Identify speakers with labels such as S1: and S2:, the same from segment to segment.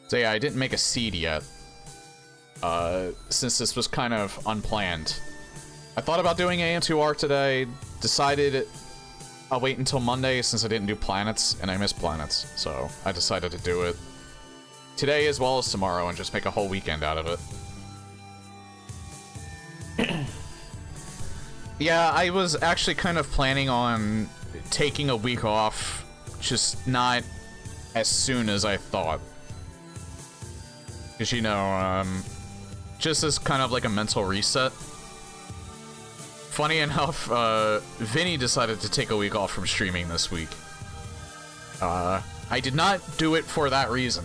S1: So yeah, I didn't make a seed yet. Since this was kind of unplanned. I thought about doing AM2R today, decided I'll wait until Monday since I didn't do planets, and I missed planets, so I decided to do it today as well as tomorrow and just make a whole weekend out of it. Yeah, I was actually kind of planning on taking a week off, just not as soon as I thought. Because, you know, just as kind of like a mental reset. Funny enough, Vinny decided to take a week off from streaming this week. I did not do it for that reason.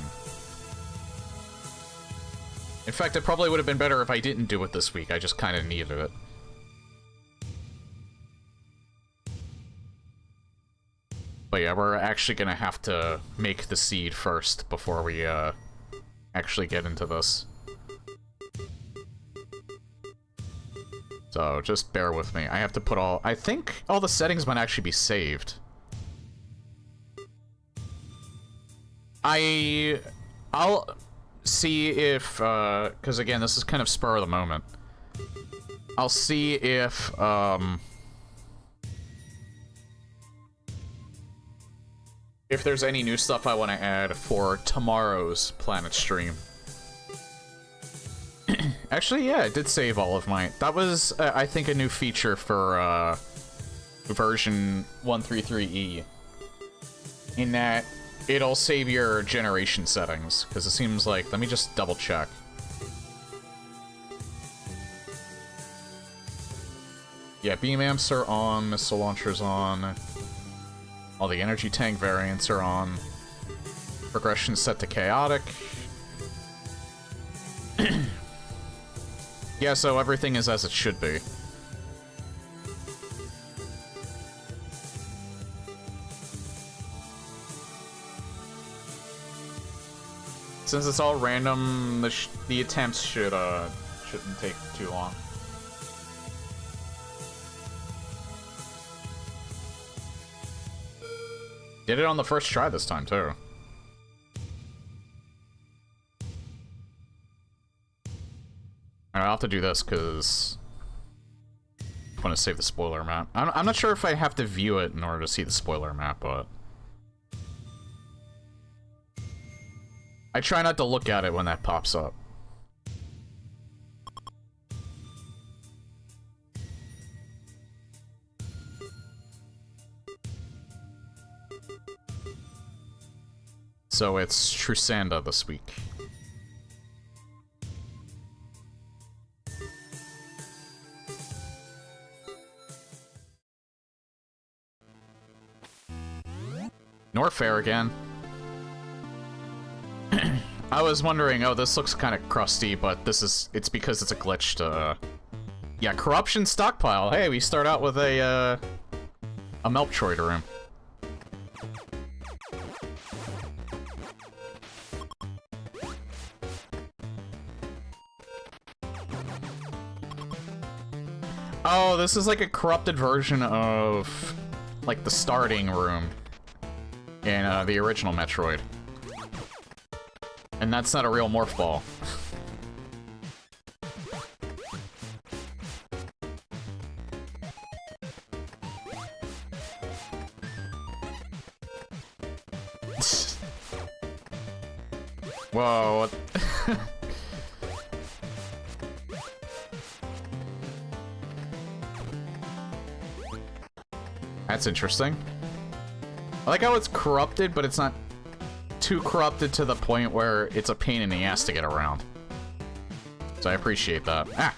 S1: In fact, it probably would have been better if I didn't do it this week. I just kind of needed it. But yeah, we're actually gonna have to make the seed first before we, actually get into this. So, just bear with me. I have to put all... I think all the settings might actually be saved. I'll see if, because again, this is kind of spur of the moment. I'll see if, if there's any new stuff I want to add for tomorrow's Planet stream. Actually, yeah, I did save all of my... That was, I think, a new feature for, version 1.33e. In that, it'll save your generation settings, because it seems like... Let me just double-check. Yeah, beam amps are on, missile launchers on... All the energy tank variants are on. Progression set to chaotic. Yeah, so everything is as it should be. Since it's all random, the attempts shouldn't take too long. Did it on the first try this time, too. Alright, I'll have to do this, because I want to save the spoiler map. I'm not sure if I have to view it in order to see the spoiler map, but... I try not to look at it when that pops up. So it's Trusanda this week. Norfair again. I was wondering, oh, this looks kind of crusty, but it's because it's a glitched, yeah, corruption stockpile. Hey, we start out with a Metroid room. Oh, this is like a corrupted version of, like, the starting room in the original Metroid. And that's not a real morph ball. Whoa. That's interesting. I like how it's corrupted, but it's not too corrupted to the point where it's a pain in the ass to get around. So I appreciate that. Ah!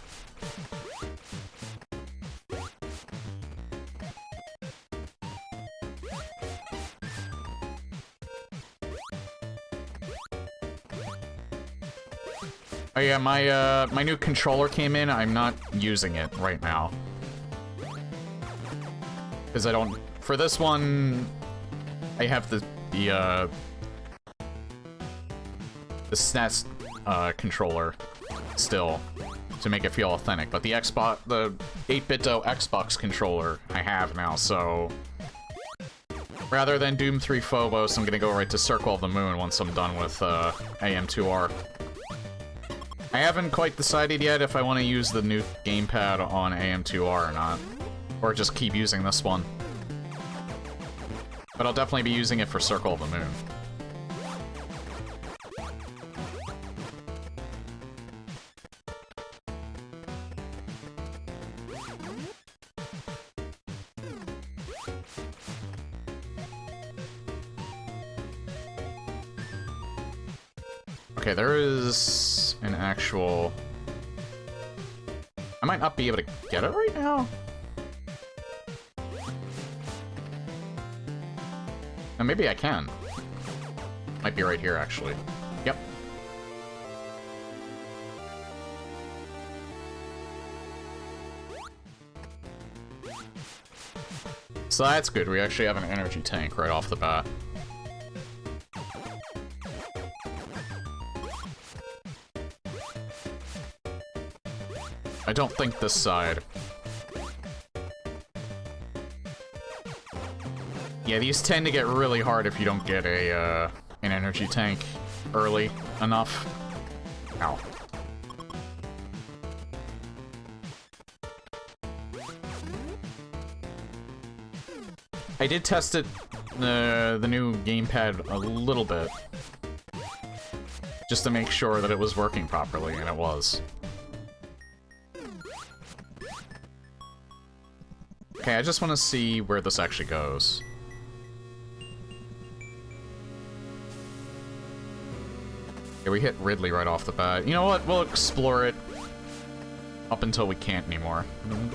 S1: Oh yeah, my new controller came in. I'm not using it right now. Because I don't... For this one, I have the SNES controller still to make it feel authentic, but the 8-bit Xbox controller I have now, so Rather than Doom 3 Phobos, I'm gonna go right to Circle of the Moon once I'm done with AM2R. I haven't quite decided yet if I want to use the new gamepad on AM2R or not. Or just keep using this one. But I'll definitely be using it for Circle of the Moon. Okay, there is an actual... I might not be able to get it right now. And maybe I can. Might be right here, actually. Yep. So that's good. We actually have an energy tank right off the bat. I don't think this side. Yeah, these tend to get really hard if you don't get a, an energy tank early enough. Ow. I did test it, the new gamepad a little bit. Just to make sure that it was working properly, and it was. Okay, I just want to see where this actually goes. Yeah, we hit Ridley right off the bat. You know what? We'll explore it up until we can't anymore. And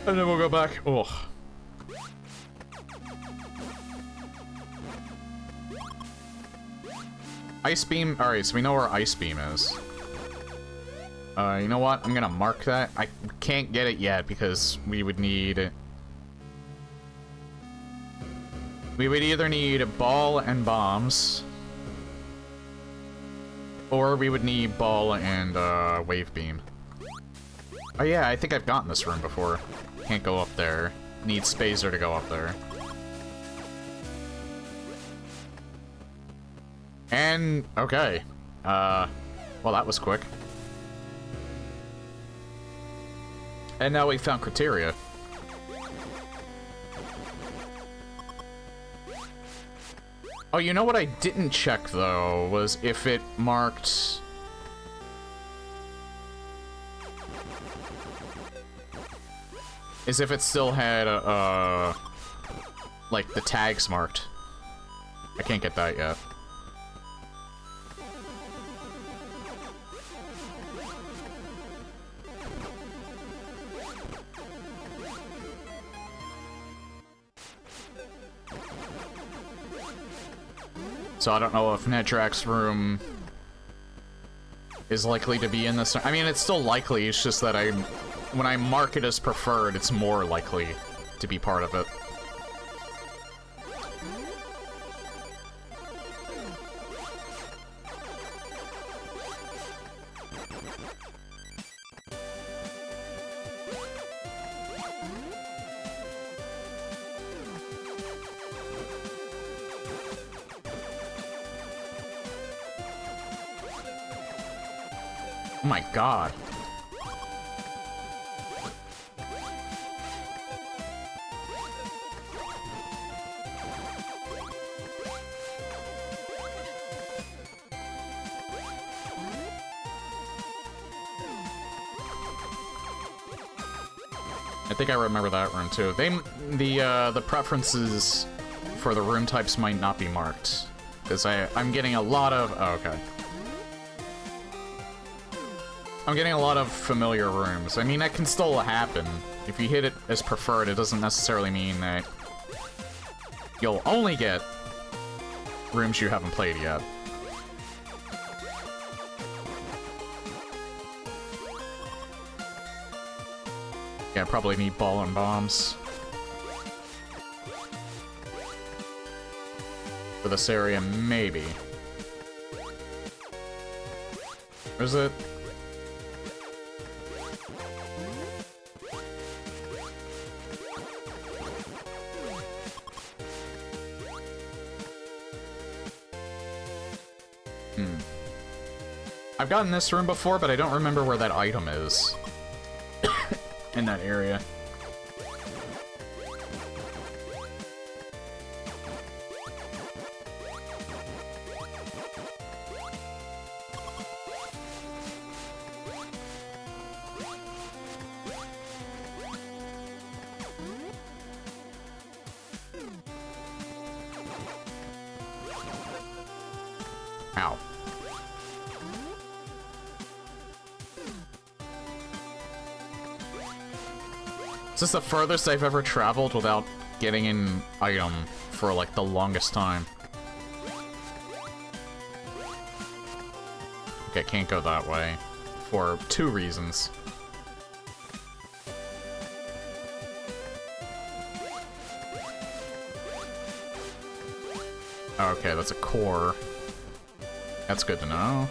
S1: then we'll go back. Ugh. Ice Beam. Alright, so we know where Ice Beam is. You know what? I'm gonna mark that. I can't get it yet because we would need... We would either need ball and bombs, or we would need ball and wave beam. Oh yeah, I think I've gotten this room before. Can't go up there. Need Spazer to go up there. And, okay. Well, that was quick. And now we found criteria. Oh, you know what I didn't check, though, was if it marked... Is if it still had, like, the tags marked. I can't get that yet. So I don't know if Nedrak's room is likely to be in this. I mean, it's still likely, it's just that when I mark it as preferred, it's more likely to be part of it. Oh my god. I think I remember that room too. The preferences for the room types might not be marked, because I'm getting a lot of... Oh, okay. I'm getting a lot of familiar rooms. I mean, that can still happen. If you hit it as preferred, it doesn't necessarily mean that you'll only get rooms you haven't played yet. Yeah, I probably need ball and bombs for this area, maybe. Where's it? I've gotten this room before, but I don't remember where that item is. In that area. Ow. This is the furthest I've ever traveled without getting an item for, like, the longest time. Okay, can't go that way. For 2 reasons. Okay, that's a core. That's good to know.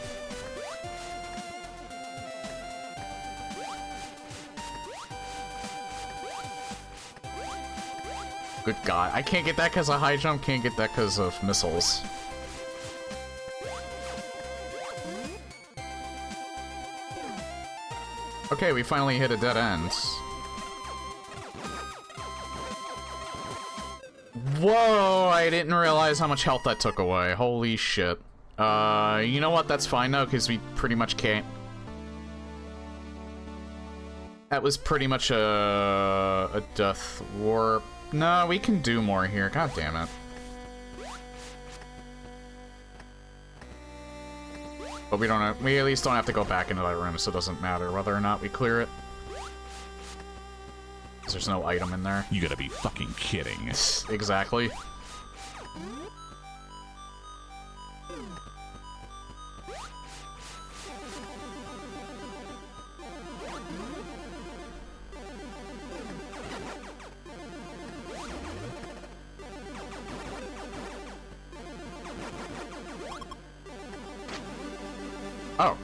S1: Good God. I can't get that because of high jump, can't get that because of missiles. Okay, we finally hit a dead end. Whoa, I didn't realize how much health that took away. Holy shit. You know what? That's fine though, because we pretty much can't. That was pretty much a death warp. No, we can do more here. God damn it. But we don't have, we at least don't have to go back into that room, so it doesn't matter whether or not we clear it. Because there's no item in there.
S2: You gotta be fucking kidding.
S1: Exactly. Oh.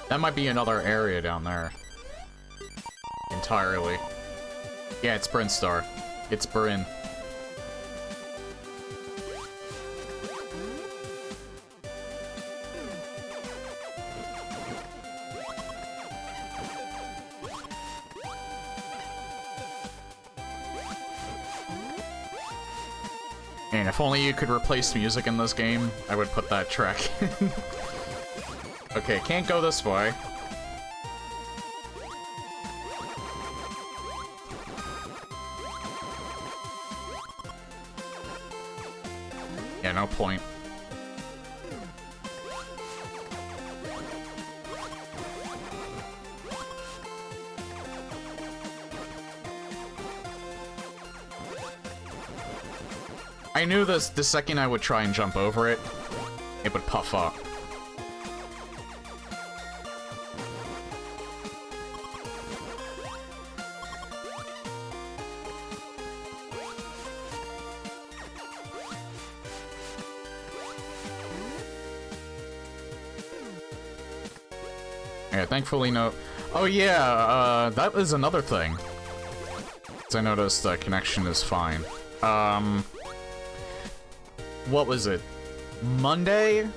S1: That might be another area down there. Entirely. Yeah, it's Bryn Star. It's Bryn. And if only you could replace music in this game, I would put that track in. Okay, can't go this way. Yeah, no point. I knew this the second I would try and jump over it, it would puff up. Yeah, thankfully no. Oh yeah, that was another thing. So I noticed the connection is fine. What was it? Monday?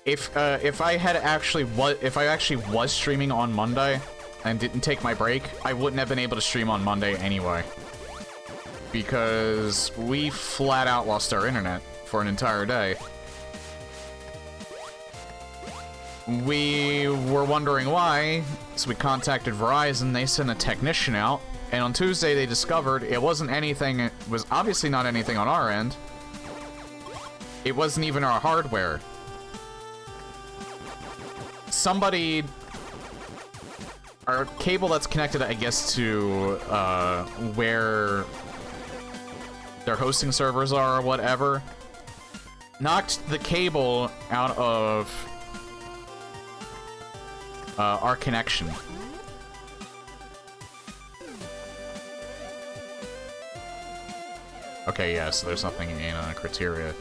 S1: If I actually was streaming on Monday and didn't take my break, I wouldn't have been able to stream on Monday anyway. Because we flat out lost our internet for an entire day. We were wondering why, so we contacted Verizon, they sent a technician out, and on Tuesday they discovered it wasn't anything, it was obviously not anything on our end. It wasn't even our hardware. Somebody... Our cable that's connected, I guess, to, where their hosting servers are or whatever, knocked the cable out of our connection. Okay, yeah, so there's nothing in criteria.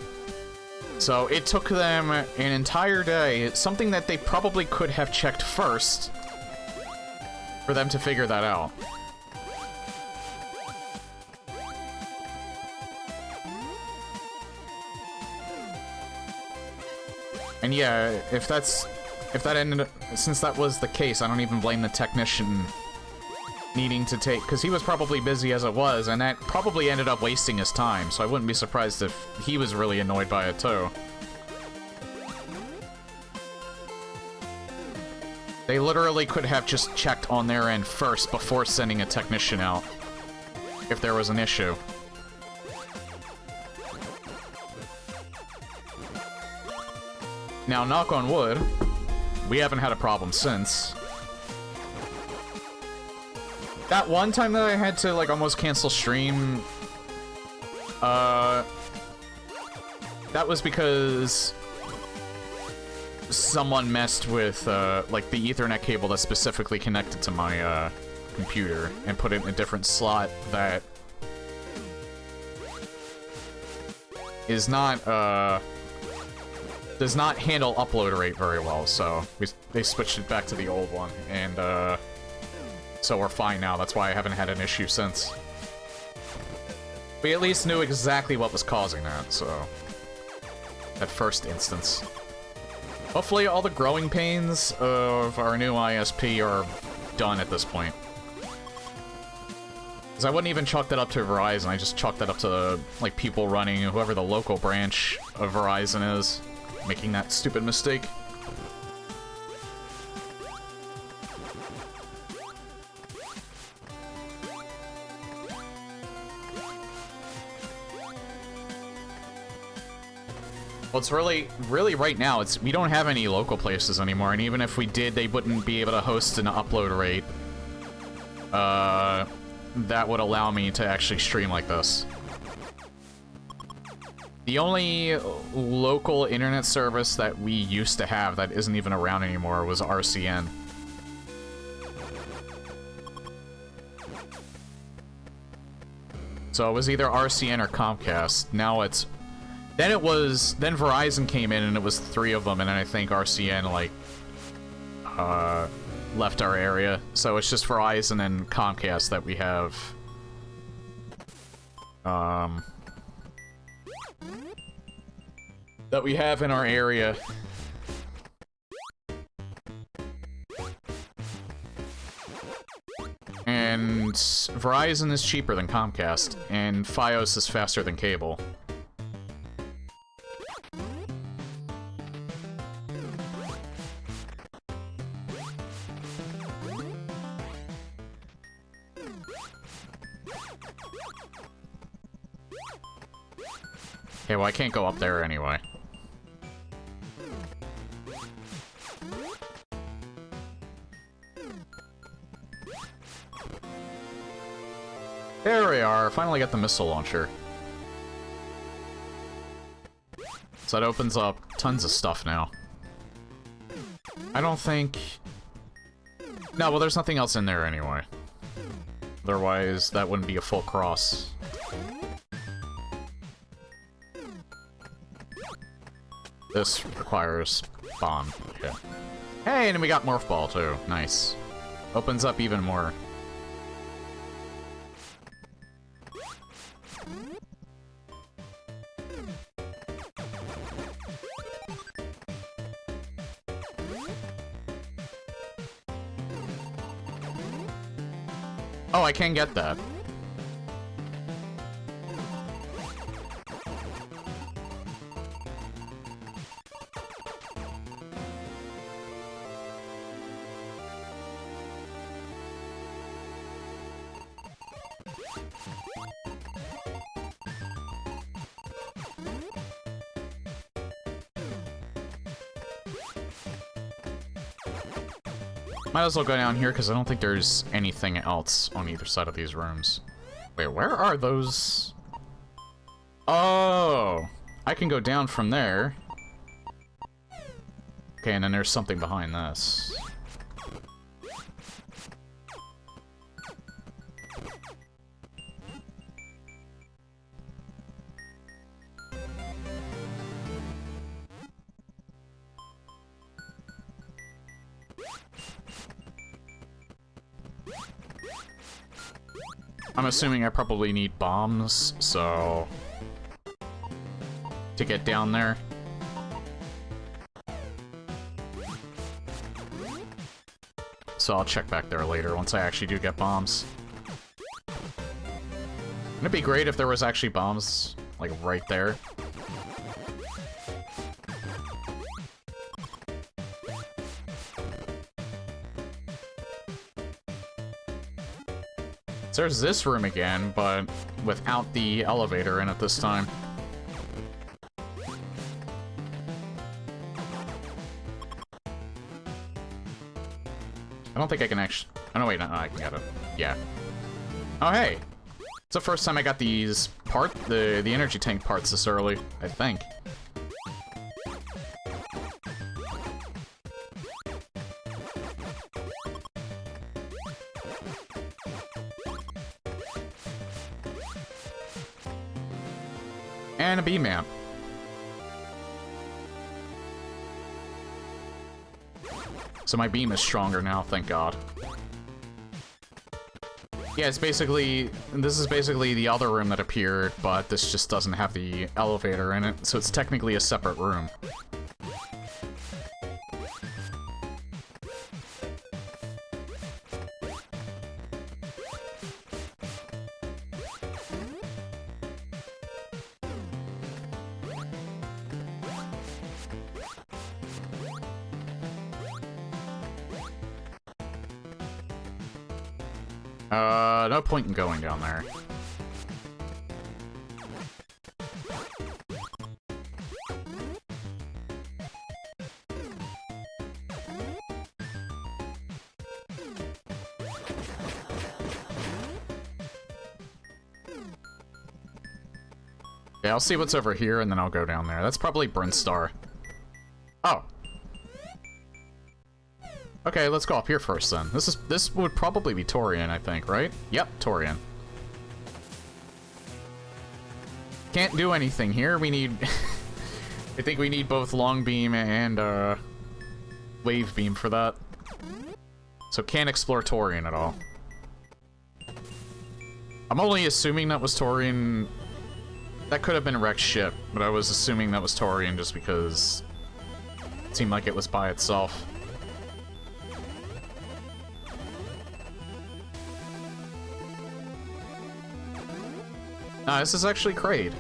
S1: So it took them an entire day, something that they probably could have checked first, for them to figure that out. And yeah, since that was the case, I don't even blame the technician needing to take, because he was probably busy as it was, and that probably ended up wasting his time, so I wouldn't be surprised if he was really annoyed by it too. They literally could have just checked on their end first before sending a technician out, if there was an issue. Now, knock on wood, we haven't had a problem since. That one time that I had to, like, almost cancel stream, that was because someone messed with, like, the Ethernet cable that's specifically connected to my, computer and put it in a different slot that is not, does not handle upload rate very well, so they switched it back to the old one, and, so we're fine now. That's why I haven't had an issue since. We at least knew exactly what was causing that, so... At first instance. Hopefully all the growing pains of our new ISP are done at this point. Because I wouldn't even chalk that up to Verizon, I just chalked that up to, like, people running whoever the local branch of Verizon is, making that stupid mistake. Well, it's really right now, we don't have any local places anymore, and even if we did, they wouldn't be able to host an upload rate that would allow me to actually stream like this. The only local internet service that we used to have that isn't even around anymore was RCN. So it was either RCN or Comcast. Now it's... Then Verizon came in and it was 3 of them, and then I think RCN, like, left our area. So it's just Verizon and Comcast that we have, in our area. And Verizon is cheaper than Comcast, and Fios is faster than cable. Okay, well, I can't go up there anyway. There we are, finally got the missile launcher. So that opens up tons of stuff now. I don't think... No, well, there's nothing else in there anyway. Otherwise, that wouldn't be a full cross. This requires bomb. Okay. Hey, and we got Morph Ball, too. Nice. Opens up even more. Oh, I can get that. Might as well go down here, because I don't think there's anything else on either side of these rooms. Wait, where are those? Oh! I can go down from there. Okay, and then there's something behind this. I'm assuming I probably need bombs, so... to get down there. So I'll check back there later once I actually do get bombs. It'd be great if there was actually bombs, like, right there. So there's this room again, but without the elevator in it this time. I don't think I can actually... Oh, no, wait, no, I can get it. Yeah. Oh, hey! It's the first time I got these the energy tank parts this early, I think. And a B-map. So my beam is stronger now, thank God. Yeah, it's basically... This is basically the other room that appeared, but this just doesn't have the elevator in it, so it's technically a separate room. No point in going down there. Yeah, I'll see what's over here, and then I'll go down there. That's probably Brinstar. Oh. Okay, let's go up here first then. This would probably be Torian, I think, right? Yep, Torian. Can't do anything here. We need... I think we need both Long Beam and Wave Beam for that. So can't explore Torian at all. I'm only assuming that was Torian. That could have been Rex ship, but I was assuming that was Torian just because it seemed like it was by itself. Nah, this is actually Kraid.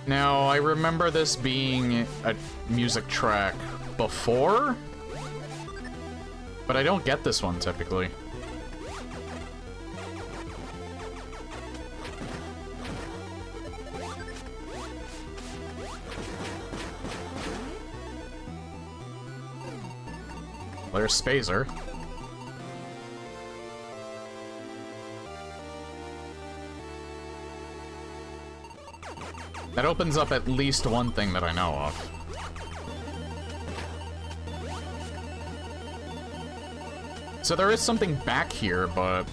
S1: Now, I remember this being a music track before, but I don't get this one typically. There's Spazer. That opens up at least one thing that I know of. So there is something back here, but...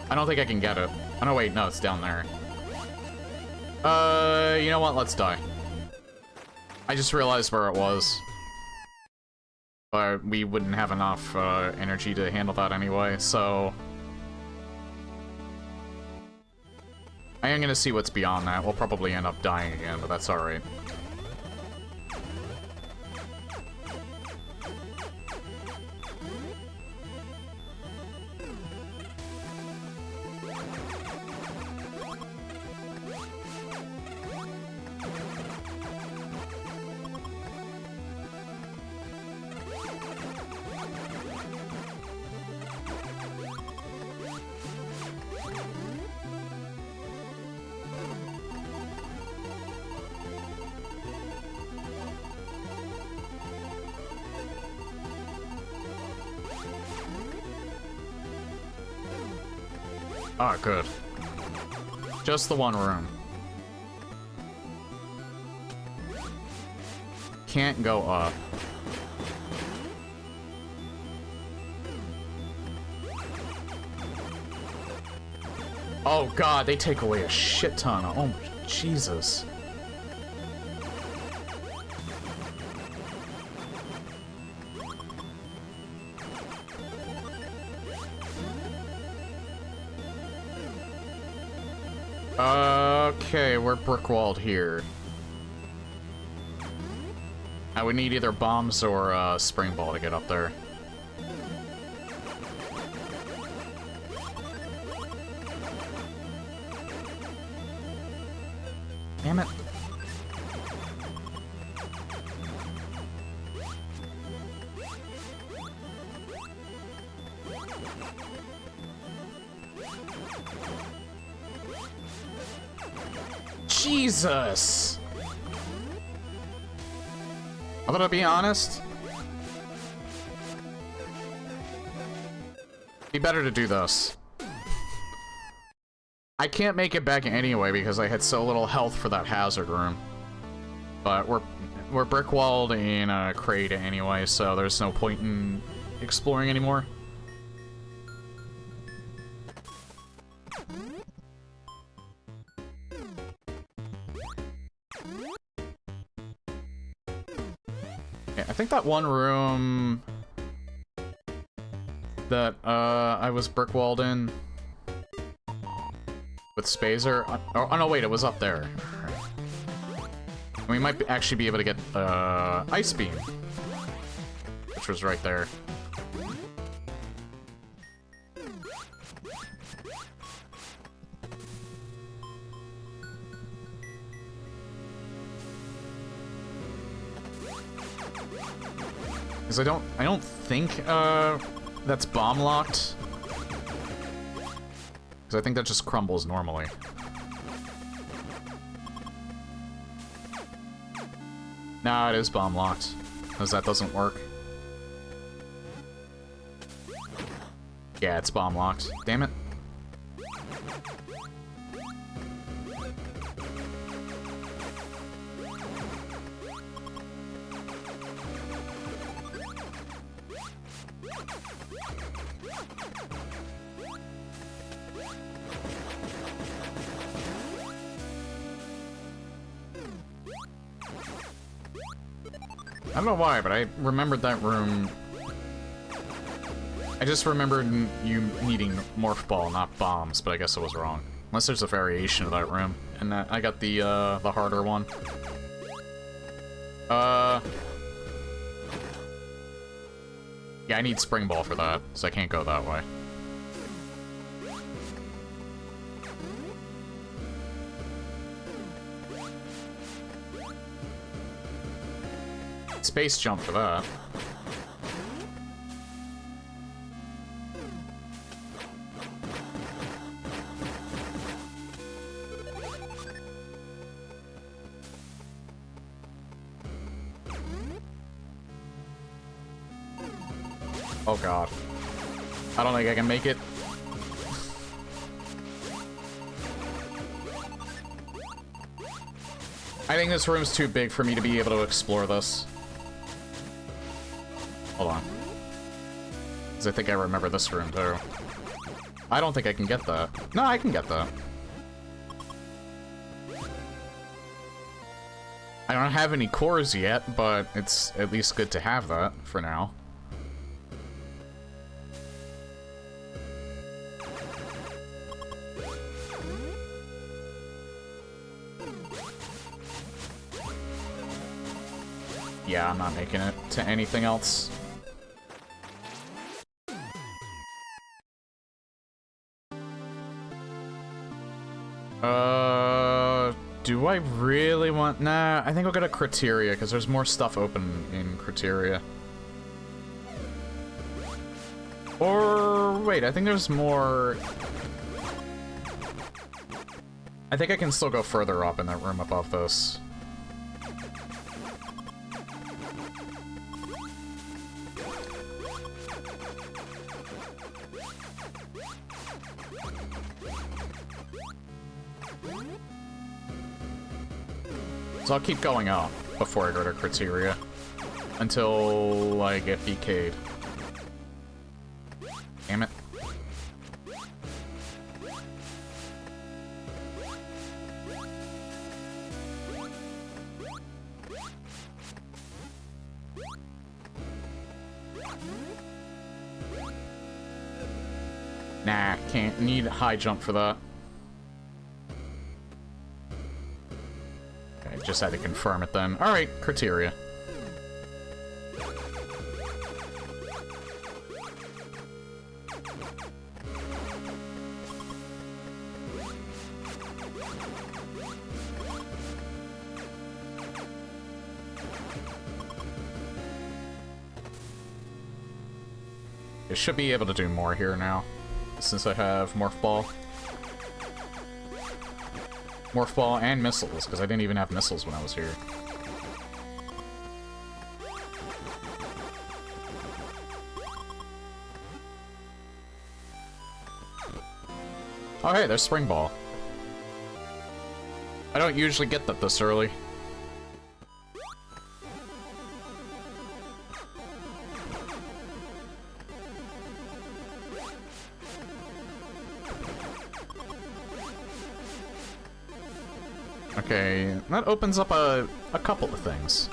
S1: I don't think I can get it. Oh no, wait, no, it's down there. You know what? Let's die. I just realized where it was. But we wouldn't have enough energy to handle that anyway, so... I am gonna see what's beyond that. We'll probably end up dying again, but that's alright. Ah, good. Just the one room. Can't go up. Oh god, they take away a shit ton. Oh, Jesus. Okay, we're brick-walled here. I would need either bombs or a spring ball to get up there. Damn it. Jesus! I'm gonna be honest. Be better to do this. I can't make it back anyway because I had so little health for that hazard room. But we're brick-walled in a crate anyway, so there's no point in exploring anymore. Yeah, I think that one room that I was brick-walled in with Spazer. Oh no, wait, it was up there. We might actually be able to get Ice Beam, which was right there. Because I don't think that's bomb locked. Because I think that just crumbles normally. Nah, it is bomb locked. Because that doesn't work. Yeah, it's bomb locked. Damn it. I don't know why, but I remembered that room. I just remembered you needing Morph Ball, not bombs, but I guess I was wrong. Unless there's a variation of that room. And that I got the harder one. Yeah, I need Spring Ball for that, so I can't go that way. Space jump for that. Oh god. I don't think I can make it. I think this room's too big for me to be able to explore this. Hold on. Because I think I remember this room, too. I don't think I can get that. No, I can get that. I don't have any cores yet, but it's at least good to have that for now. Yeah, I'm not making it to anything else. Do I really want... Nah, I think I'll go to Criteria, because there's more stuff open in Criteria. Or... wait, I think there's more... I think I can still go further up in that room above this. So I'll keep going up before I go to Criteria. Until I get BK'd. Damn it. Nah, can't. Need high jump for that. Okay, just had to confirm it then. Alright, criteria. I should be able to do more here now, since I have Morph Ball. Morph Ball and missiles, because I didn't even have missiles when I was here. Oh hey, there's Spring Ball. I don't usually get that this early. Okay, that opens up a couple of things.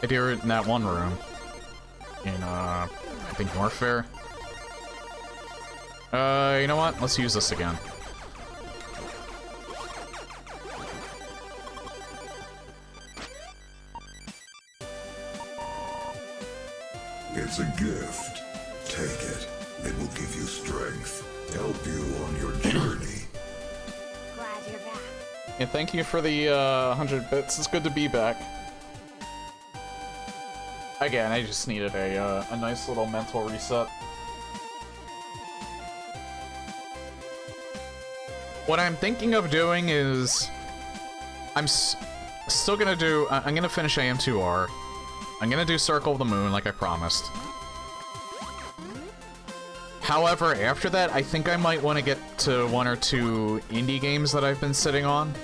S1: I do it in that one room. In, I think Norfair. You know what? Let's use this again.
S2: It's a gift. Take it. It will give you strength. Help you on your journey.
S3: Glad you're back.
S1: Yeah, thank you for the 100 bits. It's good to be back. Again, I just needed a nice little mental reset. What I'm thinking of doing is... I'm still gonna do... I'm gonna finish AM2R. I'm gonna do Circle of the Moon like I promised. However, after that, I think I might want to get to 1 or 2 indie games that I've been sitting on.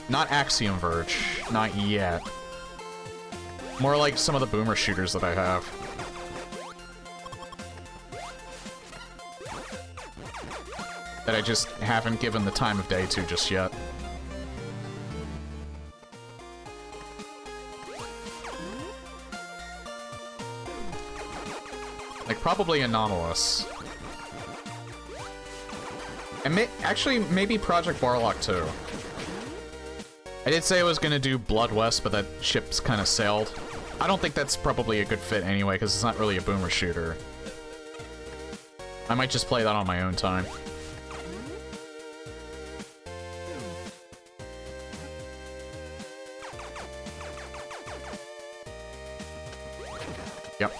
S1: Not Axiom Verge. Not yet. More like some of the boomer shooters that I have. That I just haven't given the time of day to just yet. Like, probably Anomalous. And actually, maybe Project Barlock too. I did say I was gonna do Blood West, but that ship's kind of sailed. I don't think that's probably a good fit anyway, because it's not really a boomer shooter. I might just play that on my own time. Yep.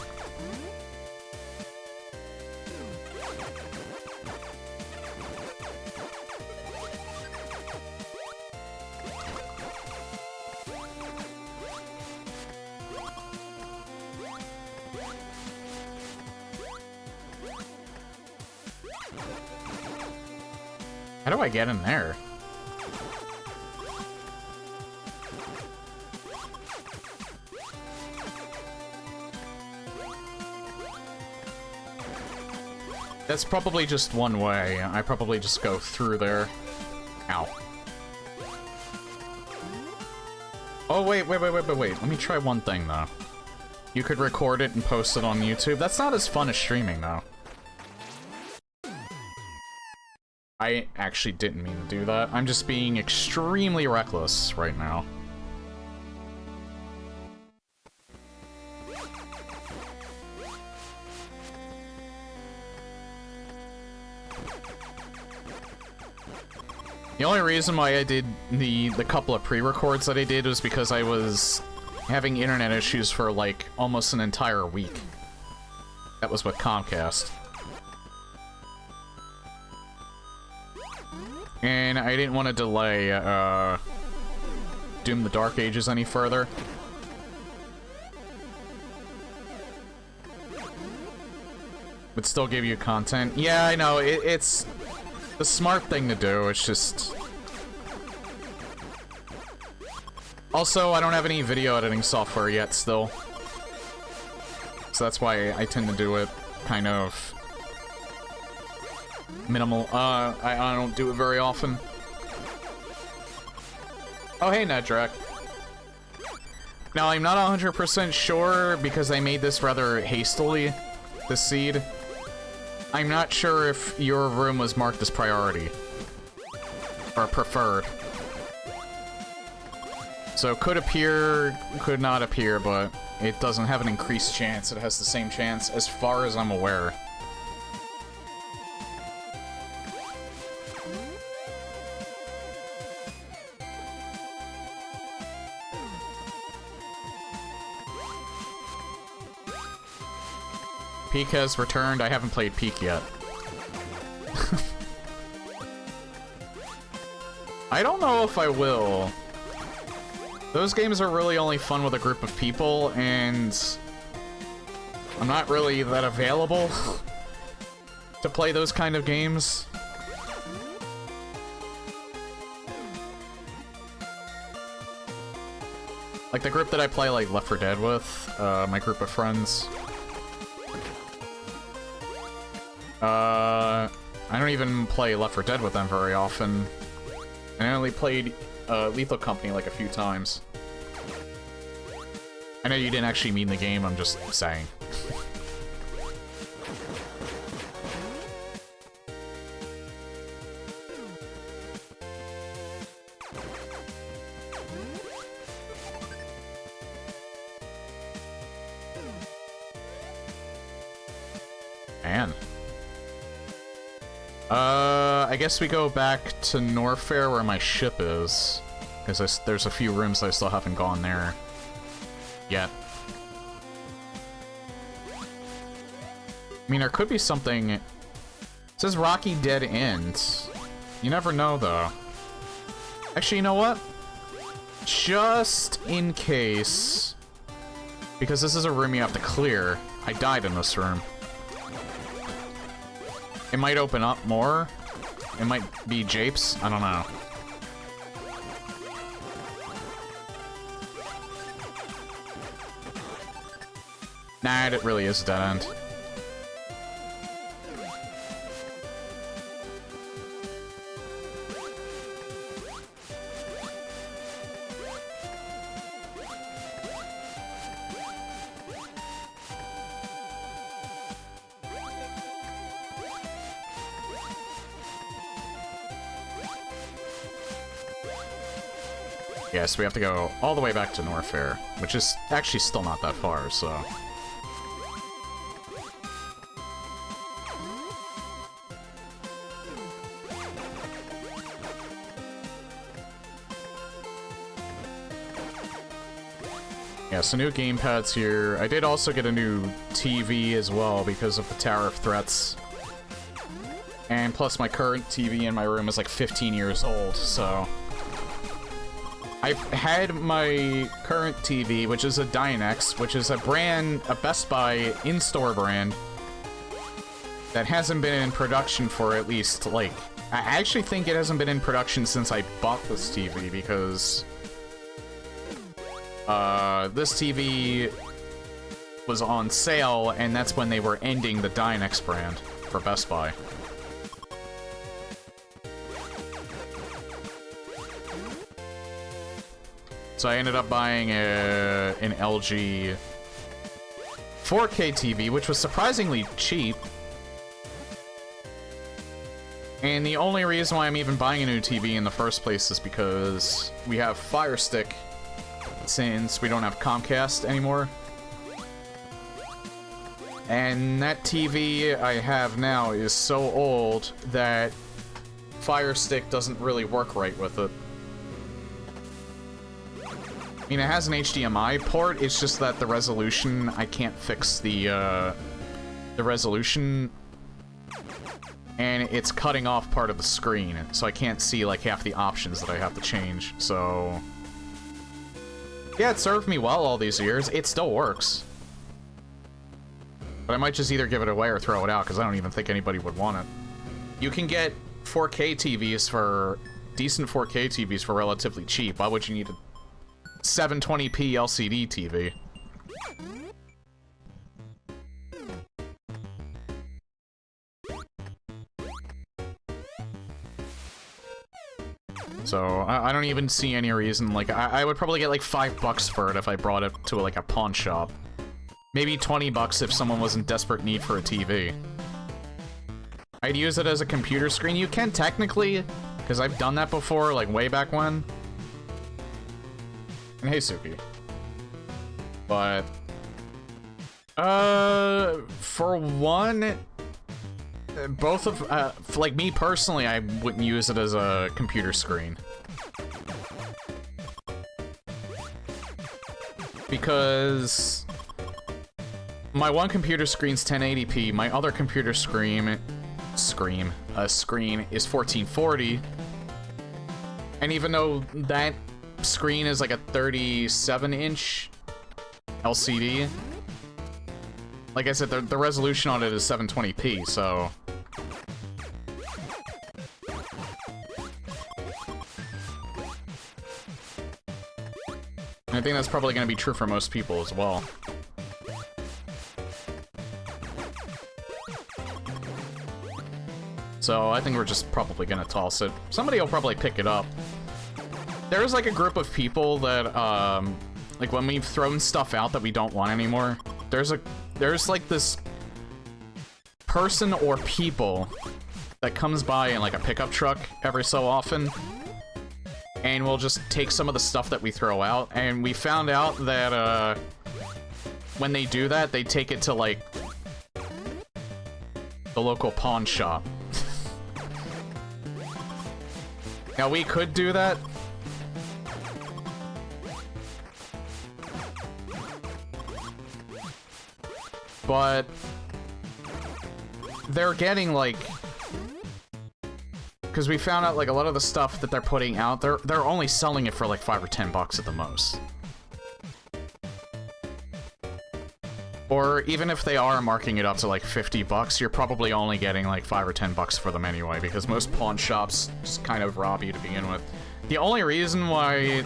S1: How do I get in there? That's probably just one way. I probably just go through there. Ow. Oh, wait. Let me try one thing, though. You could record it and post it on YouTube. That's not as fun as streaming, though. I actually didn't mean to do that. I'm just being extremely reckless right now. The only reason why I did the couple of pre-records that I did was because I was having internet issues for, like, almost an entire week. That was with Comcast. And I didn't want to delay, Doom the Dark Ages any further. But still give you content. Yeah, I know, it's the smart thing to do, it's just... Also, I don't have any video editing software yet, still. So that's why I tend to do it kind of... minimal. I don't do it very often. Oh, hey, Nedrak. Now, I'm not 100% sure because I made this rather hastily, the seed. I'm not sure if your room was marked as priority. Or preferred. So could appear, could not appear, but it doesn't have an increased chance. It has the same chance as far as I'm aware. Peak has returned. I haven't played Peak yet. I don't know if I will. Those games are really only fun with a group of people, and I'm not really that available to play those kind of games. Like the group that I play like Left 4 Dead with, my group of friends. I don't even play Left 4 Dead with them very often. And I only played Lethal Company like a few times. I know you didn't actually mean the game, I'm just saying. Man. I guess we go back to Norfair where my ship is. Because there's a few rooms I still haven't gone there yet. I mean, there could be something... It says Rocky Dead End. You never know, though. Actually, you know what? Just in case... Because this is a room you have to clear. I died in this room. It might open up more. It might be japes. I don't know. Nah, it really is a dead end. Yes, we have to go all the way back to Norfair, which is actually still not that far, so... Yeah, so new gamepads here. I did also get a new TV as well because of the tariff threats. And plus my current TV in my room is like 15 years old, so... I've had my current TV, which is a Dynex, which is a brand, a Best Buy in-store brand that hasn't been in production for at least, like... I actually think it hasn't been in production since I bought this TV, because... this TV was on sale, and that's when they were ending the Dynex brand for Best Buy. So I ended up buying an LG 4K TV, which was surprisingly cheap. And the only reason why I'm even buying a new TV in the first place is because we have Fire Stick, since we don't have Comcast anymore. And that TV I have now is so old that Fire Stick doesn't really work right with it. I mean, it has an HDMI port, it's just that the resolution, I can't fix the resolution, and it's cutting off part of the screen, so I can't see, like, half the options that I have to change, so... Yeah, it served me well all these years. It still works. But I might just either give it away or throw it out, because I don't even think anybody would want it. You can get 4K TVs for... decent 4K TVs for relatively cheap. Why would you need a 720p LCD TV? So I don't even see any reason. Like I would probably get like $5 for it if I brought it to like a pawn shop. Maybe $20 if someone was in desperate need for a TV. I'd use it as a computer screen. You can technically, because I've done that before, like way back when. And hey, Suki. But for one, both of like me personally, I wouldn't use it as a computer screen because my one computer screen's 1080p, my other computer screen is 1440, and even though that screen is like a 37-inch LCD, like I said, the resolution on it is 720p, so and I think that's probably going to be true for most people as well. So I think we're just probably going to toss it. Somebody will probably pick it up. There's like a group of people that, like when we've thrown stuff out that we don't want anymore, there's like this person or people that comes by in like a pickup truck every so often, and we'll just take some of the stuff that we throw out, and we found out that when they do that, they take it to like the local pawn shop. Now we could do that, but they're getting like, because we found out like a lot of the stuff that they're putting out, they're only selling it for like $5 or $10 at the most. Or even if they are marking it up to like $50, you're probably only getting like $5 or $10 for them anyway, because most pawn shops just kind of rob you to begin with. The only reason why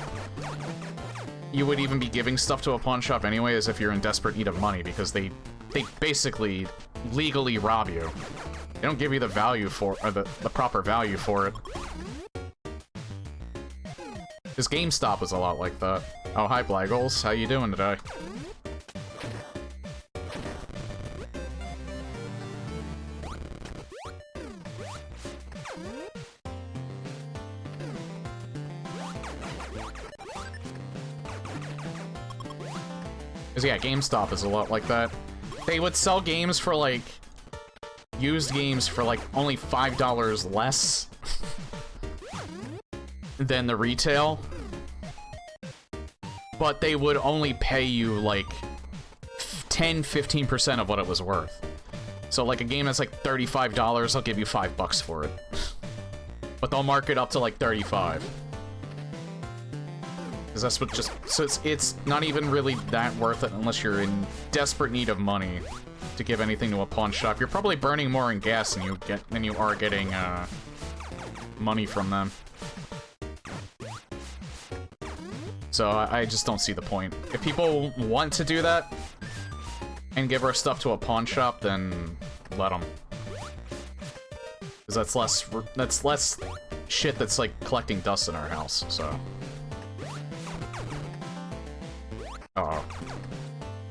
S1: you would even be giving stuff to a pawn shop anyway is if you're in desperate need of money, because they basically legally rob you. They don't give you the value for, or the proper value for it. This GameStop is a lot like that. Oh, hi Blaggles, how you doing today? Because yeah, GameStop is a lot like that. They would sell games for like, used games for like only $5 less than the retail, but they would only pay you like 10-15% of what it was worth. So like a game that's like $35, they'll give you $5 for it, but they'll mark it up to like 35. Because that's what just, so it's not even really that worth it unless you're in desperate need of money to give anything to a pawn shop. You're probably burning more in gas than you are getting money from them. So I just don't see the point. If people want to do that and give our stuff to a pawn shop, then let them. Because that's less shit that's like collecting dust in our house. So.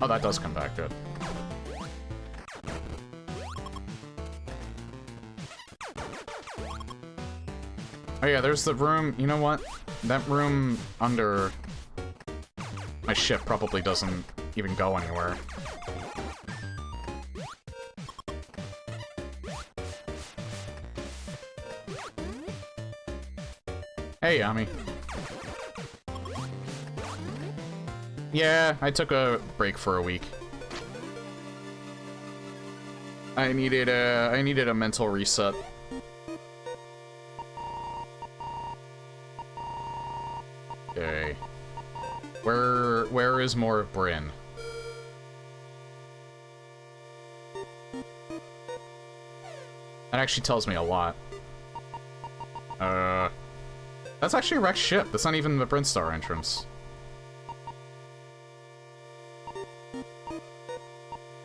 S1: Oh, that does come back good. Oh yeah, there's the room, you know what? That room under my ship probably doesn't even go anywhere. Hey, Yami. Yeah, I took a break for a week. I needed a mental reset. Okay. Where is more of Bryn? That actually tells me a lot. That's actually a wrecked ship. That's not even the Brinstar entrance.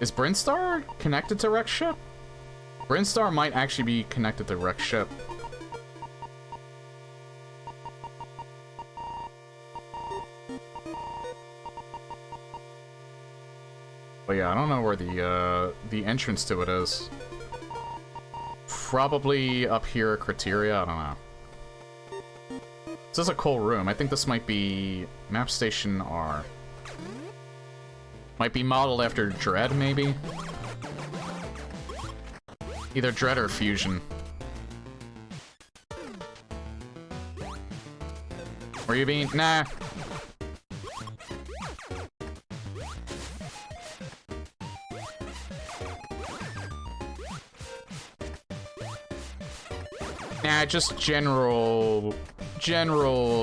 S1: Is Brinstar connected to wrecked ship? Brinstar might actually be connected to wrecked ship. But yeah, I don't know where the entrance to it is. Probably up here, Criteria, I don't know. This is a cool room. I think this might be Map Station R. Might be modeled after Dread, maybe? Either Dread or Fusion. Where you being? Nah. Nah, just general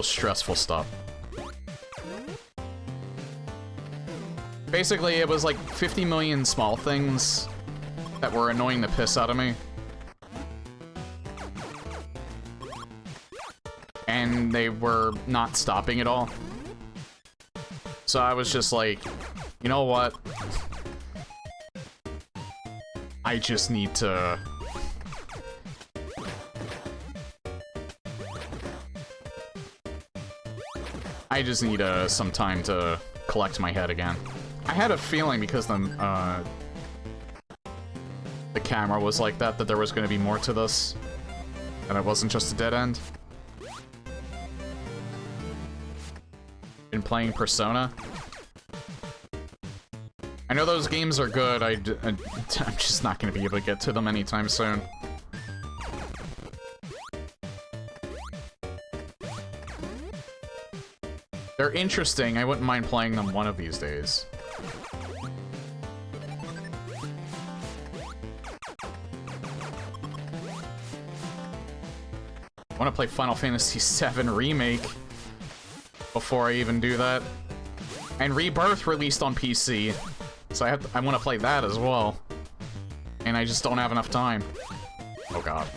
S1: stressful stuff. Basically, it was like 50 million small things that were annoying the piss out of me. And they were not stopping at all. So I was just like, you know what? I just need to... I just need some time to collect my head again. I had a feeling because the camera was like that there was going to be more to this. And it wasn't just a dead end. Been playing Persona. I know those games are good, I'm just not going to be able to get to them anytime soon. They're interesting, I wouldn't mind playing them one of these days. I want to play Final Fantasy VII Remake before I even do that. And Rebirth released on PC, so I want to play that as well. And I just don't have enough time. Oh god.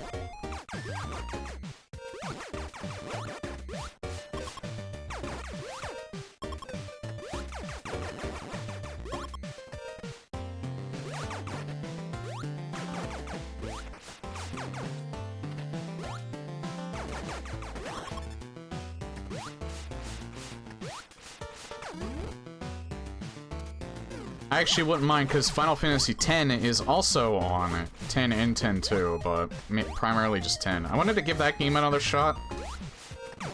S1: I actually wouldn't mind, because Final Fantasy X is also on it. 10 and 10 too, but primarily just 10. I wanted to give that game another shot. I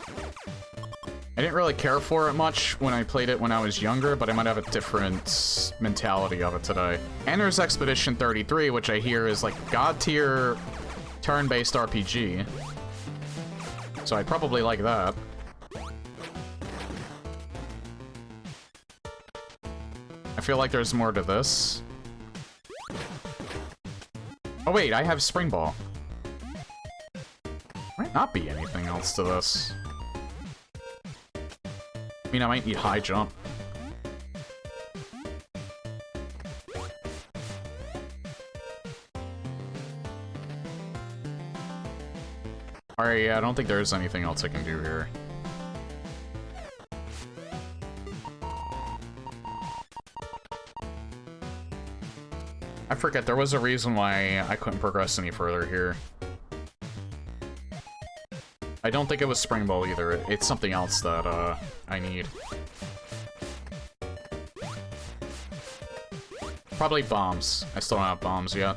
S1: didn't really care for it much when I played it when I was younger, but I might have a different mentality of it today. And there's Expedition 33, which I hear is like god-tier turn-based RPG. So I'd probably like that. I feel like there's more to this. Oh wait, I have Spring Ball. Might not be anything else to this. I mean, I might need High Jump. Alright, yeah, I don't think there's anything else I can do here. I forget, there was a reason why I couldn't progress any further here. I don't think it was Spring Ball either. It's something else that, I need. Probably bombs. I still don't have bombs yet.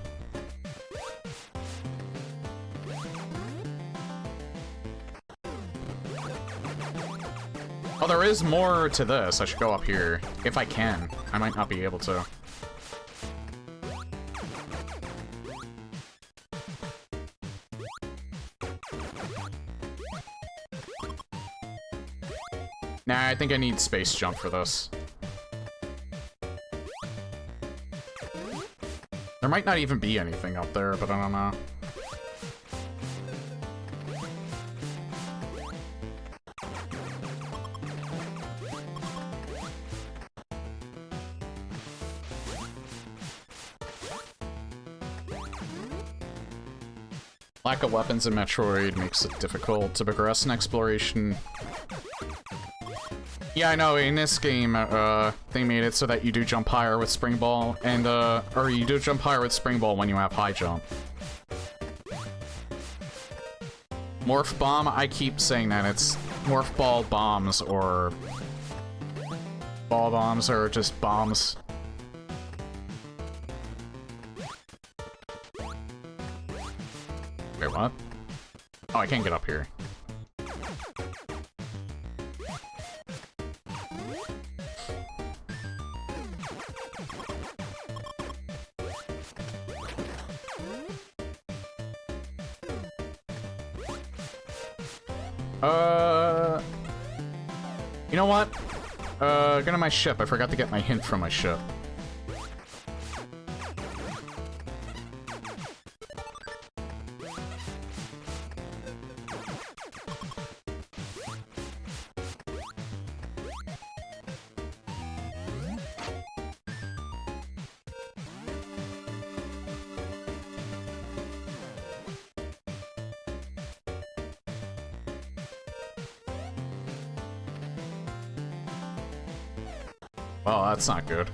S1: Oh, there is more to this. I should go up here. If I can. I might not be able to. Nah, I think I need Space Jump for this. There might not even be anything up there, but I don't know. Lack of weapons in Metroid makes it difficult to progress in exploration. Yeah, I know, in this game, they made it so that you do jump higher with Spring Ball, and, or you do jump higher with Spring Ball when you have High Jump. Morph Bomb, I keep saying that, it's Morph Ball Bombs, or Ball Bombs, or just Bombs. Wait, what? Oh, I can't get up here. You know what? Go to my ship. I forgot to get my hint from my ship. Well, that's not good.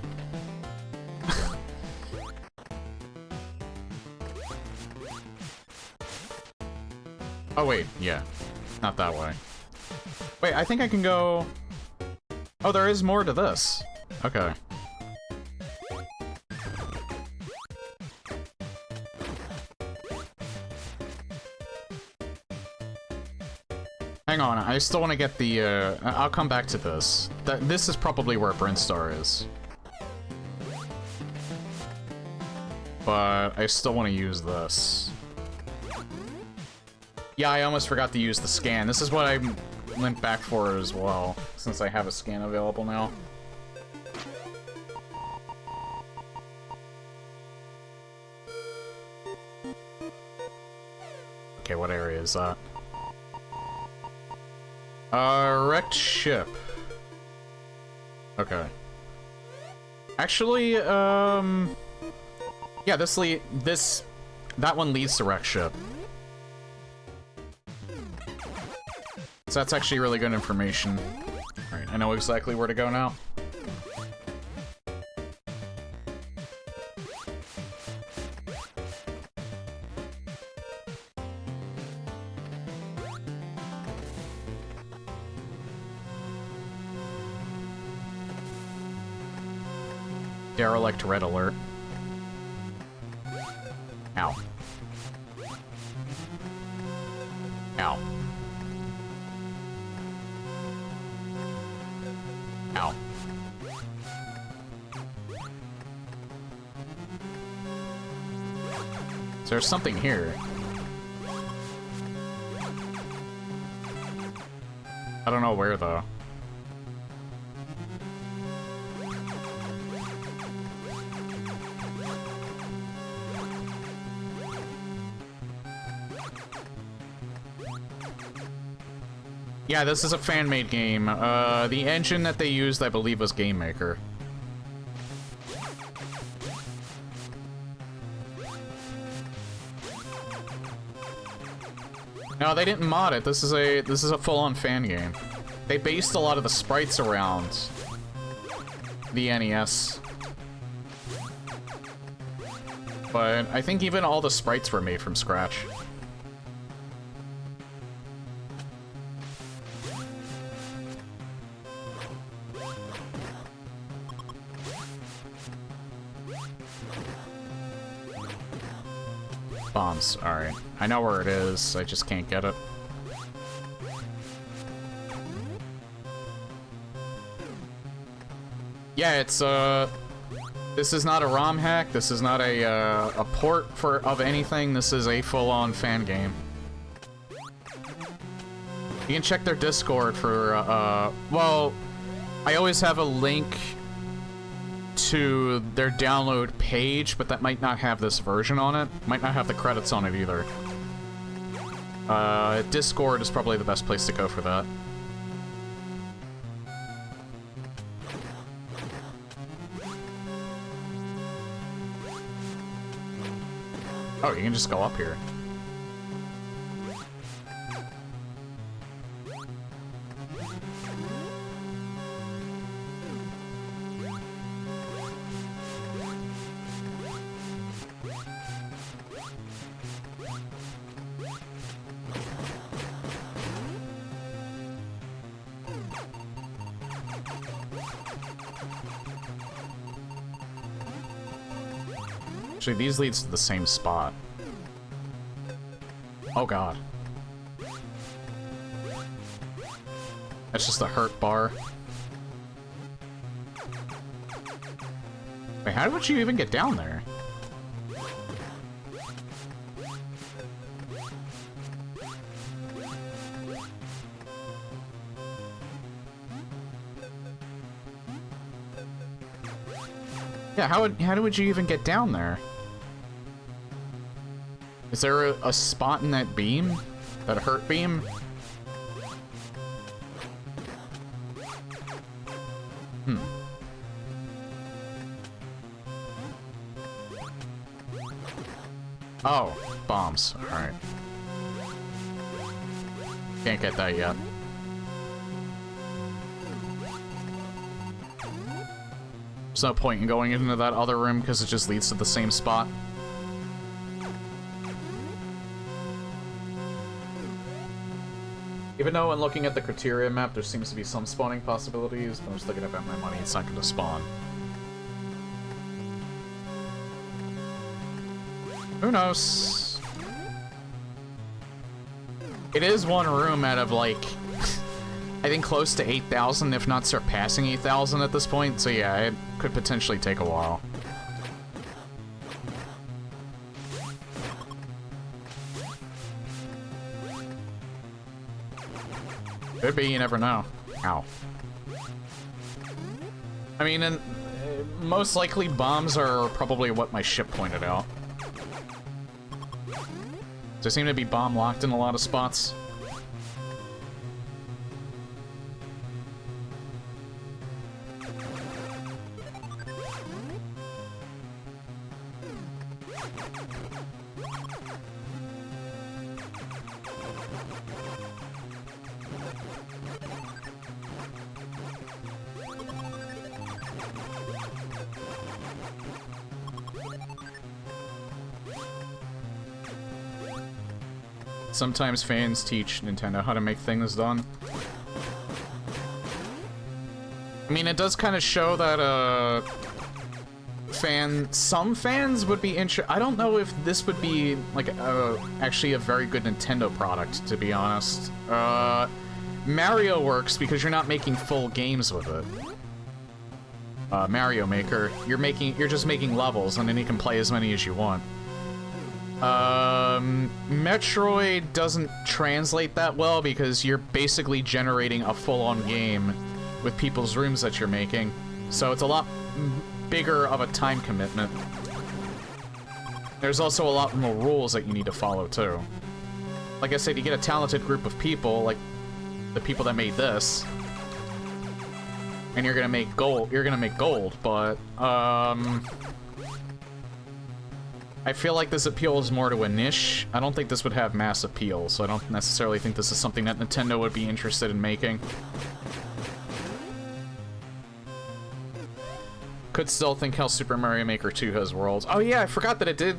S1: Oh, wait, yeah. Not that way. Wait, I think I can go... Oh, there is more to this. Okay. Hang on, I still want to get the, I'll come back to this. This is probably where Brinstar is. But I still want to use this. Yeah, I almost forgot to use the scan. This is what I went back for as well, since I have a scan available now. Okay, what area is that? Wrecked ship. Okay. Actually, yeah, that one leads to wrecked ship. So that's actually really good information. Alright, I know exactly where to go now. Derelict red alert. Ow. Ow. Ow. So there's something here. I don't know where, though. Yeah, this is a fan-made game. The engine that they used, I believe, was Game Maker. No, they didn't mod it. This is a full-on fan game. They based a lot of the sprites around the NES. But I think even all the sprites were made from scratch. Bombs. Alright. I know where it is, I just can't get it. Yeah, it's, this is not a ROM hack, this is not a port of anything, this is a full-on fan game. You can check their Discord for, well, I always have a link to their download page, but that might not have this version on it. Might not have the credits on it either. Discord is probably the best place to go for that. Oh, you can just go up here. Actually, these leads to the same spot. Oh god. That's just a hurt bar. Wait, how would you even get down there? Yeah, how would you even get down there? Is there a spot in that beam? That hurt beam? Hmm. Oh, bombs. Alright. Can't get that yet. There's no point in going into that other room because it just leads to the same spot. Even though when looking at the criteria map, there seems to be some spawning possibilities, but I'm just looking at my money, it's not going to spawn. Who knows? It is one room out of, like, I think close to 8,000, if not surpassing 8,000 at this point, so yeah, it could potentially take a while. Could be, you never know. Ow. I mean, and most likely bombs are probably what my ship pointed out. There seem to be bomb locked in a lot of spots. Sometimes fans teach Nintendo how to make things done. I mean, it does kind of show that, some fans would be I don't know if this would be, like, actually a very good Nintendo product, to be honest. Mario works because you're not making full games with it. Mario Maker, you're just making levels, and then you can play as many as you want. Metroid doesn't translate that well because you're basically generating a full-on game with people's rooms that you're making, so it's a lot bigger of a time commitment. There's also a lot more rules that you need to follow, too. Like I said, you get a talented group of people, like the people that made this, and you're gonna make gold, but, I feel like this appeals more to a niche. I don't think this would have mass appeal, so I don't necessarily think this is something that Nintendo would be interested in making. Could still think how Super Mario Maker 2 has worlds. Oh yeah, I forgot that it did.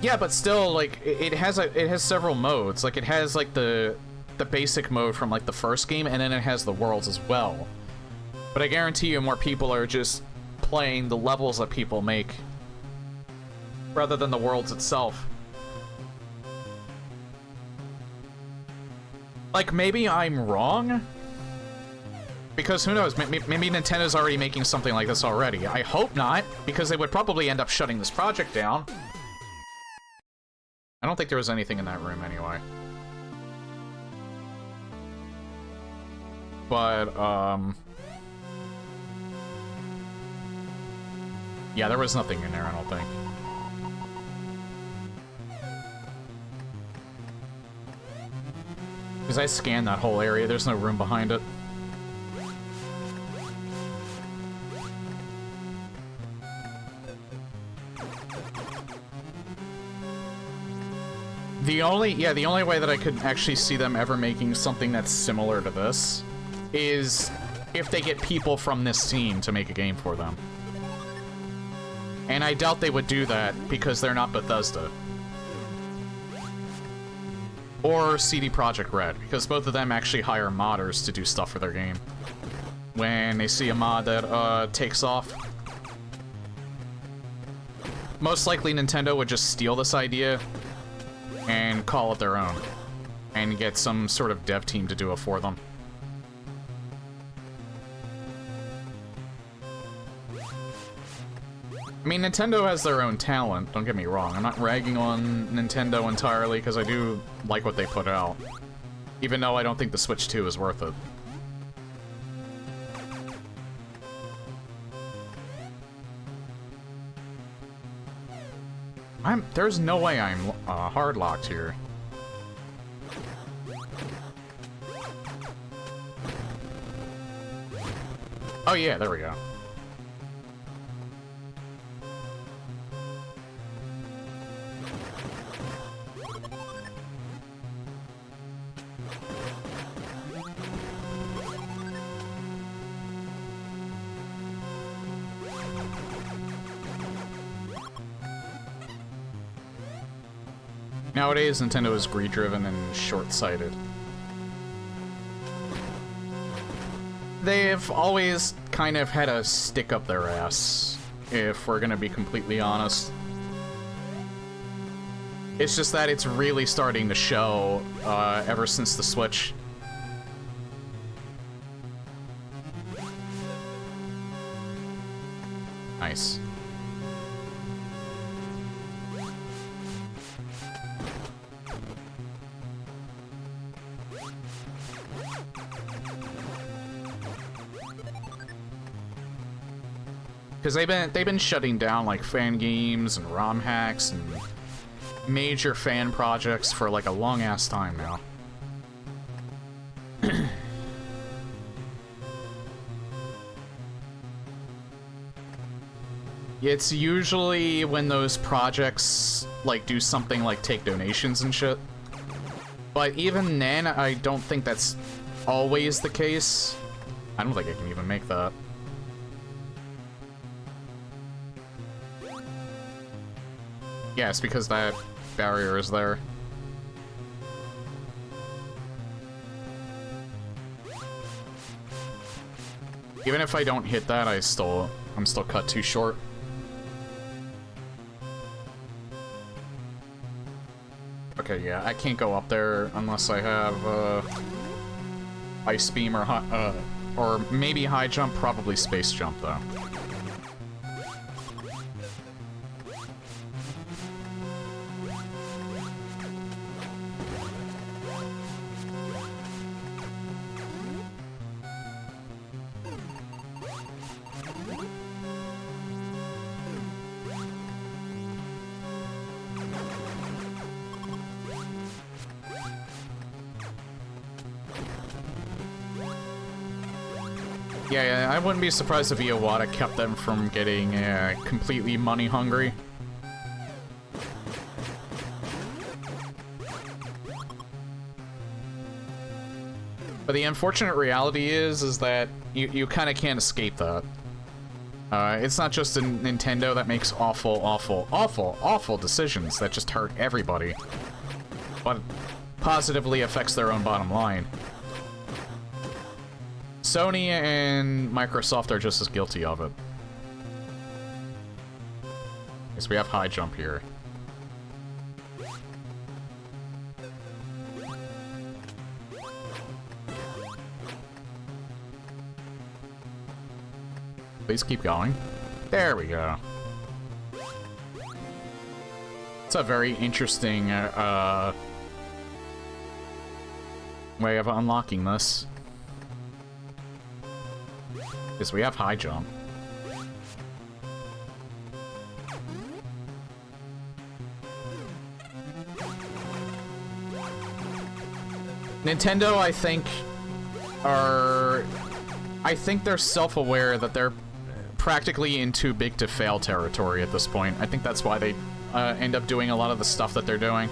S1: Yeah, but still, like, it has several modes. Like, it has, like, the basic mode from, like, the first game, and then it has the worlds as well. But I guarantee you more people are just playing the levels that people make rather than the worlds itself. Like, maybe I'm wrong? Because who knows, maybe Nintendo's already making something like this already. I hope not, because they would probably end up shutting this project down. I don't think there was anything in that room anyway. But, yeah, there was nothing in there, I don't think. Because I scanned that whole area, there's no room behind it. The only way that I could actually see them ever making something that's similar to this is if they get people from this scene to make a game for them. And I doubt they would do that because they're not Bethesda. Or CD Projekt Red, because both of them actually hire modders to do stuff for their game. When they see a mod that takes off. Most likely Nintendo would just steal this idea and call it their own. And get some sort of dev team to do it for them. I mean, Nintendo has their own talent, don't get me wrong. I'm not ragging on Nintendo entirely, because I do like what they put out. Even though I don't think the Switch 2 is worth it. There's no way I'm hard locked here. Oh yeah, there we go. Nowadays, Nintendo is greed-driven and short-sighted. They've always kind of had a stick up their ass, if we're gonna be completely honest. It's just that it's really starting to show ever since the Switch. Nice. Because they've been shutting down like fan games and ROM hacks and major fan projects for like a long ass time now. It's usually when those projects like do something like take donations and shit. But even then, I don't think that's always the case. I don't think I can even make that. Yeah, it's because that barrier is there. Even if I don't hit that, I'm still cut too short. Okay, yeah, I can't go up there unless I have ice beam or maybe high jump, probably space jump though. Yeah, I wouldn't be surprised if Iwata kept them from getting completely money hungry. But the unfortunate reality is that you kind of can't escape that. It's not just a Nintendo that makes awful decisions that just hurt everybody, but positively affects their own bottom line. Sony and Microsoft are just as guilty of it. Yes, we have high jump here. Please keep going. There we go. It's a very interesting way of unlocking this. Because we have high jump. Nintendo, I think they're self-aware that they're practically in too big to fail territory at this point. I think that's why they end up doing a lot of the stuff that they're doing.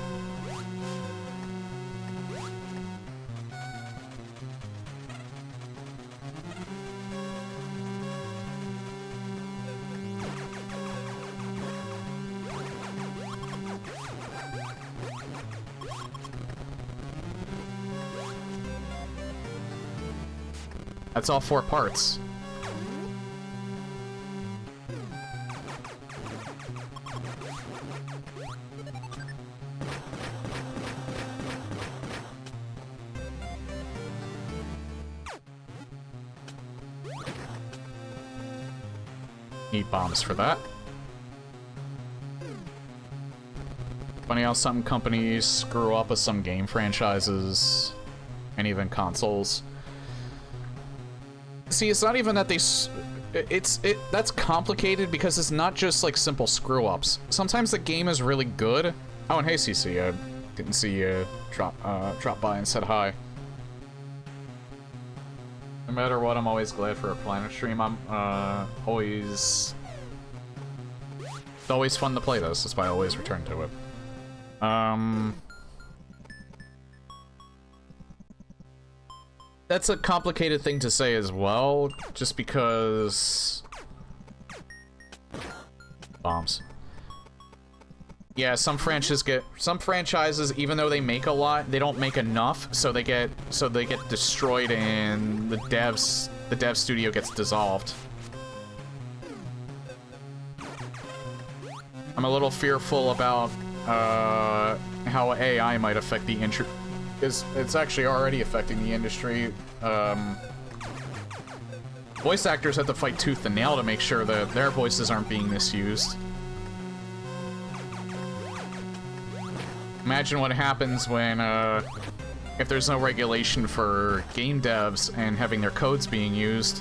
S1: That's all 4 parts. Need bombs for that. Funny how some companies screw up with some game franchises and even consoles. See, it's not even that they... That's complicated because it's not just like simple screw-ups. Sometimes the game is really good. Oh, and hey, CC, I didn't see you drop by and said hi. No matter what, I'm always glad for a Planet stream. I'm always... It's always fun to play this. That's why I always return to it. That's a complicated thing to say as well, just because... Bombs. Yeah, some franchises, even though they make a lot, they don't make enough, so they get destroyed and the dev studio gets dissolved. I'm a little fearful about how AI might affect the industry. It's actually already affecting the industry. Voice actors have to fight tooth and nail to make sure that their voices aren't being misused. Imagine what happens when, if there's no regulation for game devs and having their codes being used.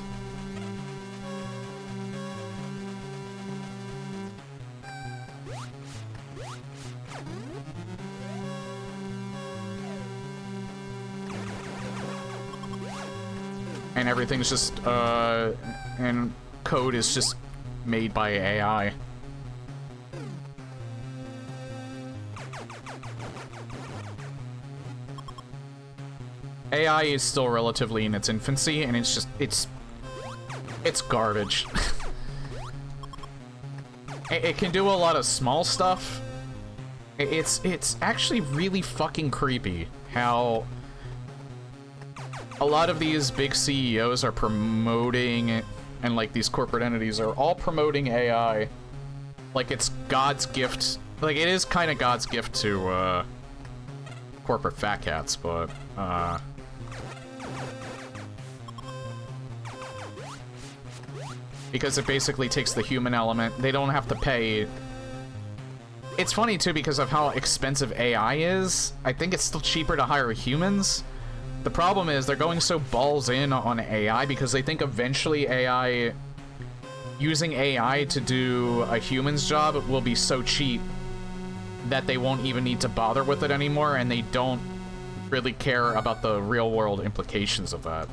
S1: And everything's just, and code is just made by AI. AI is still relatively in its infancy, and it's just, it's garbage. It can do a lot of small stuff. It's actually really fucking creepy how a lot of these big CEOs are promoting, and like these corporate entities are all promoting AI like it's God's gift. Like, it is kind of God's gift to corporate fat cats, but because it basically takes the human element. They don't have to pay. It's funny too because of how expensive AI is. I think it's still cheaper to hire humans. The problem is they're going so balls in on AI because they think eventually using AI to do a human's job will be so cheap that they won't even need to bother with it anymore, and they don't really care about the real-world implications of that.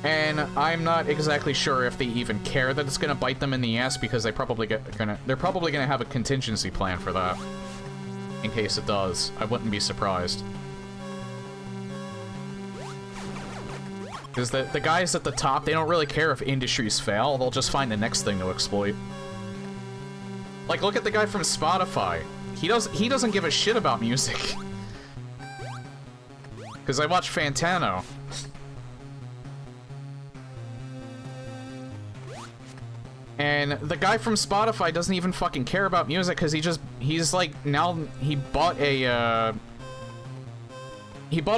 S1: And I'm not exactly sure if they even care that it's gonna bite them in the ass because they're probably gonna have a contingency plan for that. In case it does. I wouldn't be surprised. Because the guys at the top, they don't really care if industries fail, they'll just find the next thing to exploit. Like, look at the guy from Spotify. He doesn't give a shit about music. Because I watch Fantano. And the guy from Spotify doesn't even fucking care about music because he's like, now he bought a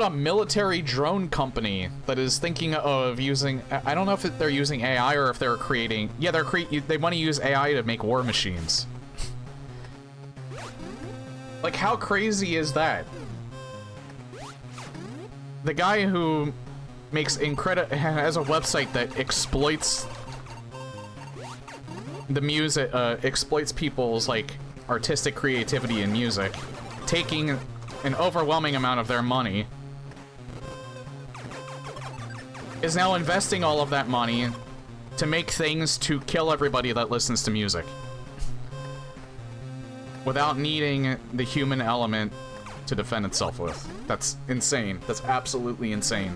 S1: military drone company that is thinking of using, I don't know if they're using AI or if they're creating, yeah, they want to use AI to make war machines. Like, how crazy is that? The guy who has a website that exploits the music, exploits people's, like, artistic creativity in music, taking an overwhelming amount of their money, is now investing all of that money to make things to kill everybody that listens to music. Without needing the human element to defend itself with. That's insane. That's absolutely insane.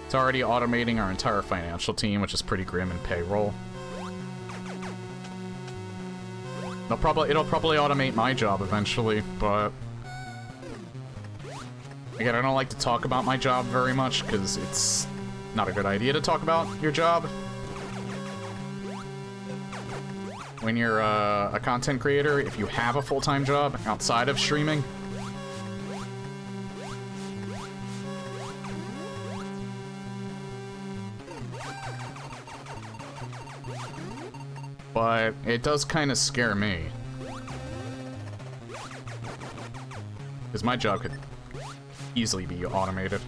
S1: It's already automating our entire financial team, which is pretty grim in payroll. It'll probably automate my job eventually, but again, I don't like to talk about my job very much because it's not a good idea to talk about your job. when you're a content creator, if you have a full-time job outside of streaming. But it does kind of scare me. Because my job could easily be automated.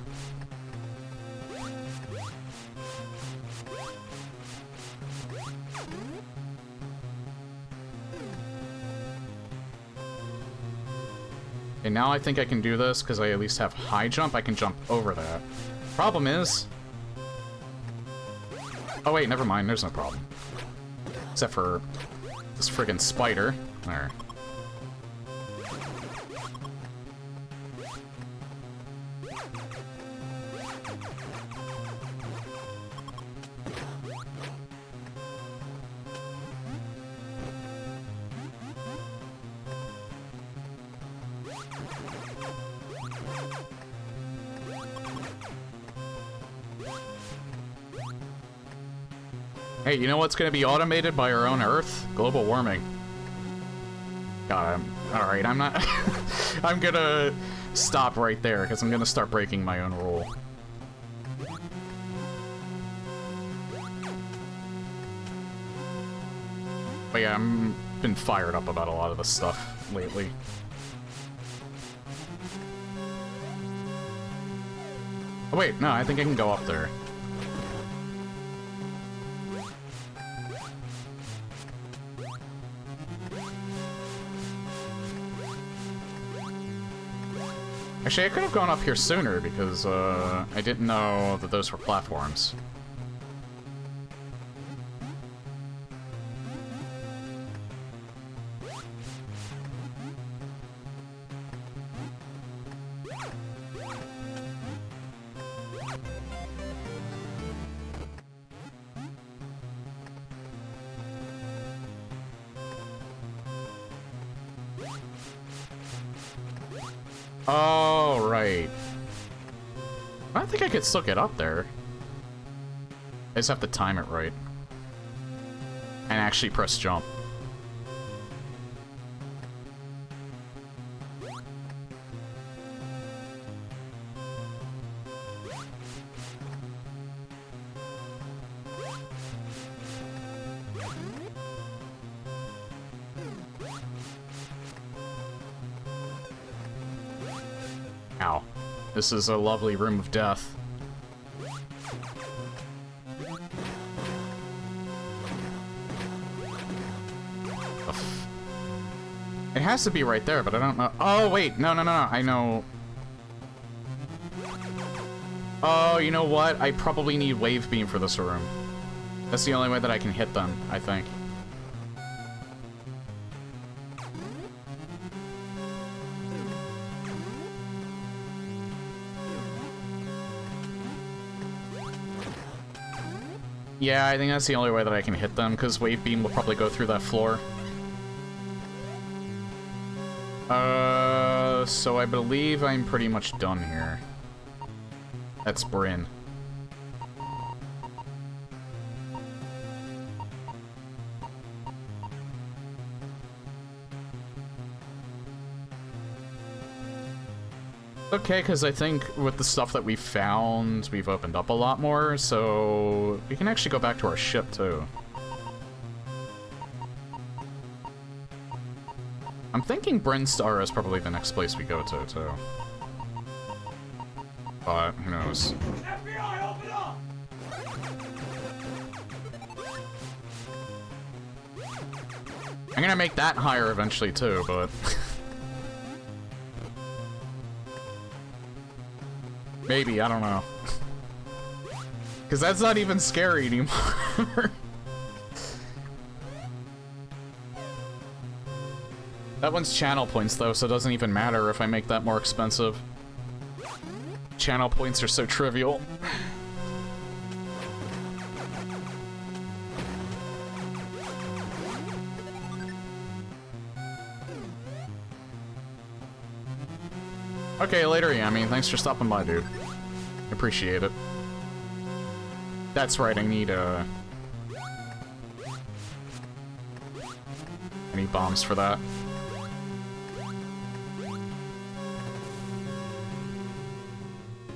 S1: And now I think I can do this because I at least have high jump. I can jump over that. Problem is... Oh wait, never mind. There's no problem. Except for this friggin' spider. There. Hey, you know what's gonna be automated by our own Earth? Global warming. God, alright, I'm not... I'm gonna stop right there, because I'm gonna start breaking my own rule. But yeah, I've been fired up about a lot of this stuff lately. Oh wait, no, I think I can go up there. Actually, I could have gone up here sooner because I didn't know that those were platforms. Oh, right. I don't think I could still get up there. I just have to time it right. And actually press jump. Ow. This is a lovely room of death. It has to be right there, but I don't know. Oh, wait. No, I know. Oh, you know what? I probably need wave beam for this room. That's the only way that I can hit them, I think. Yeah, I think that's the only way that I can hit them, because wave beam will probably go through that floor. So I believe I'm pretty much done here. That's Bryn. Okay, because I think with the stuff that we found, we've opened up a lot more, so we can actually go back to our ship, too. I'm thinking Bryn Star is probably the next place we go to, too. But, who knows.
S4: FBI, open up!
S1: I'm gonna make that higher eventually, too, but... Maybe, I don't know. Because that's not even scary anymore. That one's channel points, though, so it doesn't even matter if I make that more expensive. Channel points are so trivial. Okay, later, Yami. Thanks for stopping by, dude. Appreciate it. That's right, I need a... many bombs for that.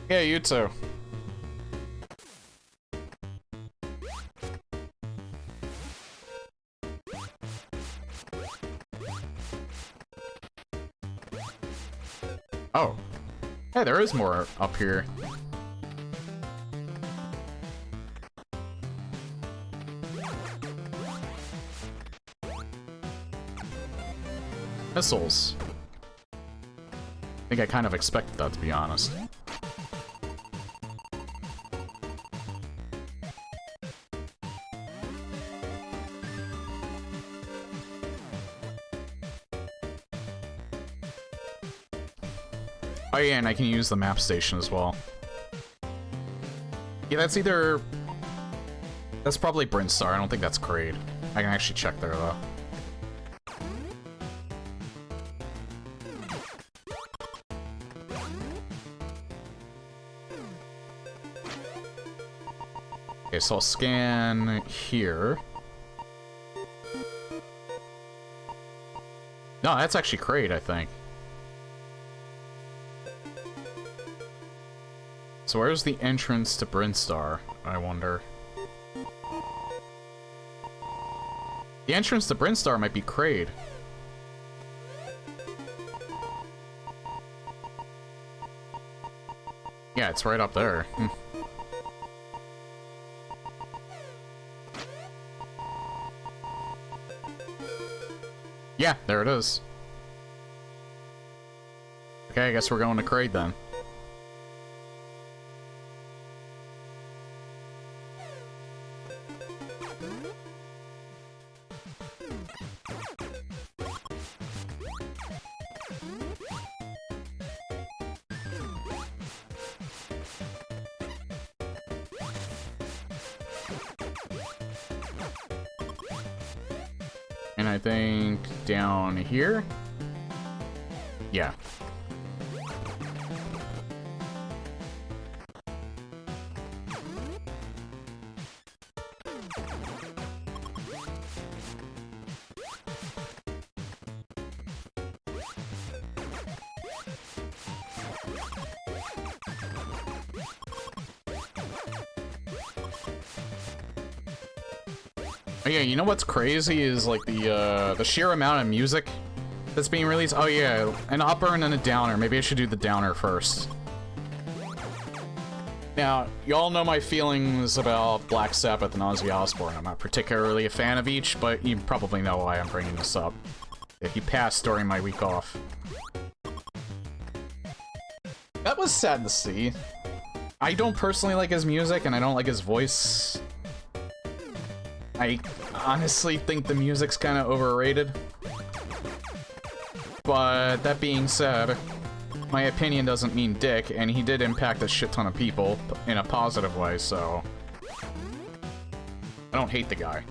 S1: Yeah, you too. Oh. Hey, there is more up here. Missiles. I think I kind of expected that, to be honest. Oh yeah, and I can use the map station as well. Yeah, that's either... That's probably Brinstar. I don't think that's Kraid. I can actually check there, though. Okay, so I'll scan here. No, that's actually Kraid, I think. So where's the entrance to Brinstar, I wonder? The entrance to Brinstar might be Kraid. Yeah, it's right up there. Yeah, there it is. Okay, I guess we're going to Kraid then. And I think down here? Yeah. Oh yeah, you know what's crazy is like the sheer amount of music that's being released. Oh yeah, an upper and then a downer. Maybe I should do the downer first. Now, y'all know my feelings about Black Sabbath and Ozzy Osbourne. I'm not particularly a fan of each, but you probably know why I'm bringing this up. He passed during my week off. That was sad to see. I don't personally like his music, and I don't like his voice. I honestly think the music's kind of overrated. But that being said, my opinion doesn't mean dick, and he did impact a shit ton of people in a positive way, so... I don't hate the guy.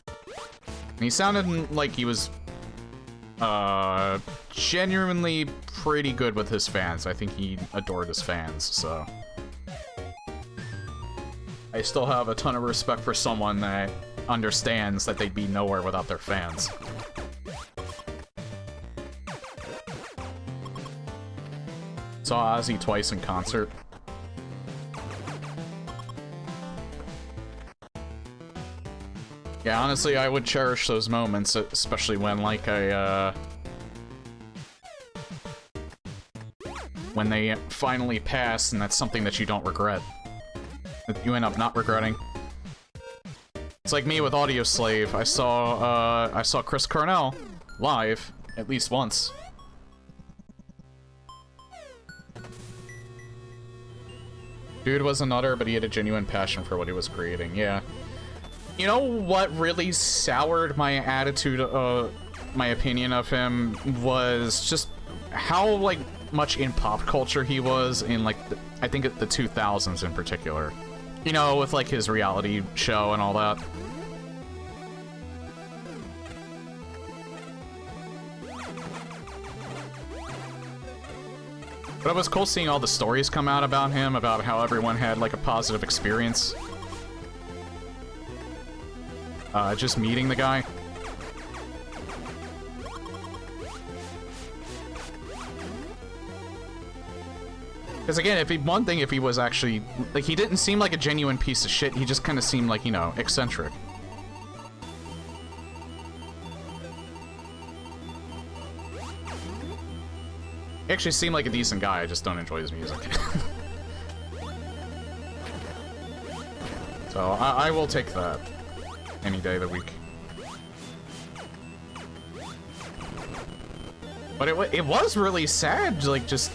S1: And he sounded like he was, genuinely pretty good with his fans. I think he adored his fans, so... I still have a ton of respect for someone that understands that they'd be nowhere without their fans. Saw Ozzy twice in concert. Yeah, honestly, I would cherish those moments, especially when, like, when they finally pass and that's something that you don't regret. That you end up not regretting. It's like me with Audio Slave. I saw Chris Cornell live at least once. Dude was a nutter, but he had a genuine passion for what he was creating. Yeah. You know what really soured my attitude, my opinion of him was just how, like, much in pop culture he was in, like, I think the 2000s in particular. You know, with, like, his reality show and all that. But it was cool seeing all the stories come out about him, about how everyone had, like, a positive experience. Just meeting the guy. Because again, one thing if he was actually, like, he didn't seem like a genuine piece of shit, he just kind of seemed like, you know, eccentric. He actually seemed like a decent guy, I just don't enjoy his music. So, I will take that any day of the week. But it was really sad, like, just,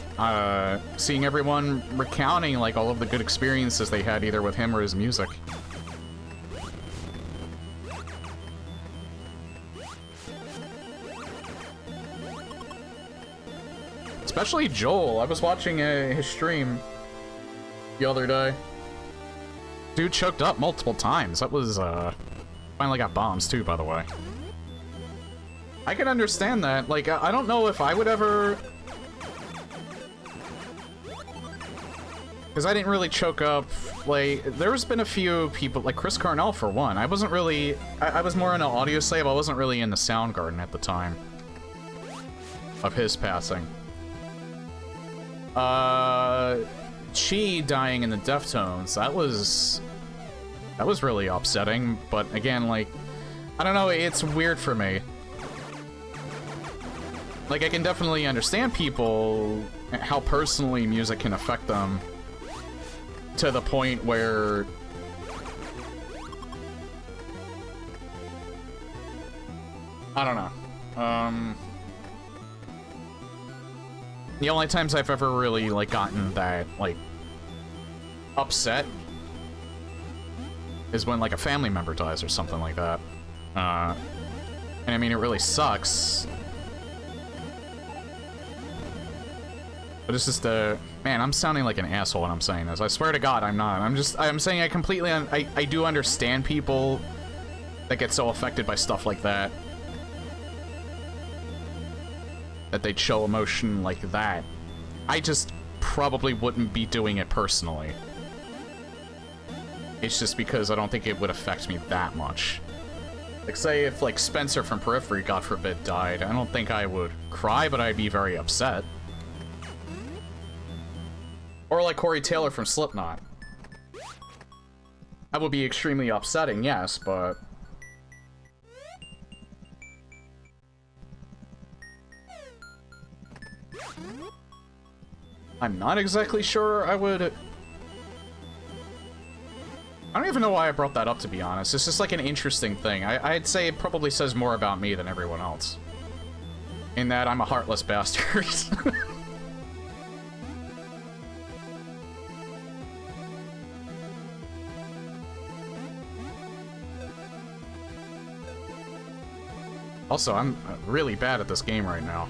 S1: seeing everyone recounting, like, all of the good experiences they had either with him or his music. Especially Joel. I was watching his stream the other day. Dude choked up multiple times. That was, finally got bombs, too, by the way. I can understand that. Like, I don't know if I would ever... Because I didn't really choke up. Like, there's been a few people, like Chris Carnell, for one. I wasn't really... I was more in an audio slave. I wasn't really in the Soundgarden at the time of his passing. Chi dying in the Deftones, that was really upsetting, but again, like, I don't know, it's weird for me. Like, I can definitely understand people, how personally music can affect them, to the point where... I don't know. The only times I've ever really, like, gotten that, like, upset is when, like, a family member dies or something like that. And I mean, it really sucks. But it's just, man, I'm sounding like an asshole when I'm saying this. I swear to God, I'm not. I'm saying I completely, I do understand people that get so affected by stuff like that. That they'd show emotion like that. I just probably wouldn't be doing it personally. It's just because I don't think it would affect me that much. Like, say if, like, Spencer from Periphery, God forbid, died, I don't think I would cry, but I'd be very upset. Or like Corey Taylor from Slipknot. That would be extremely upsetting, yes, but... I'm not exactly sure I would... I don't even know why I brought that up, to be honest. It's just like an interesting thing. I'd say it probably says more about me than everyone else. In that I'm a heartless bastard. Also, I'm really bad at this game right now.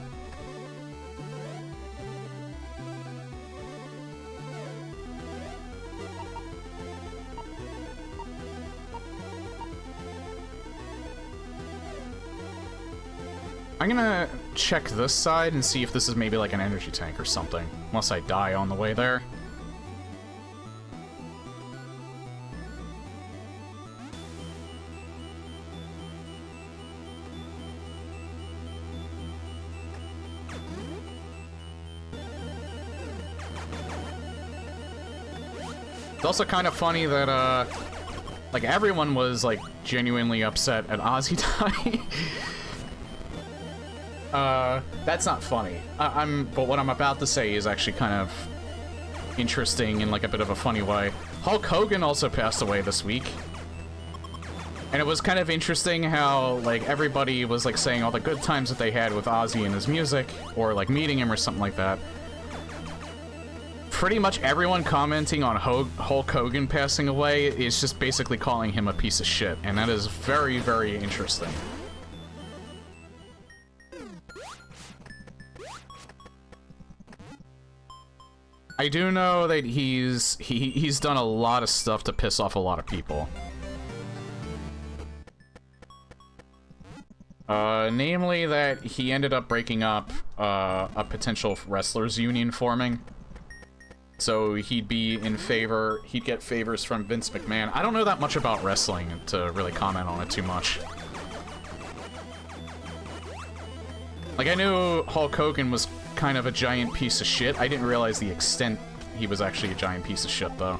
S1: I'm gonna check this side and see if this is maybe like an energy tank or something, unless I die on the way there. It's also kind of funny that, like, everyone was, like, genuinely upset at Ozzy dying. That's not funny. But what I'm about to say is actually kind of interesting in, like, a bit of a funny way. Hulk Hogan also passed away this week. And it was kind of interesting how, like, everybody was, like, saying all the good times that they had with Ozzy and his music, or, like, meeting him or something like that. Pretty much everyone commenting on Hulk Hogan passing away is just basically calling him a piece of shit, and that is very, very interesting. I do know that he's done a lot of stuff to piss off a lot of people. Namely that he ended up breaking up a potential wrestlers union forming. So he'd be in favor, he'd get favors from Vince McMahon. I don't know that much about wrestling to really comment on it too much. Like, I knew Hulk Hogan was kind of a giant piece of shit. I didn't realize the extent he was actually a giant piece of shit, though.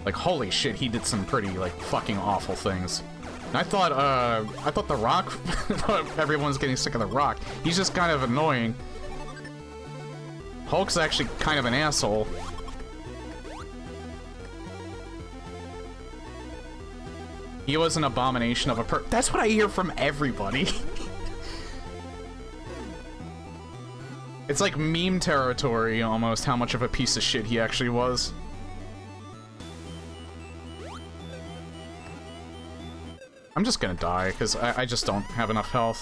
S1: Like, holy shit, he did some pretty, like, fucking awful things. And I thought The Rock, everyone's getting sick of The Rock. He's just kind of annoying. Hulk's actually kind of an asshole. He was an abomination of a That's what I hear from everybody. It's like meme territory, almost, how much of a piece of shit he actually was. I'm just gonna die, because I just don't have enough health.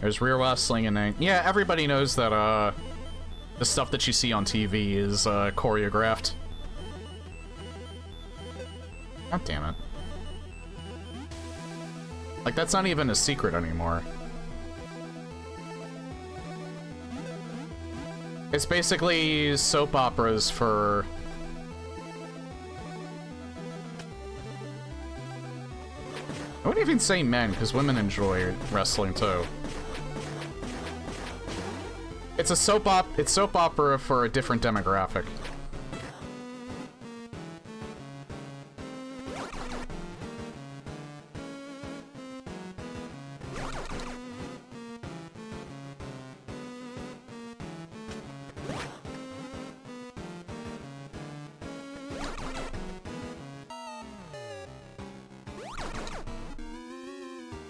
S1: There's real wrestling and yeah, everybody knows that the stuff that you see on TV is choreographed. God damn it. Like, that's not even a secret anymore. It's basically soap operas for... I wouldn't even say men, because women enjoy wrestling too. It's a soap opera for a different demographic.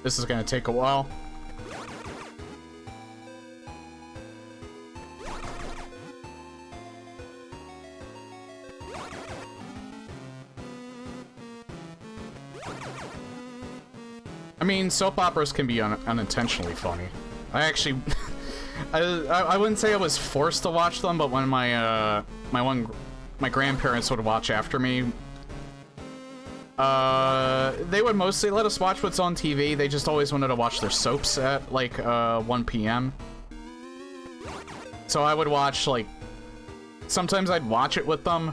S1: This is gonna take a while. I mean, soap operas can be unintentionally funny. I actually... I wouldn't say I was forced to watch them, but when my grandparents would watch after me, they would mostly let us watch what's on TV. They just always wanted to watch their soaps at, like, 1 p.m. So I would watch, like... Sometimes I'd watch it with them,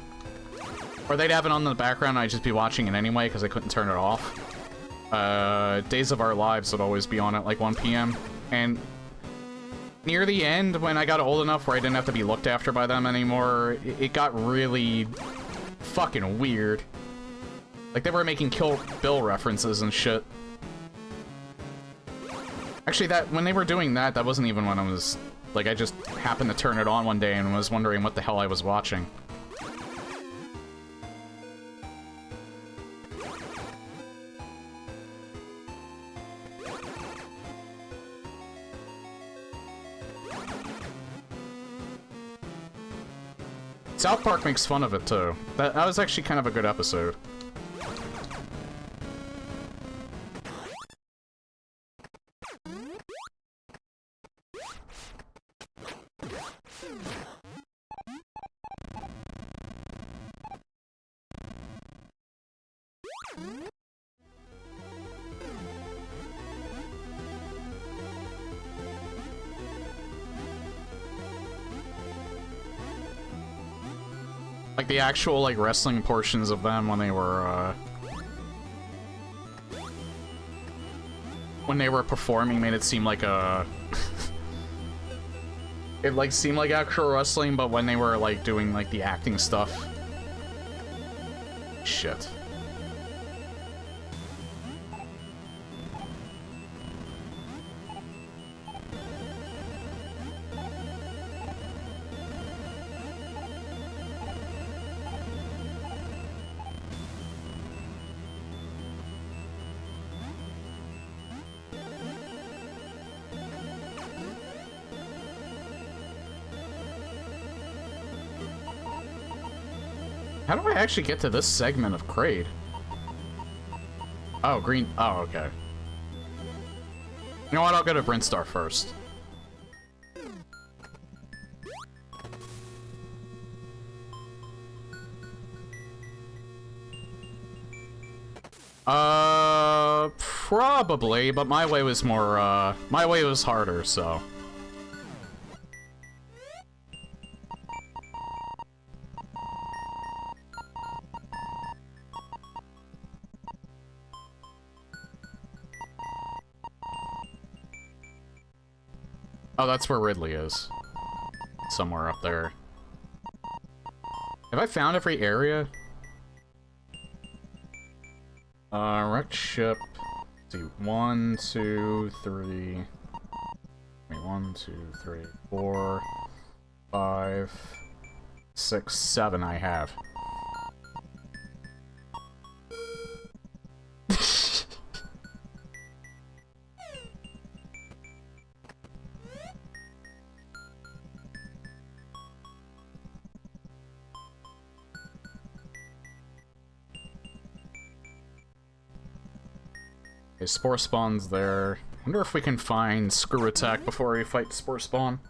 S1: or they'd have it on in the background and I'd just be watching it anyway because I couldn't turn it off. Days of Our Lives would always be on at, like, 1 p.m. And near the end, when I got old enough where I didn't have to be looked after by them anymore, it got really fucking weird. Like, they were making Kill Bill references and shit. Actually, when they were doing that, that wasn't even when I was... Like, I just happened to turn it on one day and was wondering what the hell I was watching. South Park makes fun of it, too. That was actually kind of a good episode. Like, the actual, like, wrestling portions of them when they were performing made it seem like a... it, like, seemed like actual wrestling, but when they were, like, doing, like, the acting stuff... Shit. How do I actually get to this segment of Kraid? Oh, green. Oh, okay. You know what? I'll go to Brinstar first. Probably, but my way was more, my way was harder, so. Oh, that's where Ridley is. Somewhere up there. Have I found every area? Wrecked ship. Let's see, 1, 2, 3. Wait, 1, 2, 3, 4, 5, 6, 7 I have. Okay, Spore Spawn's there. Wonder if we can find Screw Attack before we fight Spore Spawn.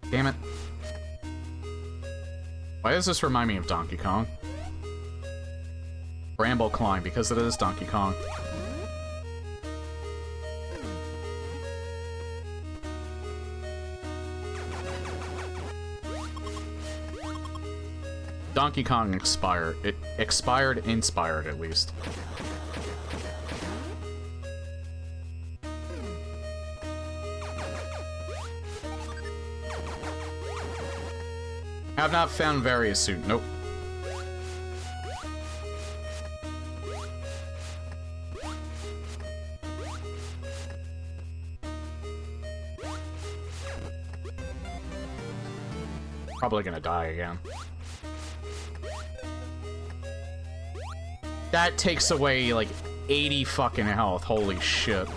S1: Damn it. Why does this remind me of Donkey Kong? Bramble Climb, because it is Donkey Kong. Donkey Kong expired. It expired inspired, at least. Have not found various suit. Nope. Probably gonna die again. That takes away like 80 fucking health. Holy shit.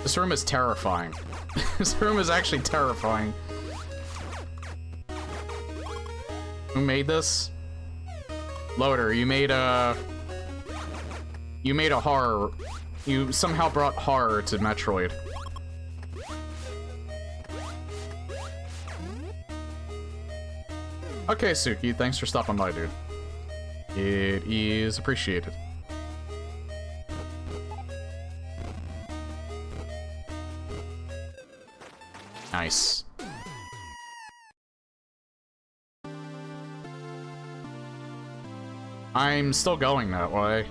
S1: This room is terrifying. This room is actually terrifying. Who made this? Loader, you made a horror. You somehow brought horror to Metroid. Okay, Suki, thanks for stopping by, dude. It is appreciated. Nice. I'm still going that way.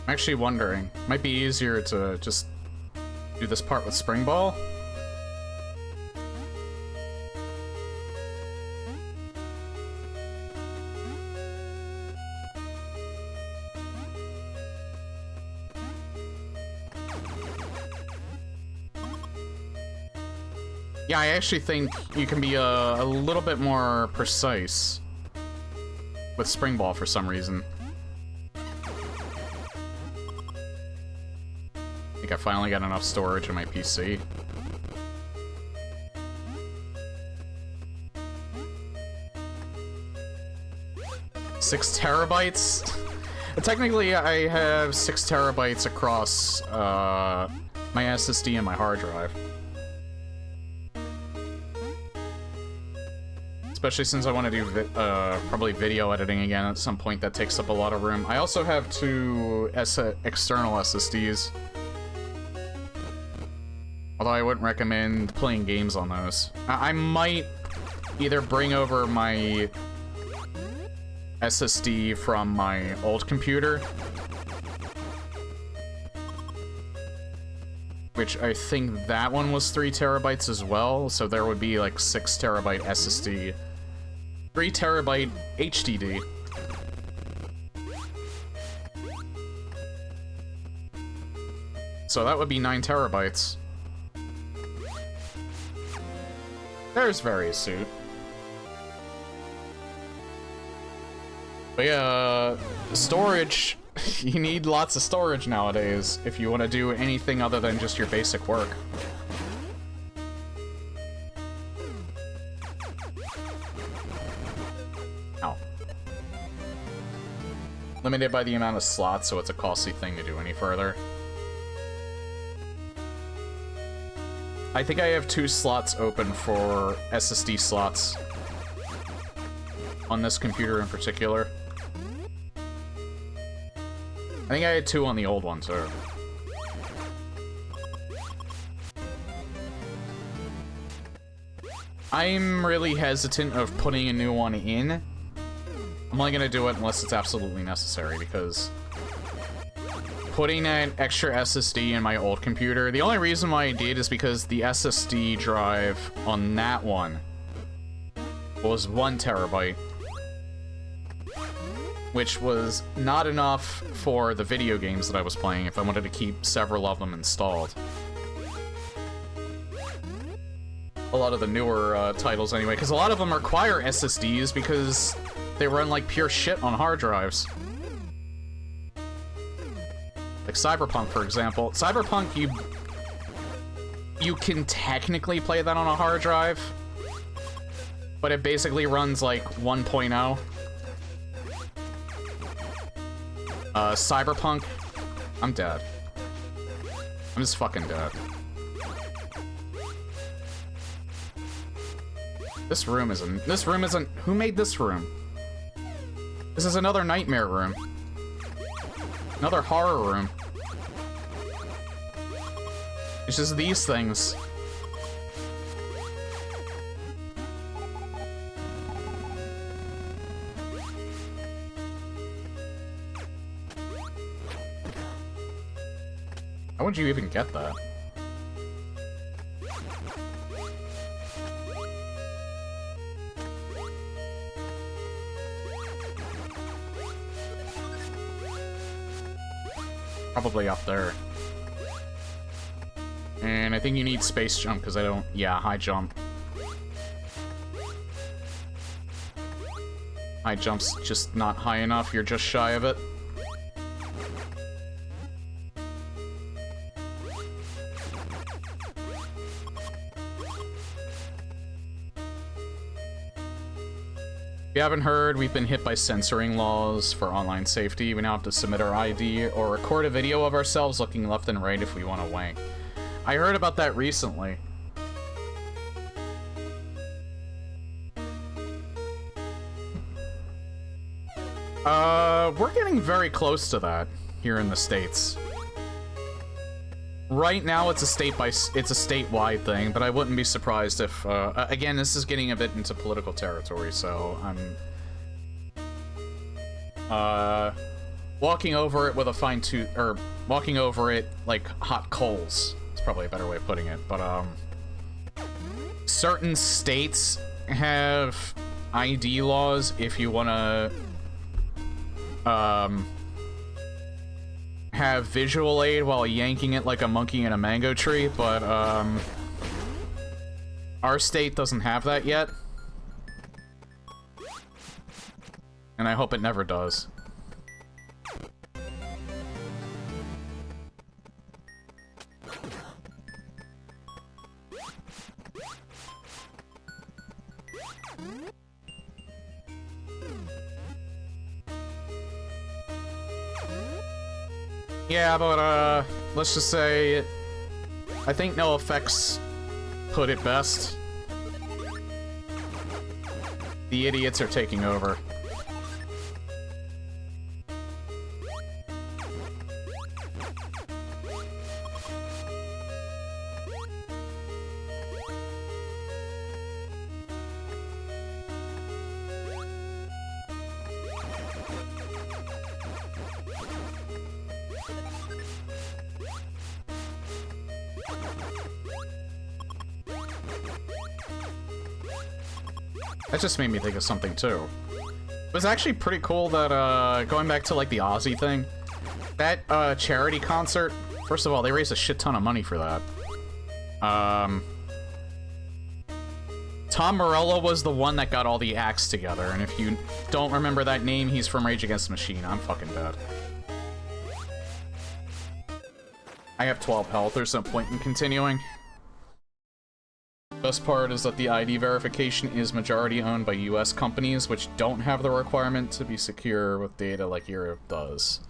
S1: I'm actually wondering, might be easier to just do this part with Spring Ball. Yeah, I actually think you can be a little bit more precise with Spring Ball for some reason. I finally got enough storage in my PC. Six terabytes? Technically, I have 6 terabytes across my SSD and my hard drive. Especially since I want to do probably video editing again at some point. That takes up a lot of room. I also have 2 external SSDs. Although I wouldn't recommend playing games on those. I might either bring over my SSD from my old computer which I think that one was 3 terabytes as well, so there would be like 6 terabyte SSD, 3 terabyte HDD. So that would be 9 terabytes. There's various suit. But yeah, storage, you need lots of storage nowadays if you want to do anything other than just your basic work. Ow. Limited by the amount of slots, so it's a costly thing to do any further. I think I have 2 slots open for SSD slots on this computer in particular. I think I had 2 on the old one, too. I'm really hesitant of putting a new one in. I'm only gonna do it unless it's absolutely necessary, because putting an extra SSD in my old computer, the only reason why I did is because the SSD drive on that one was 1 terabyte, which was not enough for the video games that I was playing if I wanted to keep several of them installed. A lot of the newer titles anyway, because a lot of them require SSDs because they run like pure shit on hard drives. Like Cyberpunk, for example. Cyberpunk, you can technically play that on a hard drive, but it basically runs like 1.0. Cyberpunk, I'm dead. I'm just fucking dead. This room isn't, who made this room? This is another nightmare room. Another horror room. It's just these things. How would you even get that? Probably up there. And I think you need space jump, because I don't... Yeah, high jump. High jump's just not high enough, you're just shy of it. If you haven't heard, we've been hit by censoring laws for online safety. We now have to submit our ID or record a video of ourselves looking left and right if we want to wank. I heard about that recently. We're getting very close to that here in the States. Right now, it's a statewide thing, but I wouldn't be surprised if, again, this is getting a bit into political territory, so I'm, walking over it with a fine tooth, or walking over it like hot coals. It's probably a better way of putting it, but, certain states have ID laws if you wanna, have visual aid while yanking it like a monkey in a mango tree, but, our state doesn't have that yet. And I hope it never does. Yeah, but, let's just say, I think NoFX put it best. The idiots are taking over. That just made me think of something, too. It was actually pretty cool that, going back to, like, the Aussie thing, that, charity concert, first of all, they raised a shit ton of money for that. Tom Morello was the one that got all the acts together, and if you don't remember that name, he's from Rage Against the Machine. I'm fucking dead. I have 12 health, there's no point in continuing. Best part is that the ID verification is majority owned by US companies, which don't have the requirement to be secure with data like Europe does.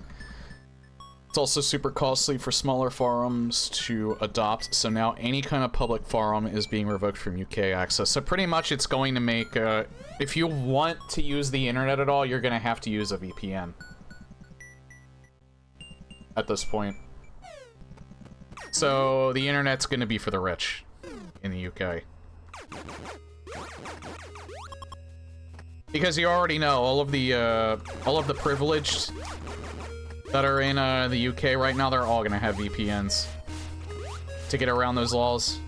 S1: It's also super costly for smaller forums to adopt, so now any kind of public forum is being revoked from UK access. So pretty much it's going to make, if you want to use the internet at all, you're going to have to use a VPN. At this point. So the internet's going to be for the rich in the UK. Because you already know all of the privileged that are in the UK right now, they're all gonna have VPNs to get around those laws.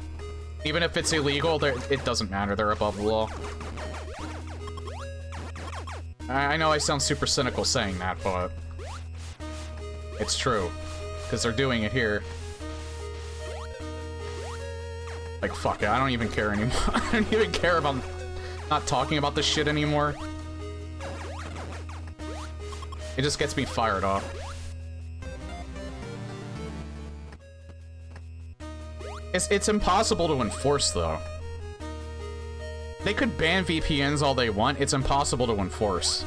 S1: Even if it's illegal, it doesn't matter, they're above the law. I know I sound super cynical saying that, but it's true, because they're doing it here. Like, fuck it, I don't even care anymore. I don't even care about not talking about this shit anymore. It just gets me fired up. It's impossible to enforce, though. They could ban VPNs all they want, it's impossible to enforce.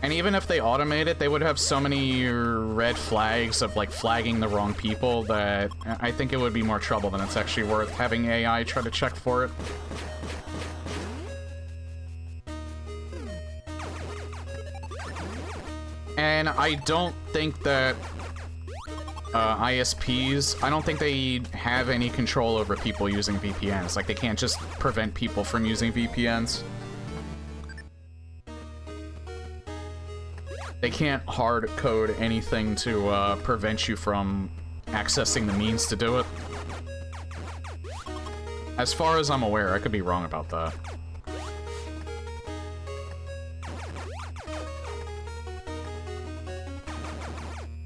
S1: And even if they automate it, they would have so many red flags of, like, flagging the wrong people that I think it would be more trouble than it's actually worth having AI try to check for it. And I don't think that ISPs, I don't think they have any control over people using VPNs. Like, they can't just prevent people from using VPNs. They can't hard code anything to prevent you from accessing the means to do it. As far as I'm aware, I could be wrong about that.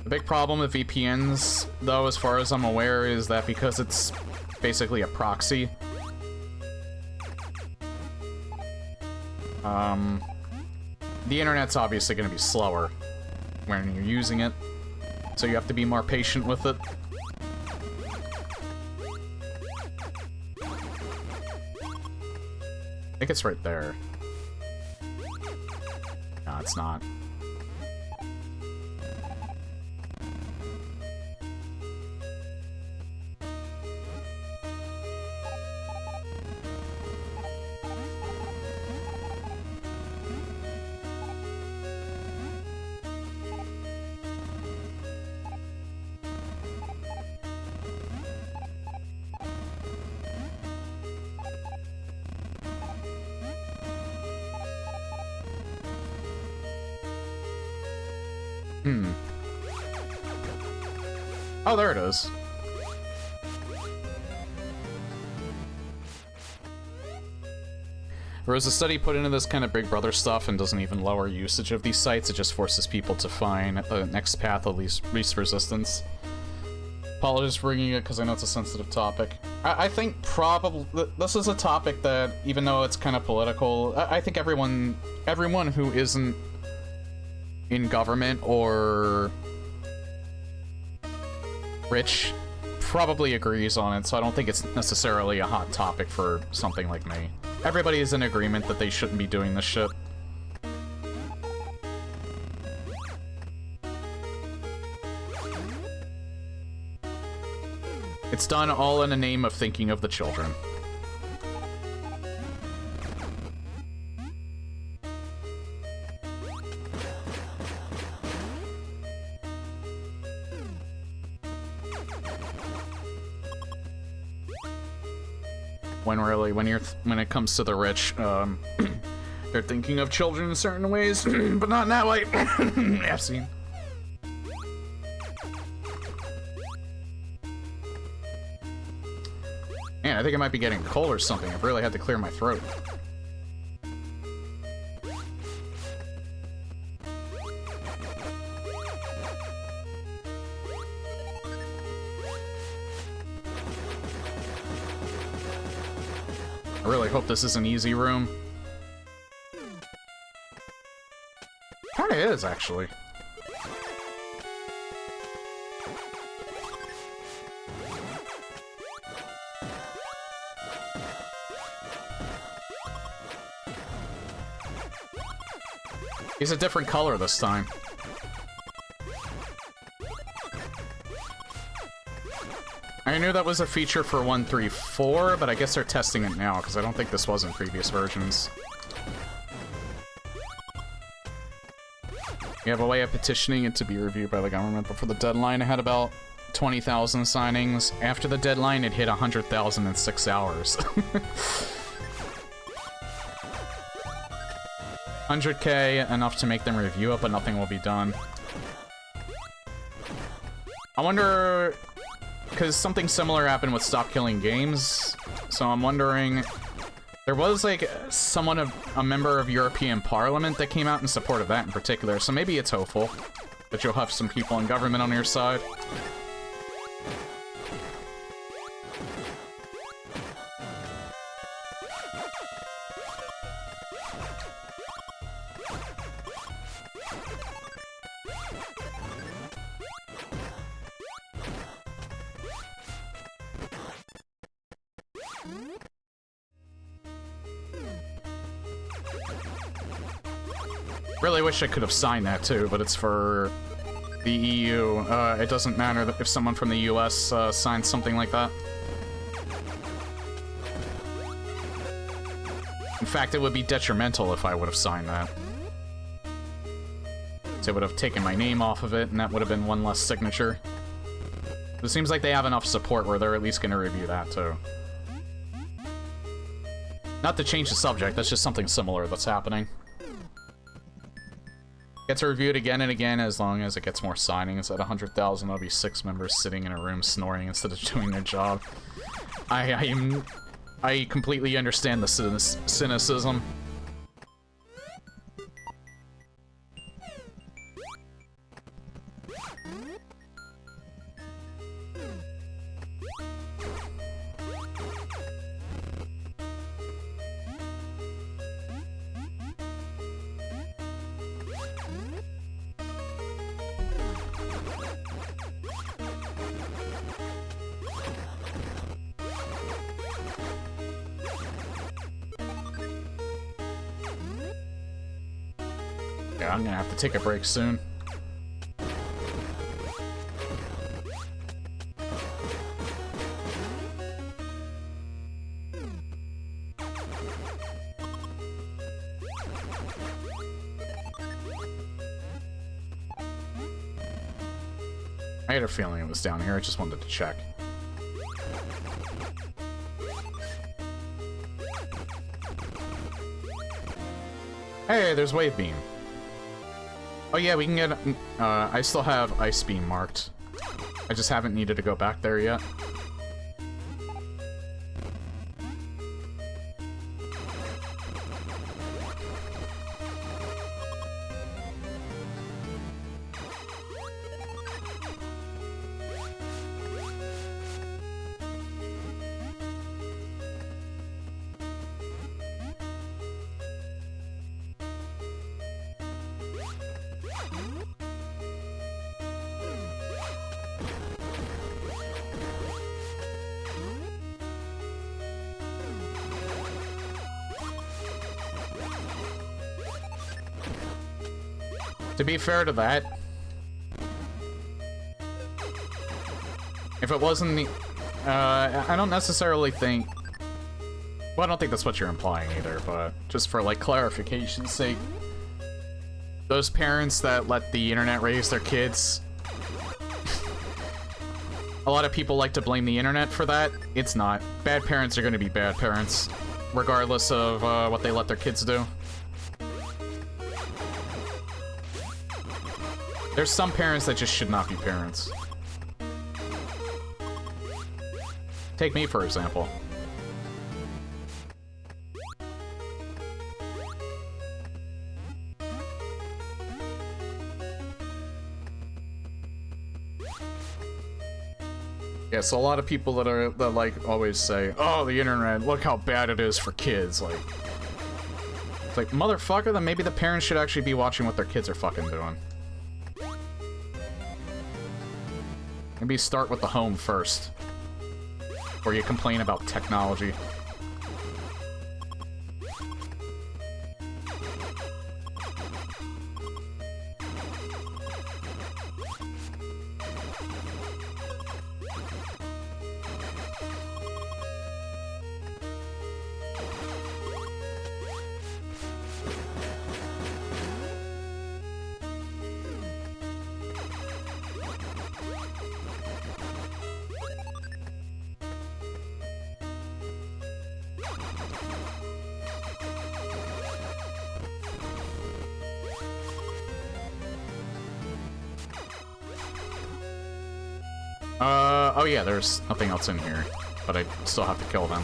S1: The big problem with VPNs, though, as far as I'm aware, is that because it's basically a proxy, the internet's obviously going to be slower when you're using it, so you have to be more patient with it. I think it's right there. No, it's not. Oh, there it is. Whereas a study put into this kind of Big Brother stuff and doesn't even lower usage of these sites, it just forces people to find the next path of least resistance. Apologies for bringing it because I know it's a sensitive topic. I think probably this is a topic that, even though it's kind of political, I think everyone who isn't in government or rich probably agrees on it, so I don't think it's necessarily a hot topic for something like me. Everybody is in agreement that they shouldn't be doing this shit. It's done all in the name of thinking of the children. When it comes to the rich, they're thinking of children in certain ways, but not in that way. I've seen. Man, I think I might be getting cold or something. I've really had to clear my throat. I really hope this is an easy room. Kinda is, actually. He's a different color this time. I knew that was a feature for 1.3.4, but I guess they're testing it now, because I don't think this was in previous versions. You have a way of petitioning it to be reviewed by the government. Before the deadline, it had about 20,000 signings. After the deadline, it hit 100,000 in 6 hours. 100K, enough to make them review it, but nothing will be done. I wonder... because something similar happened with Stop Killing Games, so I'm wondering... There was, like, a member of European Parliament that came out in support of that in particular, so maybe it's hopeful that you'll have some people in government on your side. Really wish I could have signed that too, but it's for the EU. It doesn't matter if someone from the US signs something like that. In fact, it would be detrimental if I would have signed that. So it would have taken my name off of it, and that would have been one less signature. It seems like they have enough support where they're at least going to review that too. Not to change the subject, that's just something similar that's happening. Gets reviewed again and again as long as it gets more signings. At 100,000, there'll be 6 members sitting in a room snoring instead of doing their job. I completely understand the cynicism. Yeah, I'm gonna have to take a break soon. I had a feeling it was down here, I just wanted to check. Hey, there's Wave Beam. Oh yeah, we can get... I still have Ice Beam marked. I just haven't needed to go back there yet. To be fair to that, if it wasn't the... I don't necessarily think... Well, I don't think that's what you're implying either, but just for, like, clarification's sake. Those parents that let the internet raise their kids... A lot of people like to blame the internet for that. It's not. Bad parents are going to be bad parents, regardless of what they let their kids do. There's some parents that just should not be parents. Take me, for example. Yeah, so a lot of people that like always say, "Oh, the internet, look how bad it is for kids." Like, it's like, motherfucker, then maybe the parents should actually be watching what their kids are fucking doing. Maybe start with the home first, before you complain about technology. Oh yeah, there's nothing else in here, but I still have to kill them.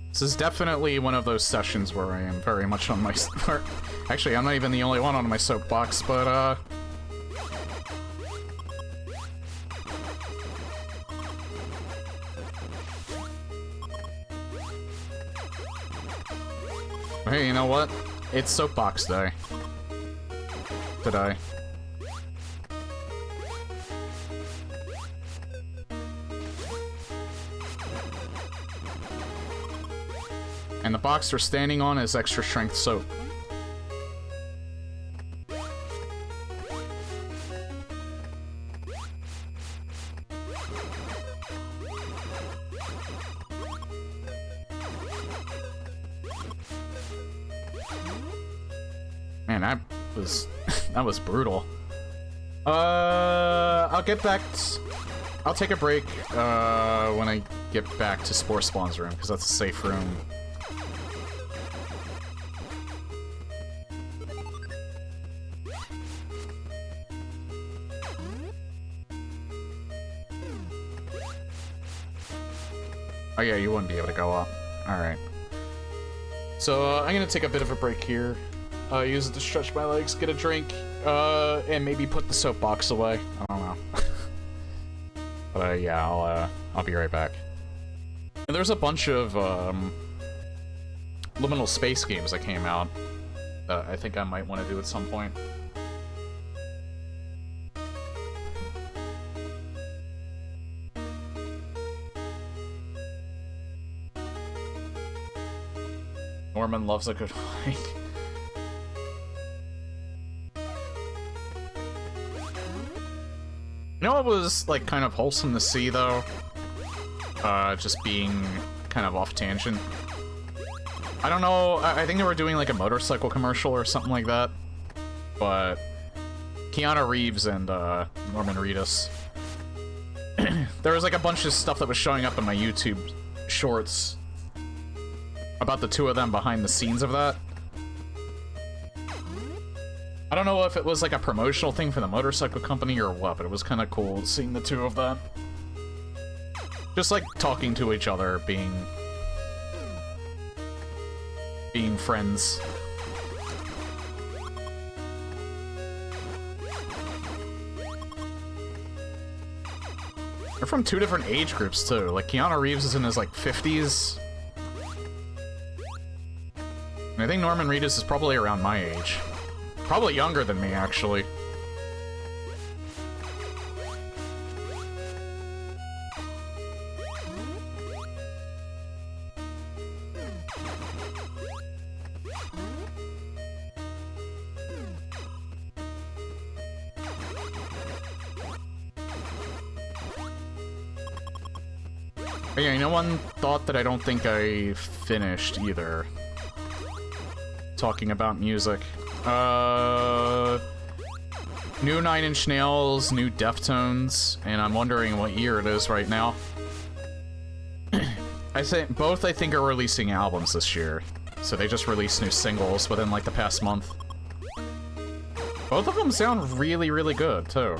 S1: This is definitely one of those sessions where I am very much on my... Actually, I'm not even the only one on my soapbox, but, hey, you know what? It's soapbox day. Today. And the box they're standing on is extra strength soap. Man, that was brutal. I'll get back. I'll take a break when I get back to Spore Spawn's room, because that's a safe room. Oh yeah, you wouldn't be able to go up. Alright. So, I'm gonna take a bit of a break here. Use it to stretch my legs, get a drink, and maybe put the soapbox away. I don't know. But, yeah, I'll be right back. And there's a bunch of, liminal space games that came out that I think I might want to do at some point. Norman loves a good fight. You know what was, like, kind of wholesome to see, though? Just being kind of off tangent. I don't know, I think they were doing, like, a motorcycle commercial or something like that. But Keanu Reeves and, Norman Reedus. There was, like, a bunch of stuff that was showing up in my YouTube shorts about the two of them behind the scenes of that. I don't know if it was like a promotional thing for the motorcycle company or what, but it was kind of cool seeing the two of them. Just like talking to each other, being friends. They're from two different age groups too. Like Keanu Reeves is in his like 50s. And I think Norman Reedus is probably around my age. Probably younger than me, actually. But yeah, you know one thought that I don't think I finished either. Talking about music. New Nine Inch Nails, new Deftones, and I'm wondering what year it is right now. I think both are releasing albums this year, so they just released new singles within like the past month. Both of them sound really, really good too.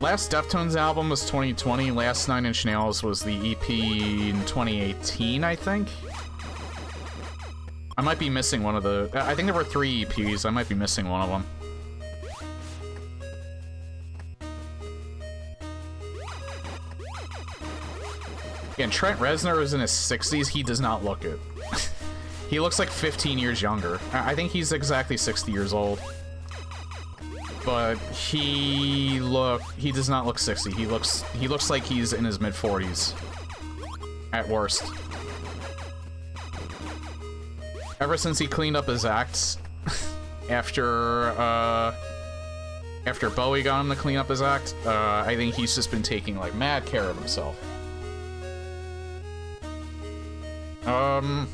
S1: Last Deftones album was 2020. Last Nine Inch Nails was the EP in 2018, I think. I might be missing one of the... I think there were 3 EPs. I might be missing one of them. Again, Trent Reznor is in his 60s. He does not look it. He looks like 15 years younger. I think he's exactly 60 years old. But he does not look 60. He looks like he's in his mid-40s. At worst. Ever since he cleaned up his act after Bowie got him to clean up his act, I think he's just been taking like mad care of himself. Should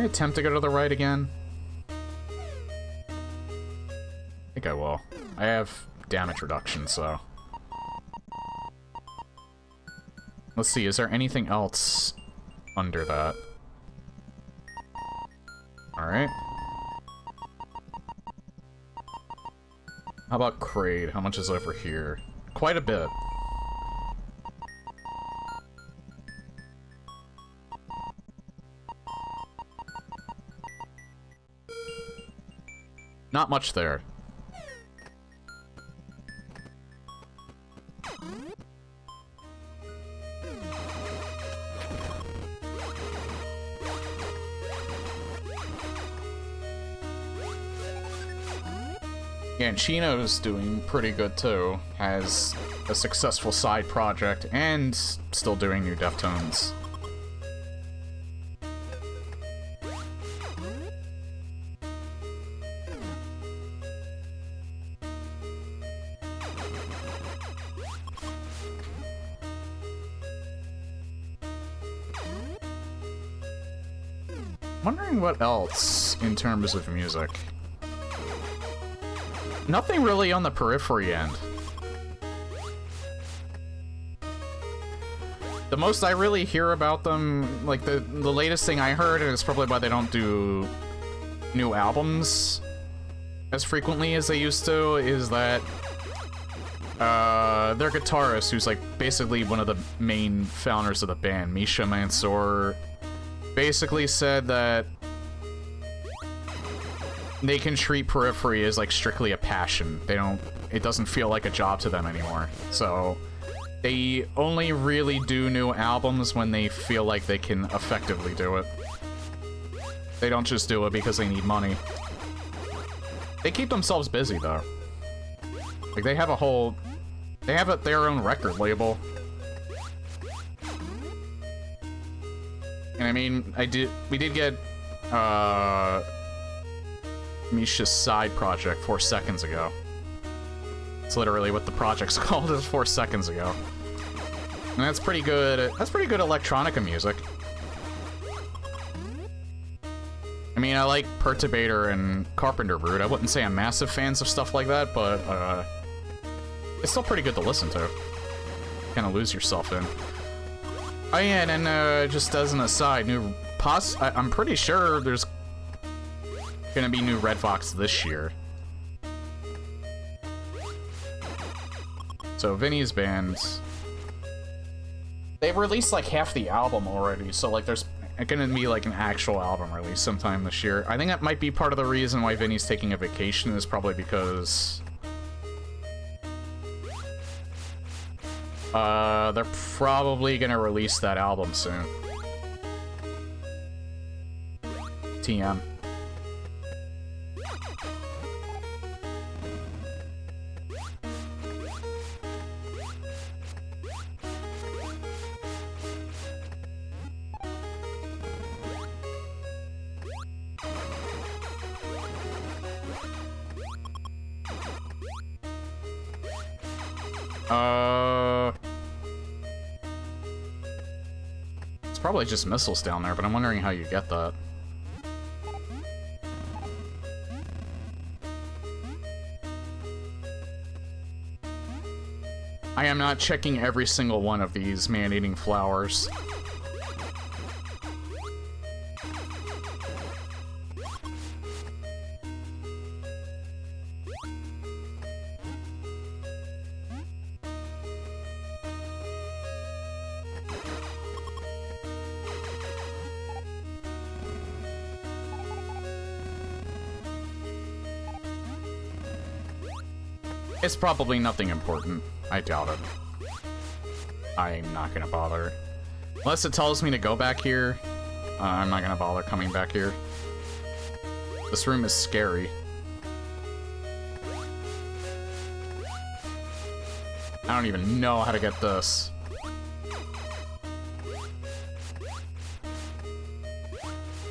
S1: I attempt to go to the right again? I think I will. I have damage reduction, so... Let's see, is there anything else under that? Alright. How about Kraid? How much is over here? Quite a bit. Not much there. Yeah, and Chino's doing pretty good too. Has a successful side project and still doing new Deftones. Wondering what else in terms of music. Nothing really on the periphery end. The most I really hear about them, like the latest thing I heard, and it's probably why they don't do new albums as frequently as they used to, is that their guitarist, who's like basically one of the main founders of the band, Misha Mansour, basically said that they can treat Periphery as like strictly a passion. It doesn't feel like a job to them anymore. So they only really do new albums when they feel like they can effectively do it. They don't just do it because they need money. They keep themselves busy though. Like they have their own record label. And I mean, we did get, Misha's side project 4 seconds ago. It's literally what the project's called, is 4 seconds ago. And that's pretty good electronica music. I mean, I like Perturbator and Carpenter Brute. I wouldn't say I'm massive fans of stuff like that, but, it's still pretty good to listen to. Kinda lose yourself in. Oh yeah, and then, just as an aside, I'm pretty sure there's gonna be new Red Fox this year. So Vinny's band, they've released like half the album already, so like there's gonna be like an actual album release sometime this year. I think that might be part of the reason why Vinny's taking a vacation, is probably because they're probably gonna release that album soon. TM. It's probably just missiles down there, but I'm wondering how you get that. I am not checking every single one of these man-eating flowers. It's probably nothing important. I doubt it. I'm not gonna bother. Unless it tells me to go back here, I'm not gonna bother coming back here. This room is scary. I don't even know how to get this.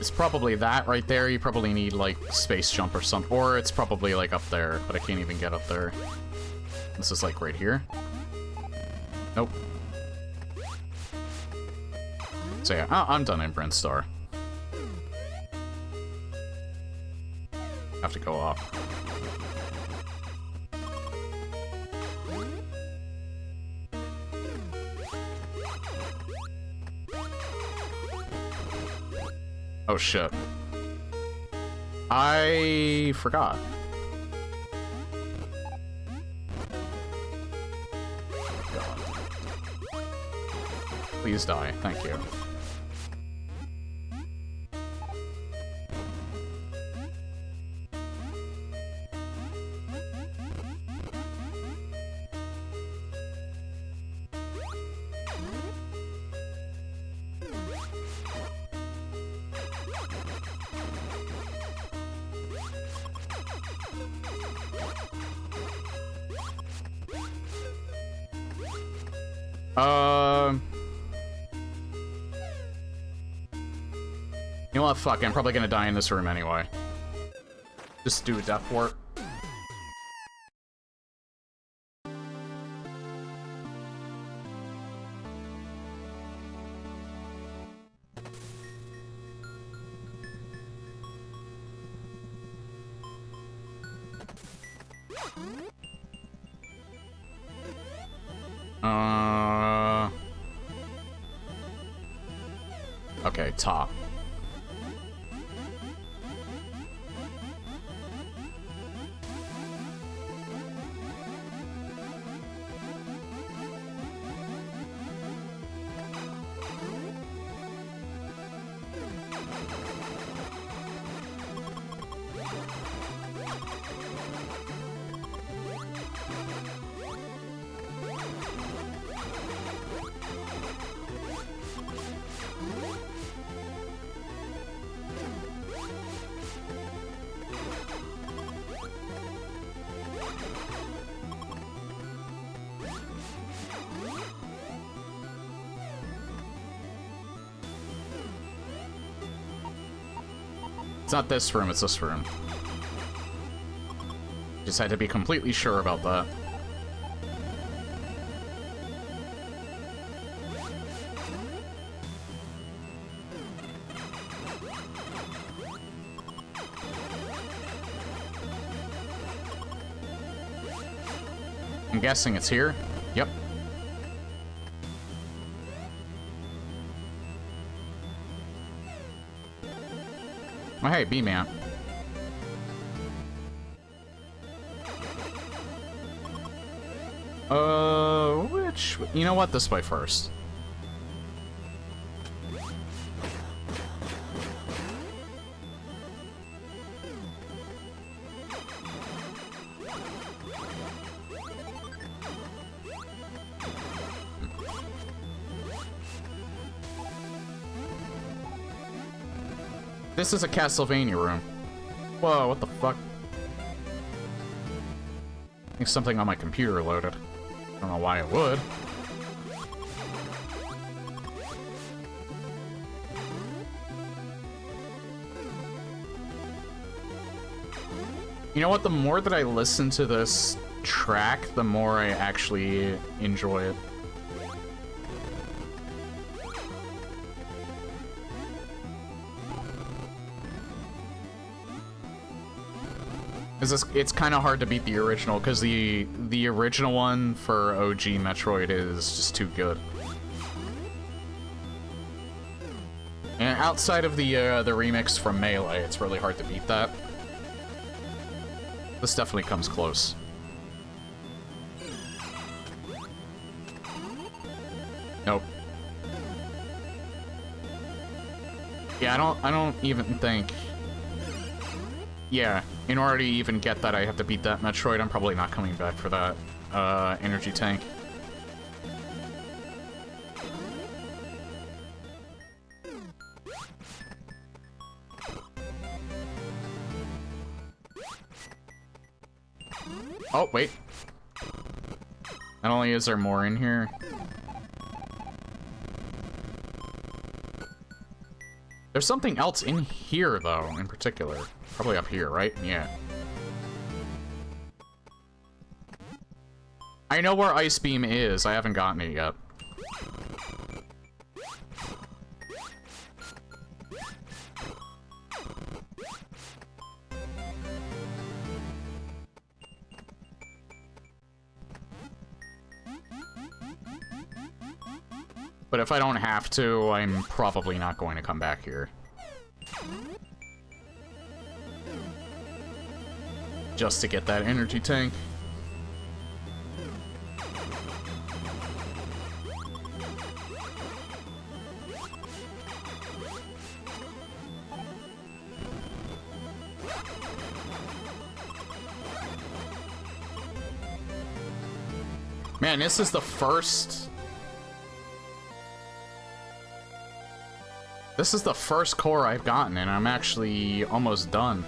S1: It's probably that right there. You probably need, like, space jump or something. Or it's probably, like, up there, but I can't even get up there. This is, like, right here. Nope. So, yeah, I'm done in Brinstar. Have to go up. Oh shit. I forgot. Please die. Thank you. You know what? Fuck, I'm probably gonna die in this room anyway. Just do a death wart. Okay, top. It's not this room, it's this room. Just had to be completely sure about that. I'm guessing it's here. Yep. Oh, hey, B-Man. Which... You know what? This way first. This is a Castlevania room. Whoa, what the fuck? I think something on my computer loaded. I don't know why it would. You know what? The more that I listen to this track, the more I actually enjoy it. It's kind of hard to beat the original, because the original one for OG Metroid is just too good. And outside of the remix from Melee, it's really hard to beat that. This definitely comes close. Nope. Yeah, I don't even think... Yeah, in order to even get that, I have to beat that Metroid. I'm probably not coming back for that energy tank. Oh, wait. Not only is there more in here... There's something else in here, though, in particular. Probably up here, right? Yeah. I know where Ice Beam is. I haven't gotten it yet. But if I don't have to, I'm probably not going to come back here. Just to get that energy tank. Man, this is the first... This is the first core I've gotten, and I'm actually almost done.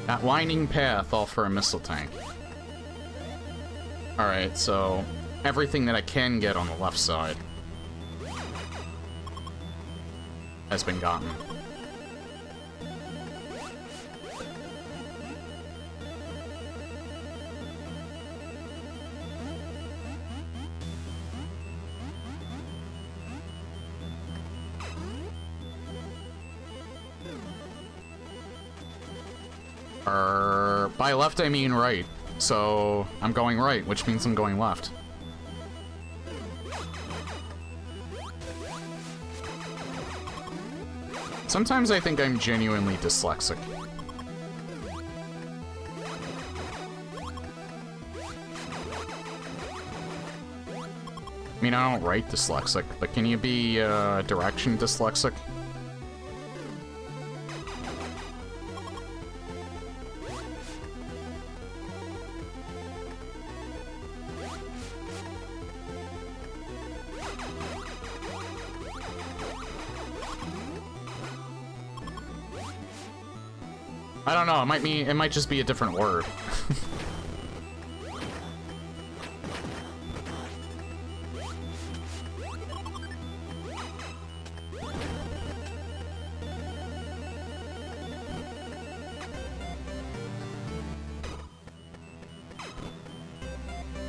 S1: That winding path, all for a missile tank. Alright, so everything that I can get on the left side has been gotten. By left, I mean right. So, I'm going right, which means I'm going left. Sometimes I think I'm genuinely dyslexic. I mean, I don't write dyslexic, but can you be direction dyslexic? I don't know, it might just be a different word.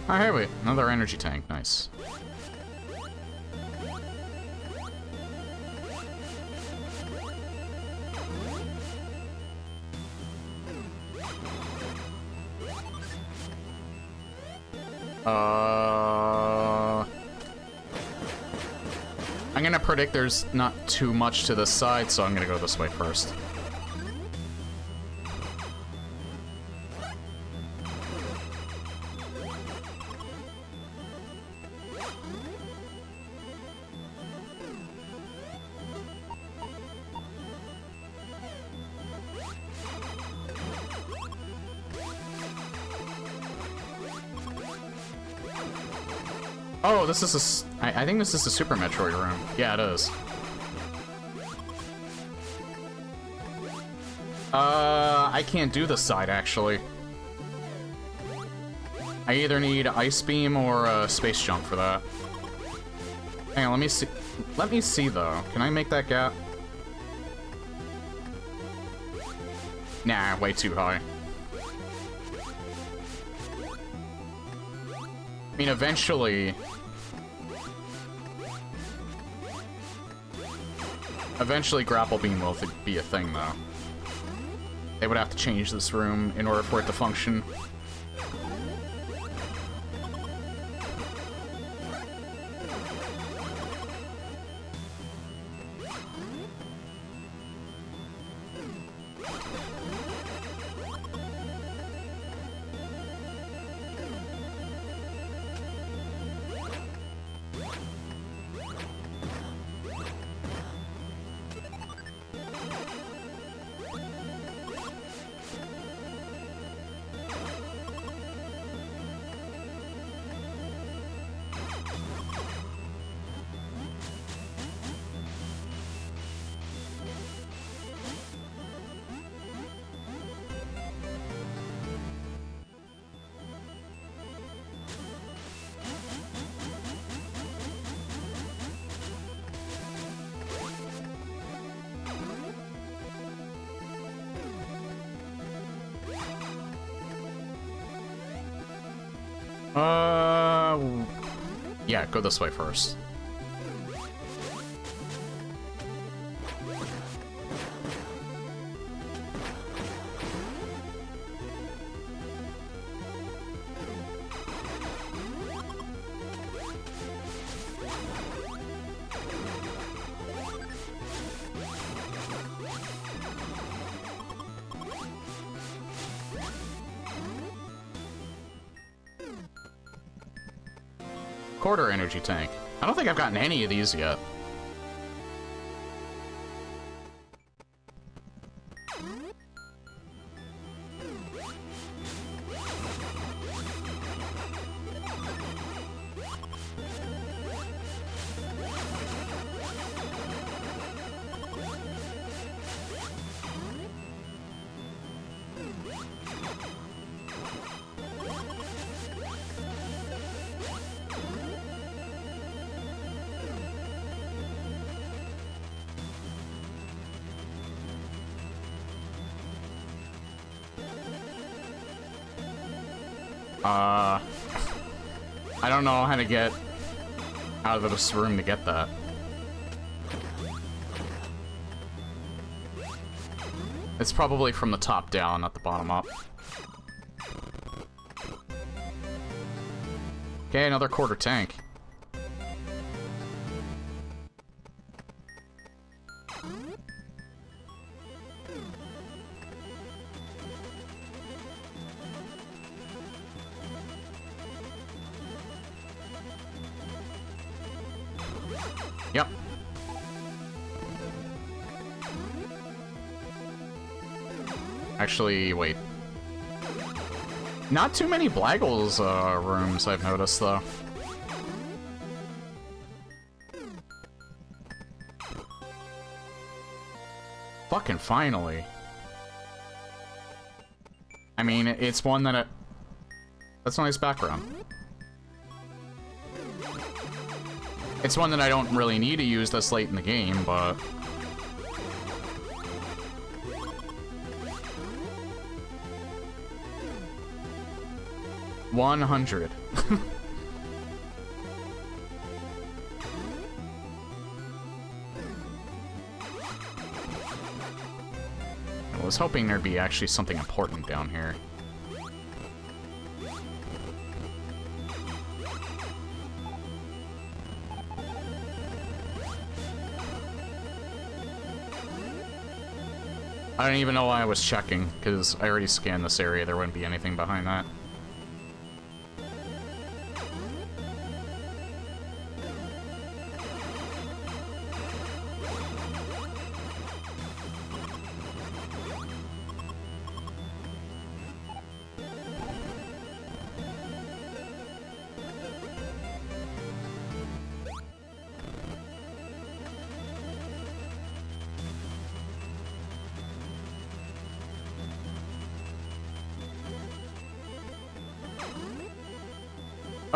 S1: Oh, here we go. Another energy tank, nice. I'm gonna predict there's not too much to this side, so I'm gonna go this way first. Oh, this is I think this is the Super Metroid room. Yeah, it is. I can't do this side, actually. I either need Ice Beam or Space Jump for that. Hang on, let me see. Let me see, though. Can I make that gap? Nah, way too high. I mean, eventually... Eventually, Grapple Beam will be a thing, though. They would have to change this room in order for it to function. Yeah, go this way first. Quarter energy tank. I don't think I've gotten any of these yet. I don't know how to get out of this room to get that. It's probably from the top down, not the bottom up. Okay, another quarter tank. Yep. Actually, wait. Not too many Blaggles rooms, I've noticed, though. Fucking finally. I mean, it's one that that's a nice background. It's one that I don't really need to use this late in the game, but... 100. I was hoping there'd be actually something important down here. I don't even know why I was checking, because I already scanned this area. There wouldn't be anything behind that.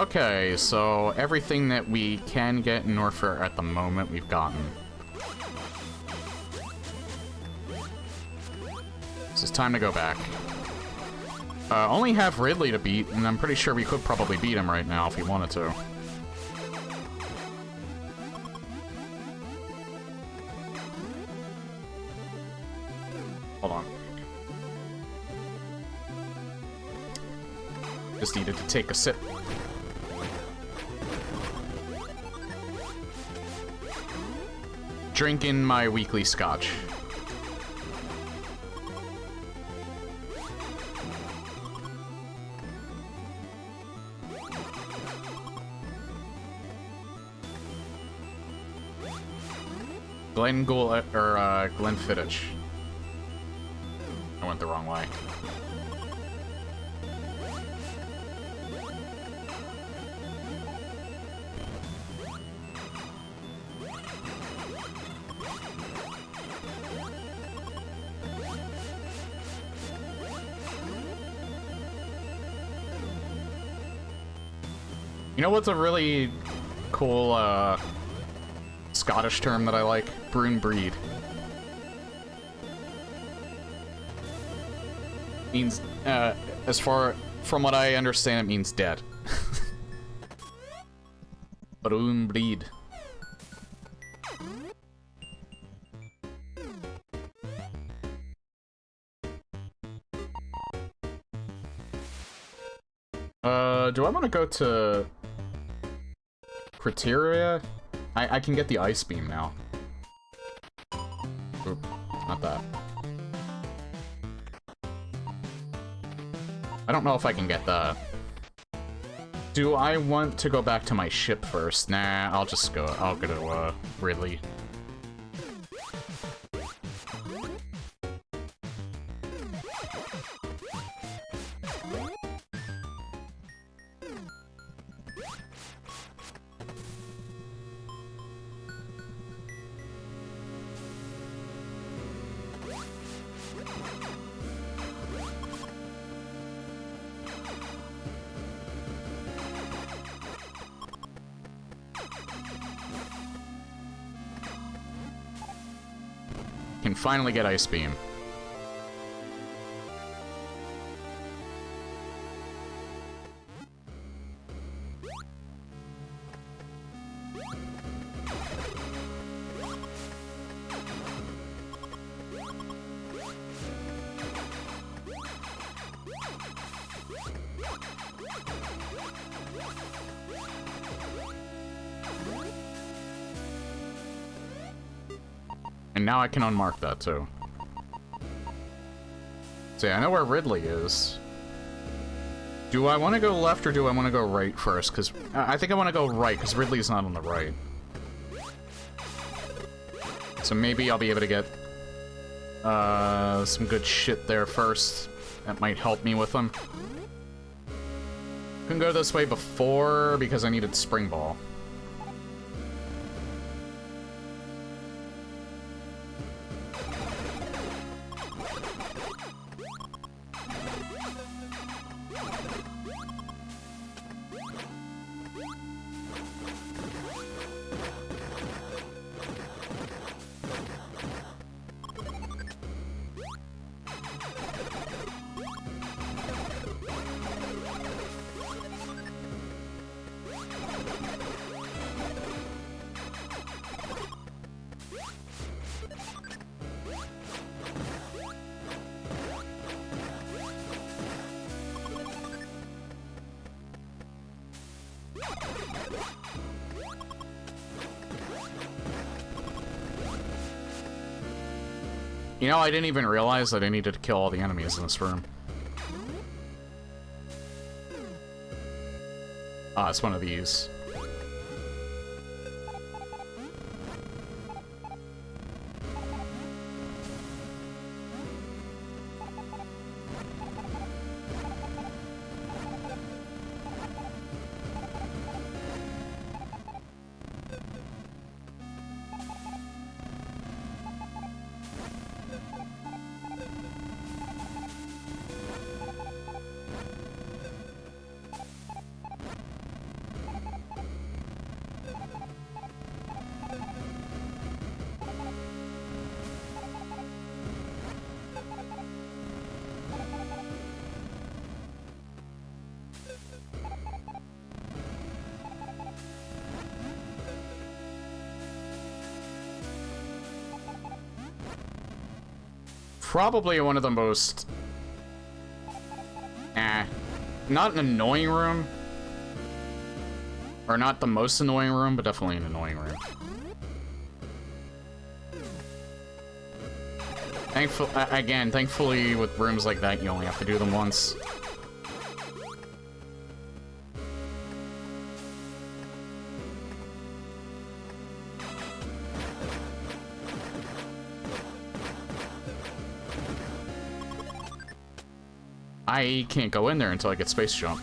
S1: Okay, so everything that we can get in Norfair at the moment, we've gotten. So it's time to go back. Only have Ridley to beat, and I'm pretty sure we could probably beat him right now if we wanted to. Hold on. Just needed to take a sip. Drinking my weekly scotch. Glenfiddich. I went the wrong way. You know what's a really cool, Scottish term that I like? Brune breed. Means, as far from what I understand, it means dead. Brune breed. Do I want to go to Criteria? I can get the Ice Beam now. Oop, not that. I don't know if I can get that. Do I want to go back to my ship first? Nah, I'll just go. I'll go to, Ridley. Can finally get Ice Beam. And now I can unmark that, too. So yeah, I know where Ridley is. Do I want to go left or do I want to go right first? Because I think I want to go right, because Ridley's not on the right. So maybe I'll be able to get some good shit there first. That might help me with them. Couldn't go this way before because I needed Spring Ball. You know, I didn't even realize that I needed to kill all the enemies in this room. Ah, it's one of these. probably one of the most... not an annoying room. Or not the most annoying room, but definitely an annoying room. Thankfully, with rooms like that, you only have to do them once. I can't go in there until I get space jump.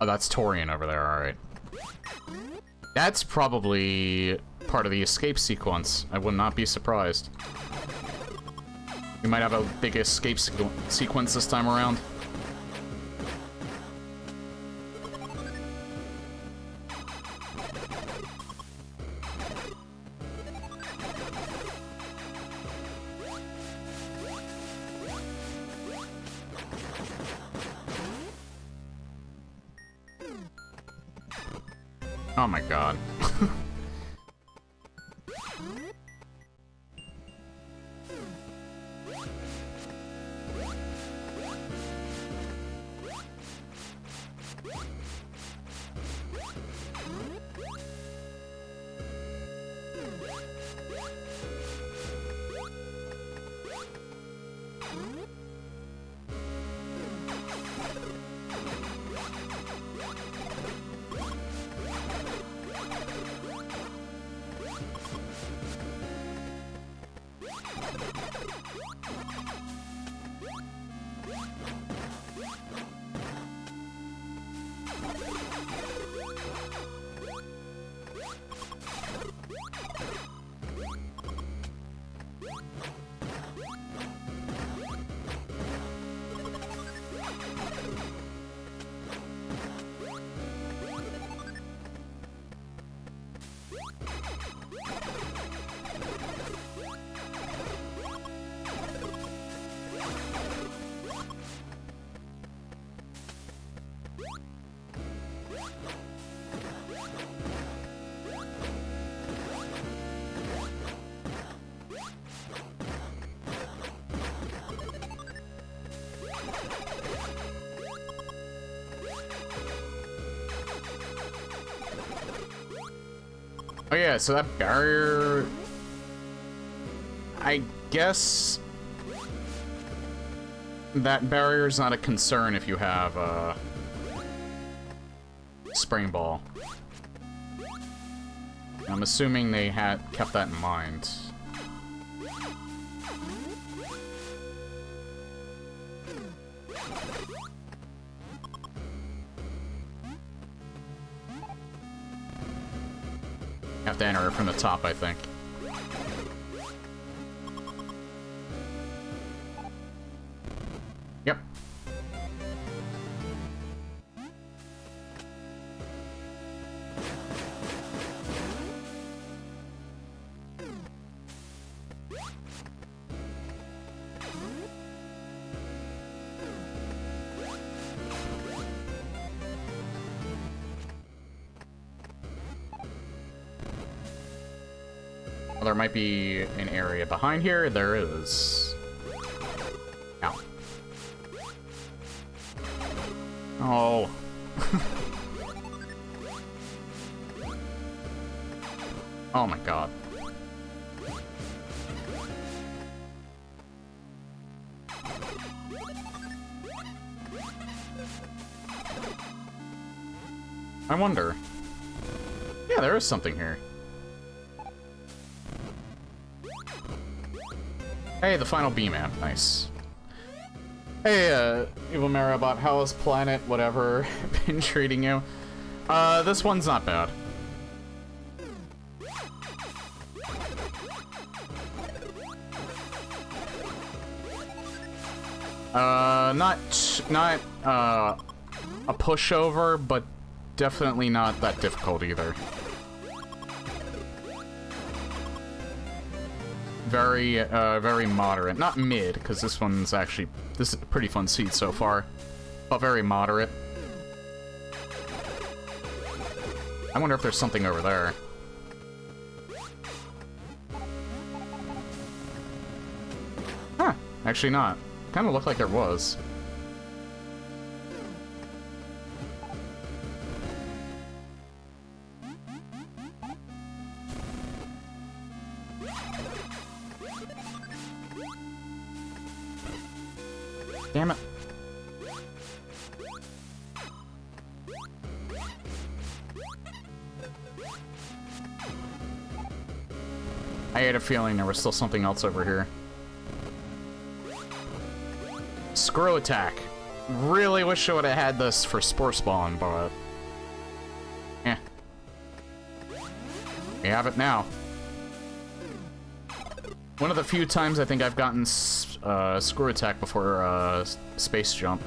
S1: Oh, that's Torian over there, alright. That's probably part of the escape sequence. I would not be surprised. We might have a big escape sequence this time around. Oh my god. Oh yeah, so that barrier... I guess... that barrier's not a concern if you have, Spring Ball. I'm assuming they had kept that in mind. Have to enter it from the top, I think. Yep. Well, there might be an area behind here. There is. Ow. Oh. Oh my god. I wonder. Yeah, there is something here. Hey, the final B map. Nice. Hey, Evil Marabot, how has Planet whatever been treating you? This one's not bad. Not a pushover, but definitely not that difficult either. very moderate. Not mid, because this one's actually... This is a pretty fun seat so far. But very moderate. I wonder if there's something over there. Huh. Actually not. Kind of looked like there was. Damn it. I had a feeling there was still something else over here. Screw attack. Really wish I would have had this for Spore Spawn, but... eh. We have it now. One of the few times I think I've gotten screw attack before space jump.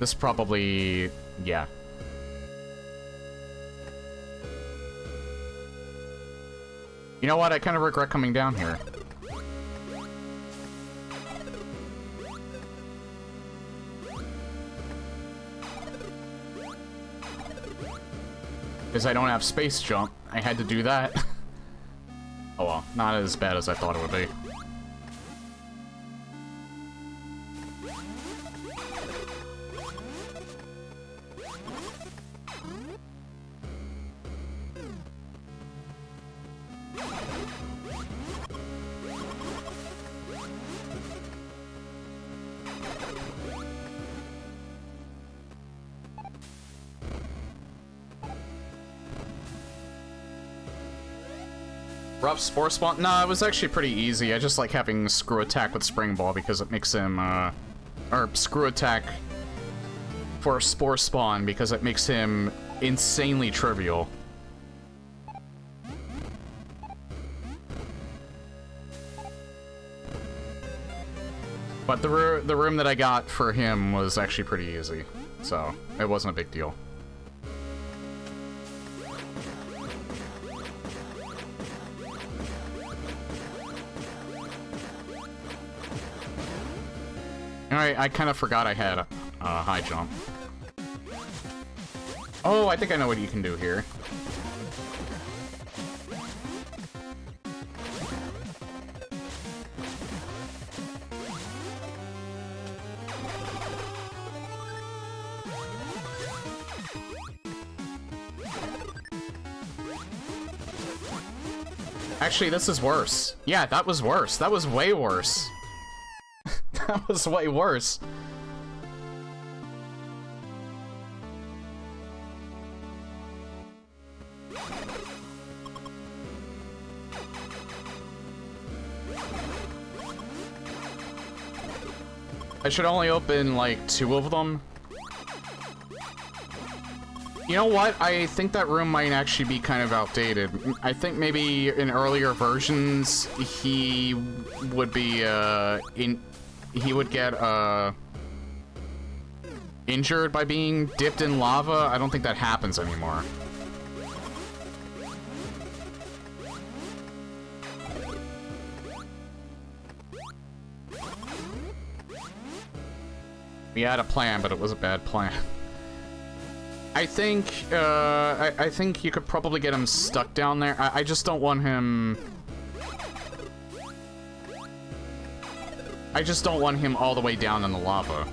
S1: This probably... yeah. You know what? I kind of regret coming down here. Because I don't have space jump. I had to do that. Oh well, not as bad as I thought it would be. Rough Spore Spawn? Nah, it was actually pretty easy. I just like having Screw Attack with Spring Ball because it makes him, or Screw Attack for Spore Spawn because it makes him insanely trivial. But the room that I got for him was actually pretty easy, so it wasn't a big deal. I kind of forgot I had a high jump. Oh, I think I know what you can do here. Actually, this is worse. Yeah, that was worse. That was way worse. That was way worse. I should only open, like, 2 of them. You know what? I think that room might actually be kind of outdated. I think maybe in earlier versions, he would be, he would get, injured by being dipped in lava. I don't think that happens anymore. We had a plan, but it was a bad plan. I think you could probably get him stuck down there. I just don't want him... I just don't want him all the way down in the lava.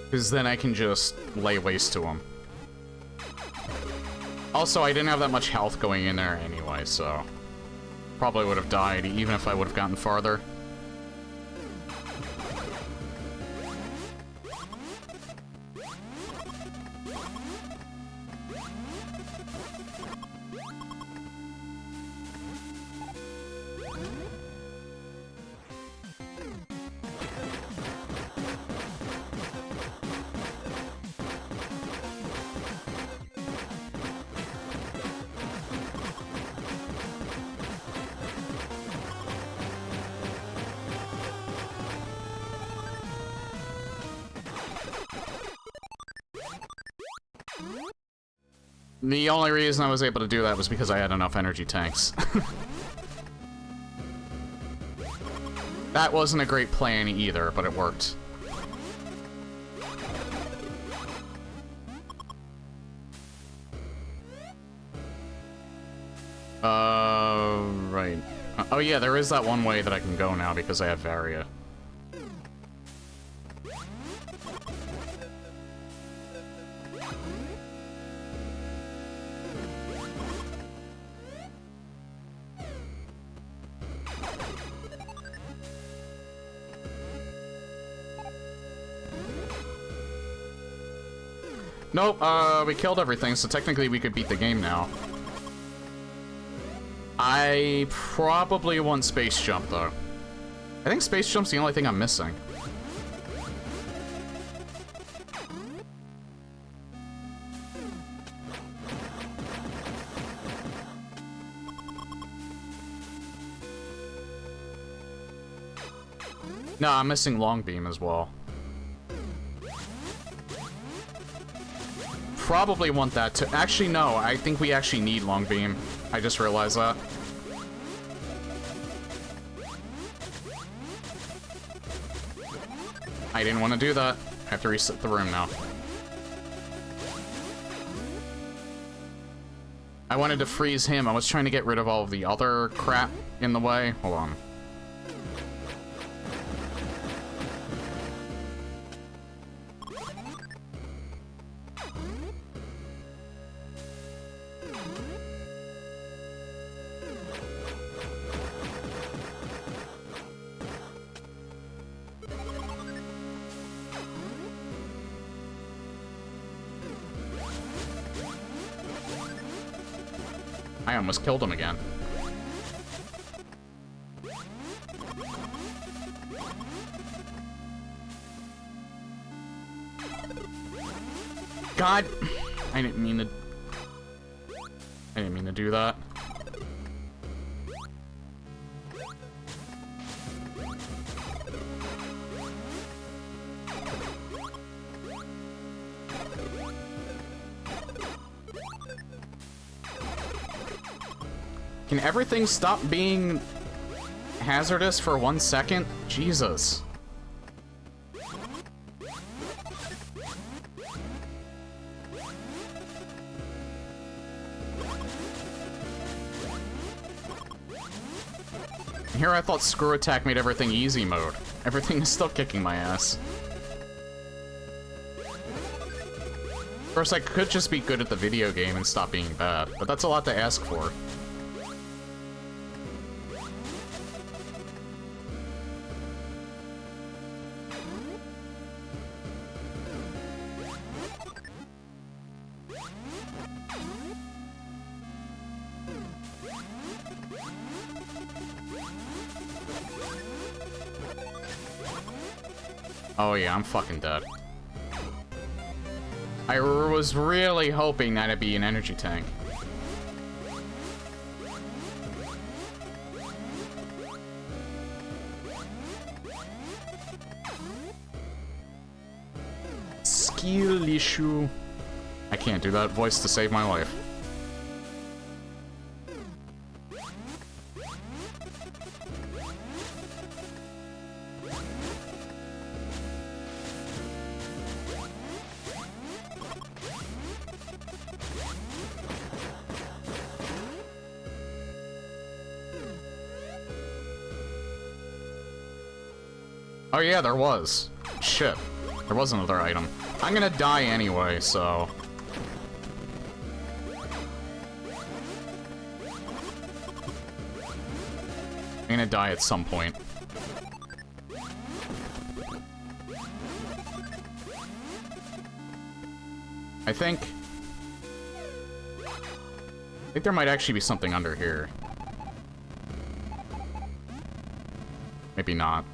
S1: Because then I can just lay waste to him. Also, I didn't have that much health going in there anyway, so... probably would have died even if I would have gotten farther. The only reason I was able to do that was because I had enough energy tanks. That wasn't a great plan either, but it worked. Right. Oh yeah, there is that one way that I can go now because I have Varia. Nope, we killed everything, so technically we could beat the game now. I probably want Space Jump, though. I think Space Jump's the only thing I'm missing. No, I'm missing Long Beam as well. Probably want that to... Actually, no. I think we actually need Long Beam. I just realized that. I didn't want to do that. I have to reset the room now. I wanted to freeze him. I was trying to get rid of all of the other crap in the way. Hold on. I almost killed him again. God, I didn't mean to do that. Can everything stop being hazardous for 1 second? Jesus. Here I thought Screw Attack made everything easy mode. Everything is still kicking my ass. Of course, I could just be good at the video game and stop being bad, but that's a lot to ask for. Oh yeah, I'm fucking dead. I was really hoping that it'd be an energy tank. Skill issue. I can't do that voice to save my life. Oh yeah, there was. Shit. There was another item. I'm gonna die anyway, so... I'm gonna die at some point. I think there might actually be something under here. Maybe not.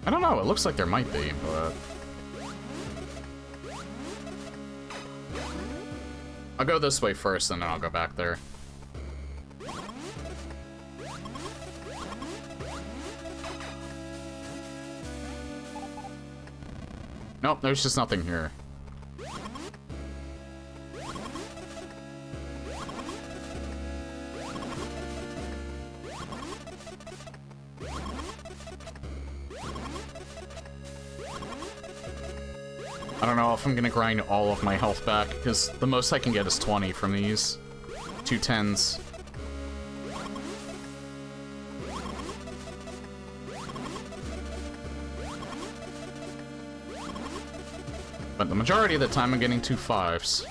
S1: I don't know, it looks like there might be, but... I'll go this way first, and then I'll go back there. Nope, there's just nothing here. I don't know if I'm gonna grind all of my health back, because the most I can get is 20 from these. 2 10s. But the majority of the time I'm getting 2 5s.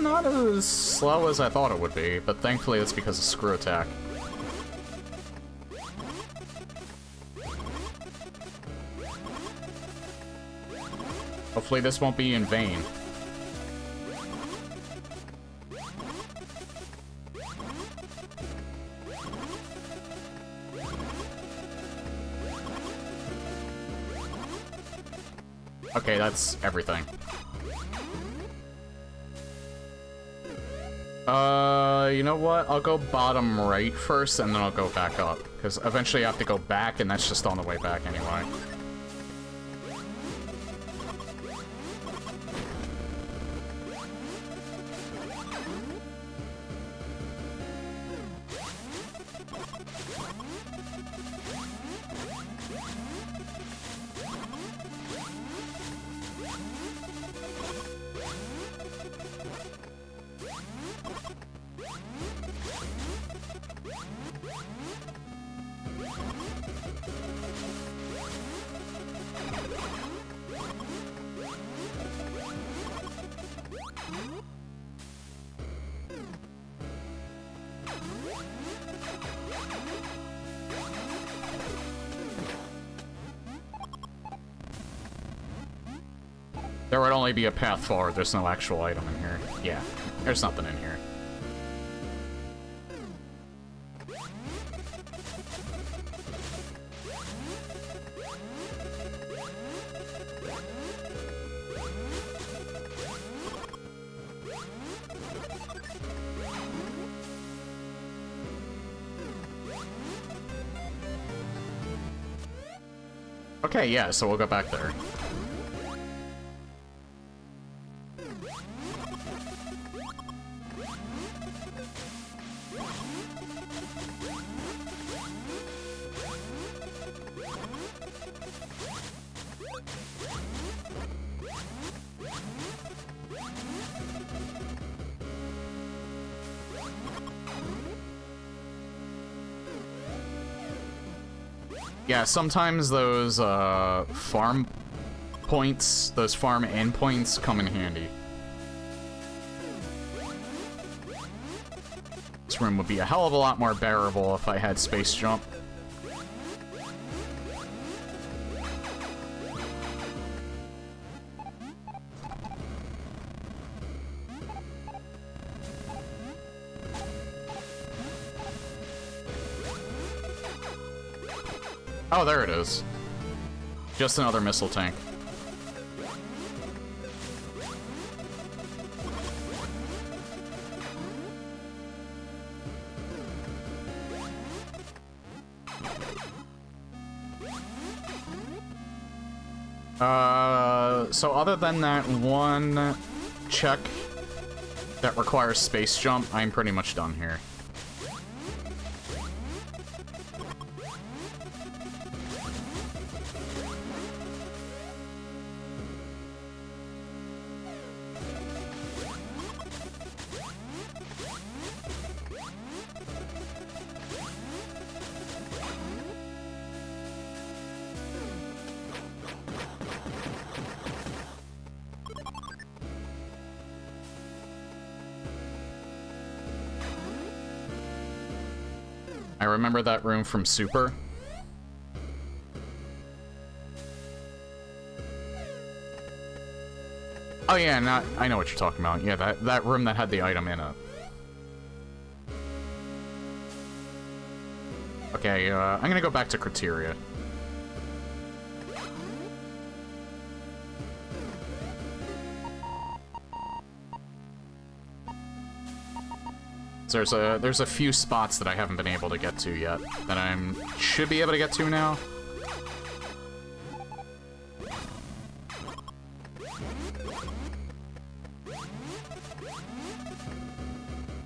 S1: Not as slow as I thought it would be, but thankfully it's because of screw attack. Hopefully this won't be in vain. Okay, that's everything. You know what? I'll go bottom right first, and then I'll go back up. Because eventually I have to go back, and that's just on the way back anyway. There would only be a path forward, there's no actual item in here. Yeah, there's nothing in here. Okay, yeah, so we'll go back there. Yeah, sometimes those farm points, those farm endpoints come in handy. This room would be a hell of a lot more bearable if I had space jump. Oh, there it is. Just another missile tank. So other than that one check that requires space jump, I'm pretty much done here. I remember that room from Super. Oh yeah, I know what you're talking about. Yeah, that room that had the item in it. Okay, I'm gonna go back to Criteria. There's a few spots that I haven't been able to get to yet that should be able to get to now.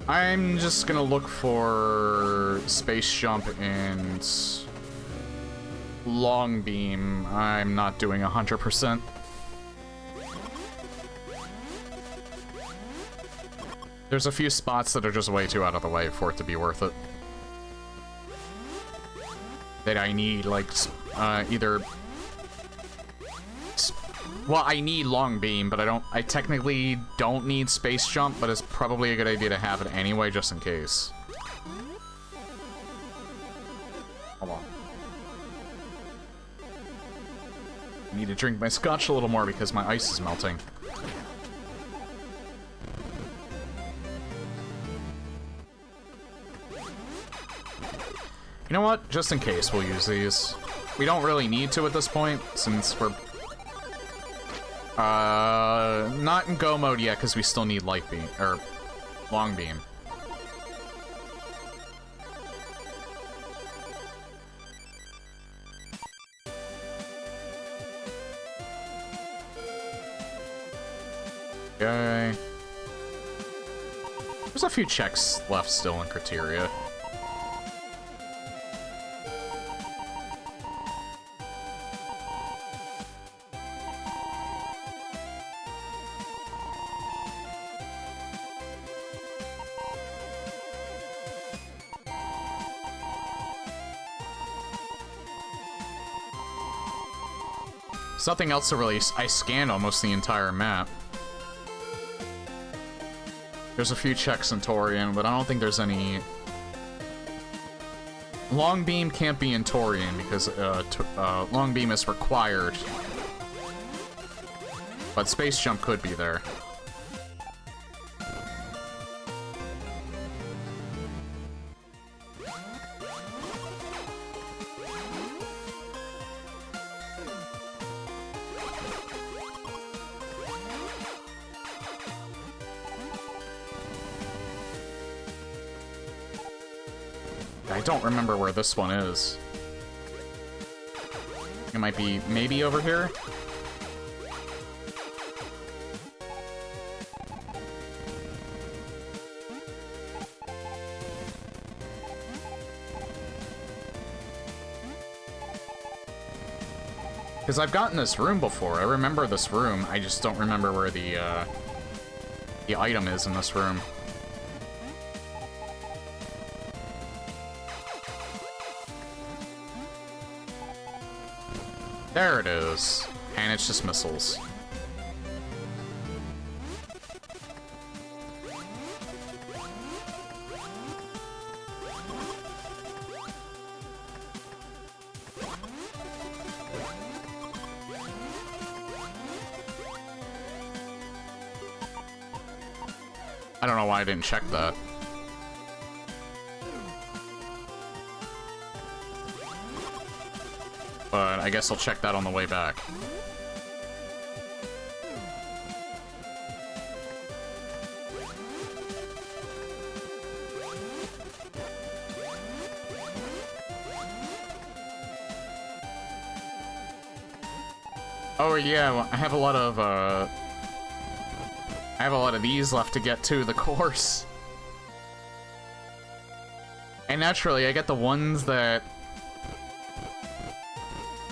S1: I'm just gonna look for space jump and long beam. I'm not doing 100%. There's a few spots that are just way too out of the way for it to be worth it. That I need, like, either... Well, I need long beam, but I technically don't need space jump, but it's probably a good idea to have it anyway, just in case. Hold on. I need to drink my scotch a little more because my ice is melting. You know what? Just in case, we'll use these. We don't really need to at this point, since we're... not in go mode yet, because we still need light beam, or long beam. Okay. There's a few checks left still in criteria. Something else to release. I scanned almost the entire map. There's a few checks in Torian, but I don't think there's any... Long beam can't be in Torian because long beam is required. But space jump could be there. I don't remember where this one is. It might be maybe over here? Because I've gotten this room before. I remember this room. I just don't remember where the item is in this room. There it is. And it's just missiles. I don't know why I didn't check that. But I guess I'll check that on the way back. Oh yeah, well, I have a lot of these left to get to the course. And naturally, I get the ones that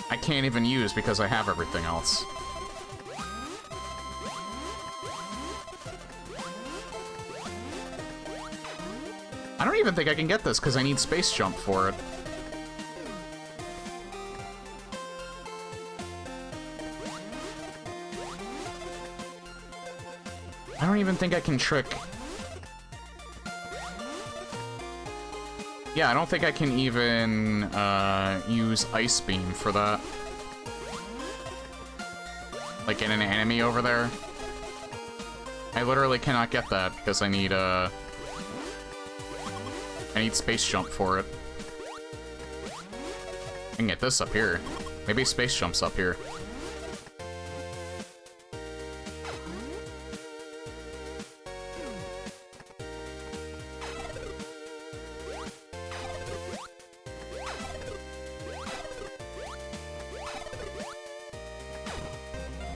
S1: I can't even use because I have everything else. I don't even think I can get this because I need space jump for it. I don't even think I can trick... Yeah, I don't think I can even use Ice Beam for that. Like in an enemy over there. I literally cannot get that because I need Space Jump for it. I can get this up here. Maybe Space Jump's up here.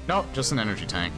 S1: Nope, just an energy tank.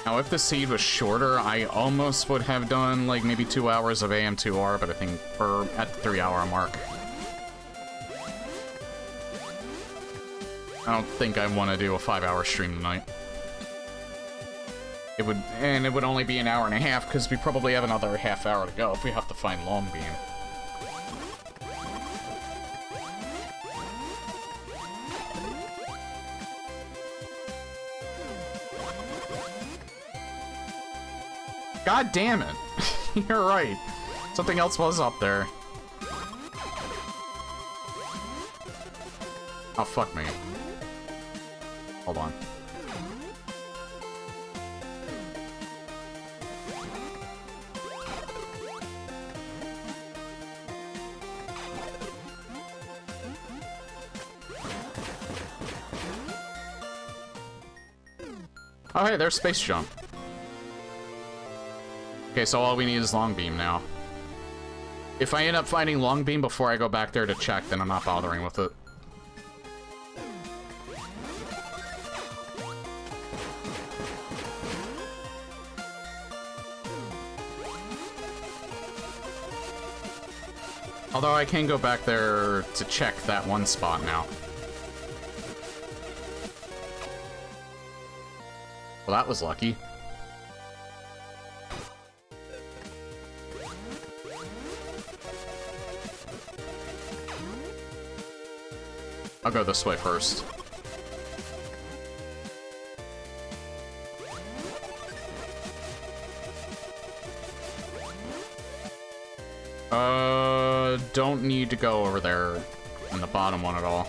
S1: Now, if the seed was shorter, I almost would have done, like, maybe 2 hours of AM2R, but I think we're at the 3-hour mark. I don't think I want to do a 5-hour stream tonight. It would only be an hour and a half, because we probably have another half hour to go if we have to find Long Beam. God damn it. You're right. Something else was up there. Oh, fuck me. Hold on. Oh, hey, there's Space Jump. Okay, so all we need is Long Beam now. If I end up finding Long Beam before I go back there to check, then I'm not bothering with it. Although I can go back there to check that one spot now. Well, that was lucky. I'll go this way first. Don't need to go over there in the bottom one at all.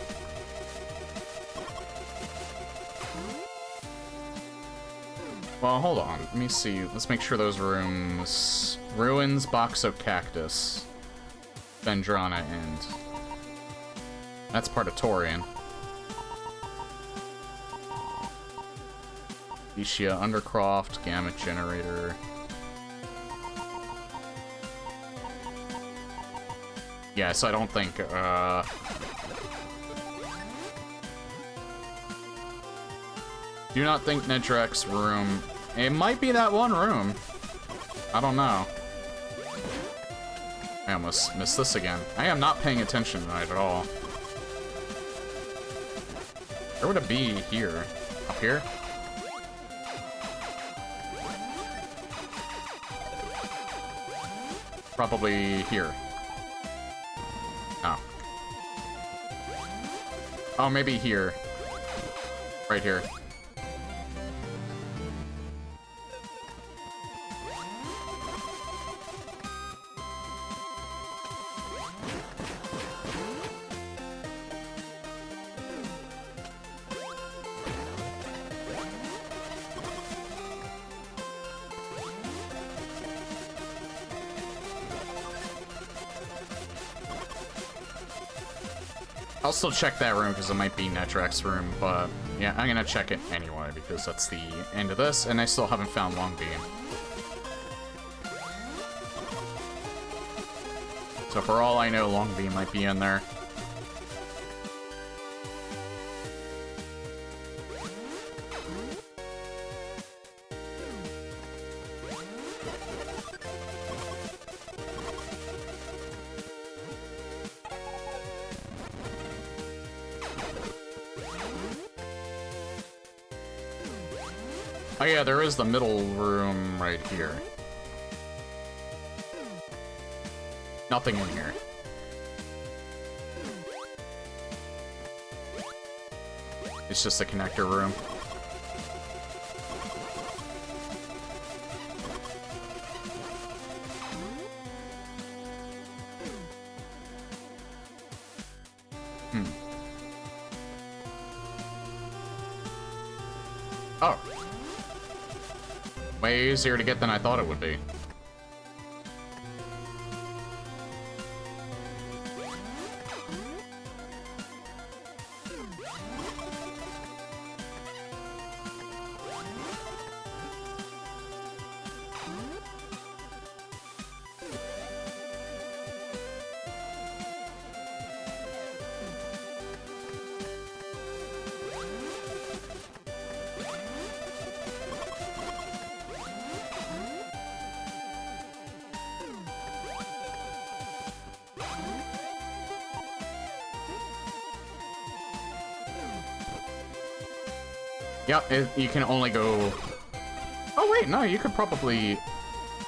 S1: Well, hold on. Let me see. Let's make sure those rooms... Ruins, Box of Cactus, Vendrana, and... That's part of Torian. Ishia, Undercroft, Gamut Generator... Yeah, so I don't think, do not think Nedrek's room... It might be that one room. I don't know. I almost missed this again. I am not paying attention tonight at all. Where would it be here? Up here? Probably here. Oh. Oh, maybe here. Right here. I'll still check that room because it might be Netrek's room, but yeah, I'm gonna check it anyway because that's the end of this, and I still haven't found Long Beam. So for all I know, Long Beam might be in there. Oh yeah, there is the middle room right here. Nothing in here. It's just a connector room. Oh. Way easier to get than I thought it would be. Yep, you can only go... Oh wait, no, you could probably...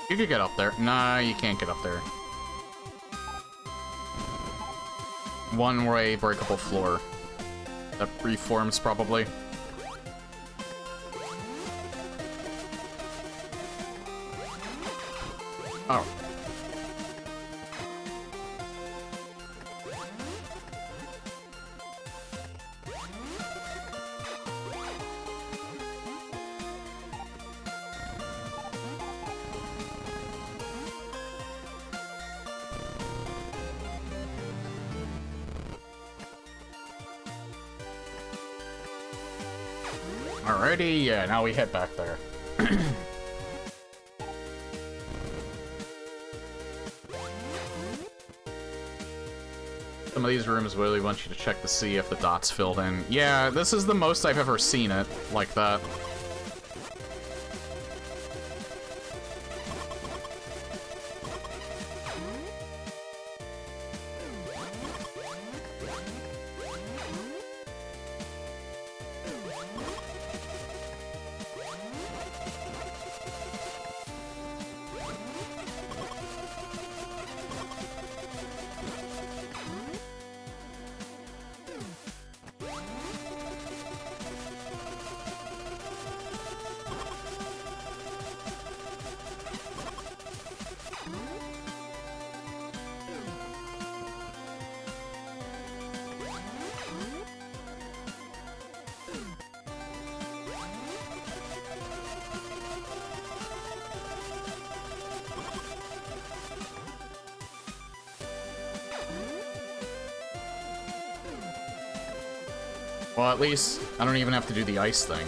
S1: You could get up there. Nah, you can't get up there. One-way breakable floor. That reforms, probably. Oh. Alrighty, yeah, now we head back there. Some of these rooms really want you to check to see if the dot's filled in. Yeah, this is the most I've ever seen it like that. Well, at least I don't even have to do the ice thing.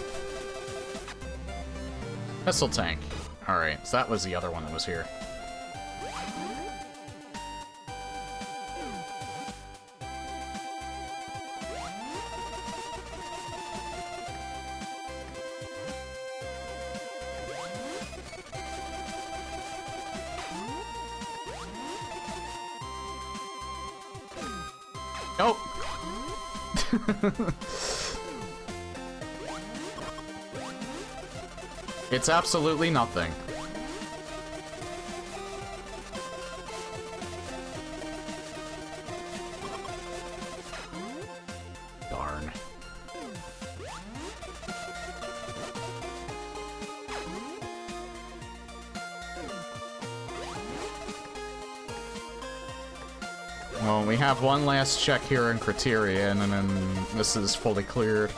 S1: Pistol tank. Alright, so that was the other one that was here. Nope. It's absolutely nothing. Darn. Well, we have one last check here in Criterion, and then this is fully cleared.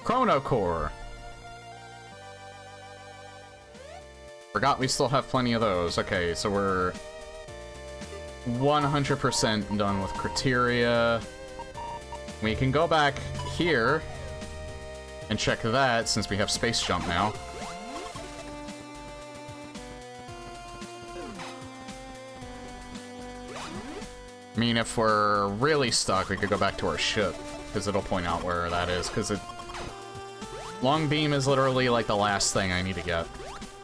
S1: Chrono Core. Forgot we still have plenty of those. Okay, so we're 100% done with Criteria. We can go back here and check that since we have Space Jump now. I mean, if we're really stuck, we could go back to our ship, because it'll point out where that is, because Long Beam is literally like the last thing I need to get,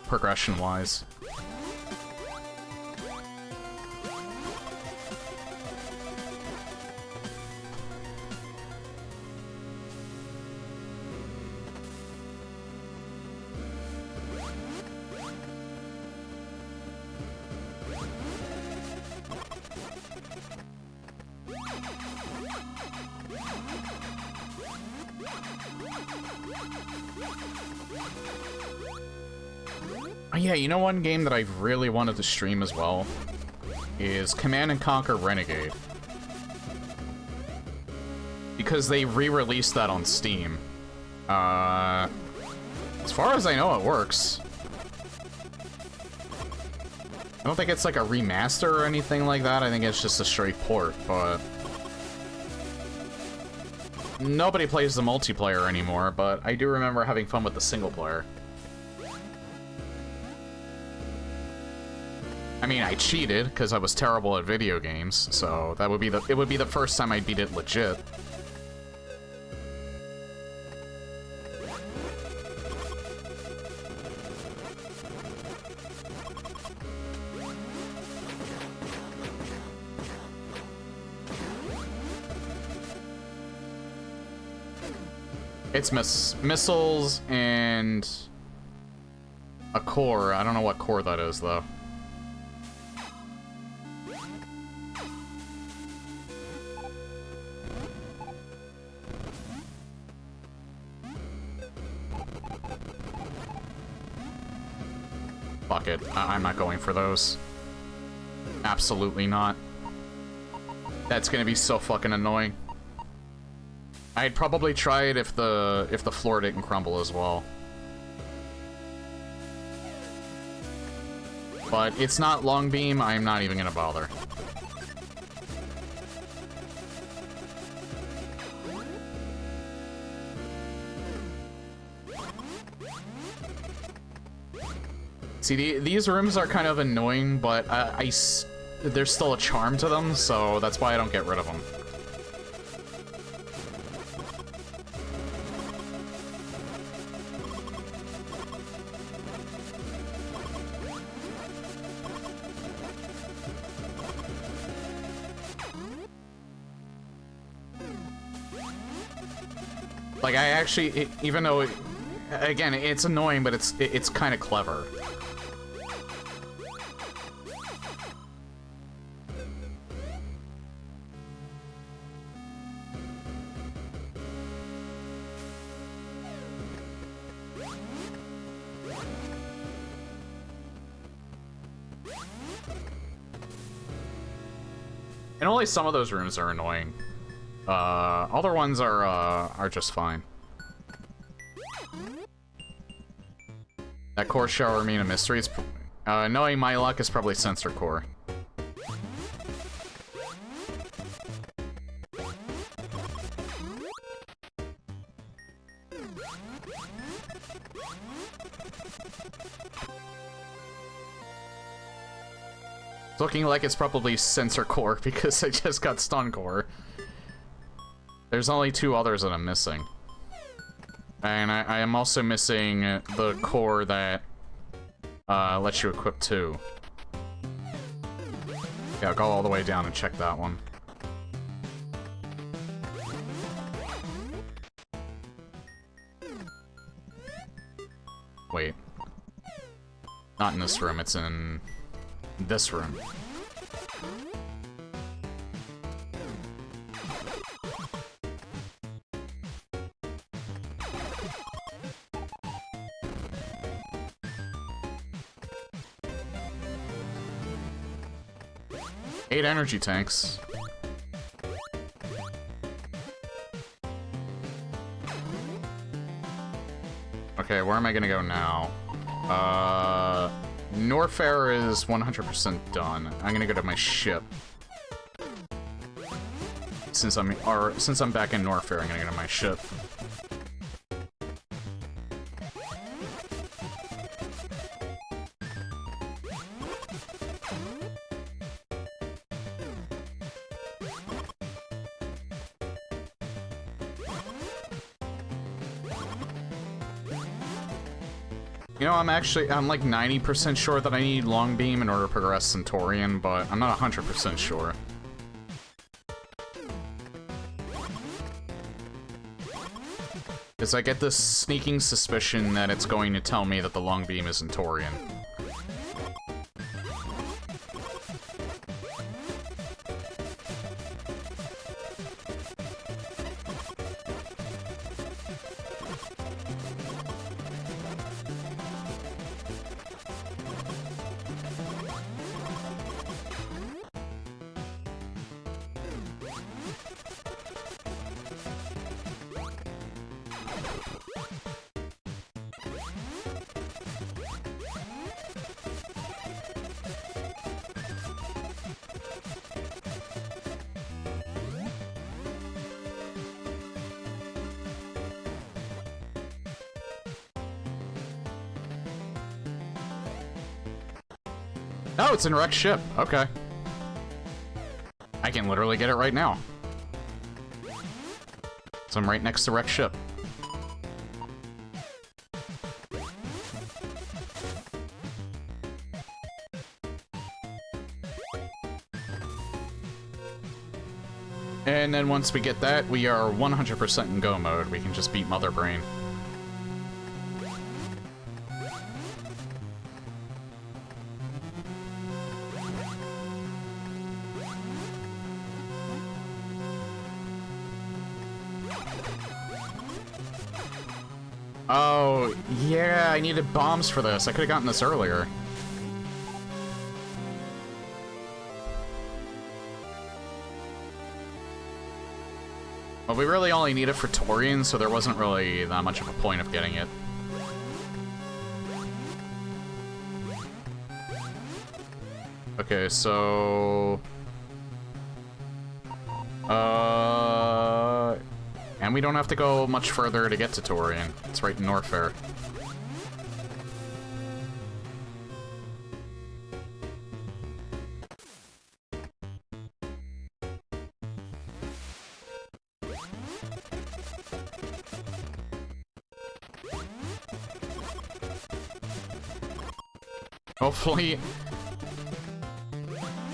S1: progression-wise. Oh yeah, you know one game that I've really wanted to stream as well is Command & Conquer Renegade. Because they re-released that on Steam. As far as I know, it works. I don't think it's like a remaster or anything like that. I think it's just a straight port, but nobody plays the multiplayer anymore, but I do remember having fun with the single player. I mean, I cheated because I was terrible at video games, so that would be it would be the first time I beat it legit. It's missiles and a core. I don't know what core that is, though. Fuck it. I'm not going for those. Absolutely not. That's gonna be so fucking annoying. I'd probably try it if the floor didn't crumble as well. But it's not long beam, I'm not even gonna bother. See, these rooms are kind of annoying, but there's still a charm to them, so that's why I don't get rid of them. Like, I actually, even though, again, it's annoying, but it's kind of clever. And only some of those rooms are annoying. Other ones are just fine. That core shower mean a mystery. It's, knowing my luck is probably sensor core. It's looking like it's probably sensor core because I just got stun core. There's only 2 others that I'm missing. And I am also missing the core that lets you equip 2. Yeah, I'll go all the way down and check that one. Wait. Not in this room, it's in this room. Eight energy tanks. Okay, where am I gonna go now? Norfair is 100% done. I'm gonna go to my ship. Since I'm back in Norfair, I'm gonna go to my ship. You know, I'm like 90% sure that I need long beam in order to progress Centaurian, but I'm not 100% sure. Because I get this sneaking suspicion that it's going to tell me that the long beam is Centaurian. Oh, it's in wrecked ship. Okay. I can literally get it right now. So I'm right next to wrecked ship. And then once we get that, we are 100% in go mode. We can just beat Mother Brain. Oh, yeah, I needed bombs for this. I could have gotten this earlier. Well, we really only need it for Torian, so there wasn't really that much of a point of getting it. Okay, so... And we don't have to go much further to get to Torian. It's right in Norfair.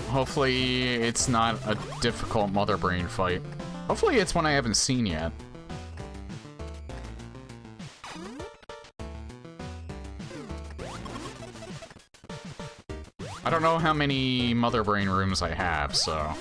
S1: Hopefully it's not a difficult Mother Brain fight. Hopefully it's one I haven't seen yet. I don't know how many Mother Brain rooms I have, so...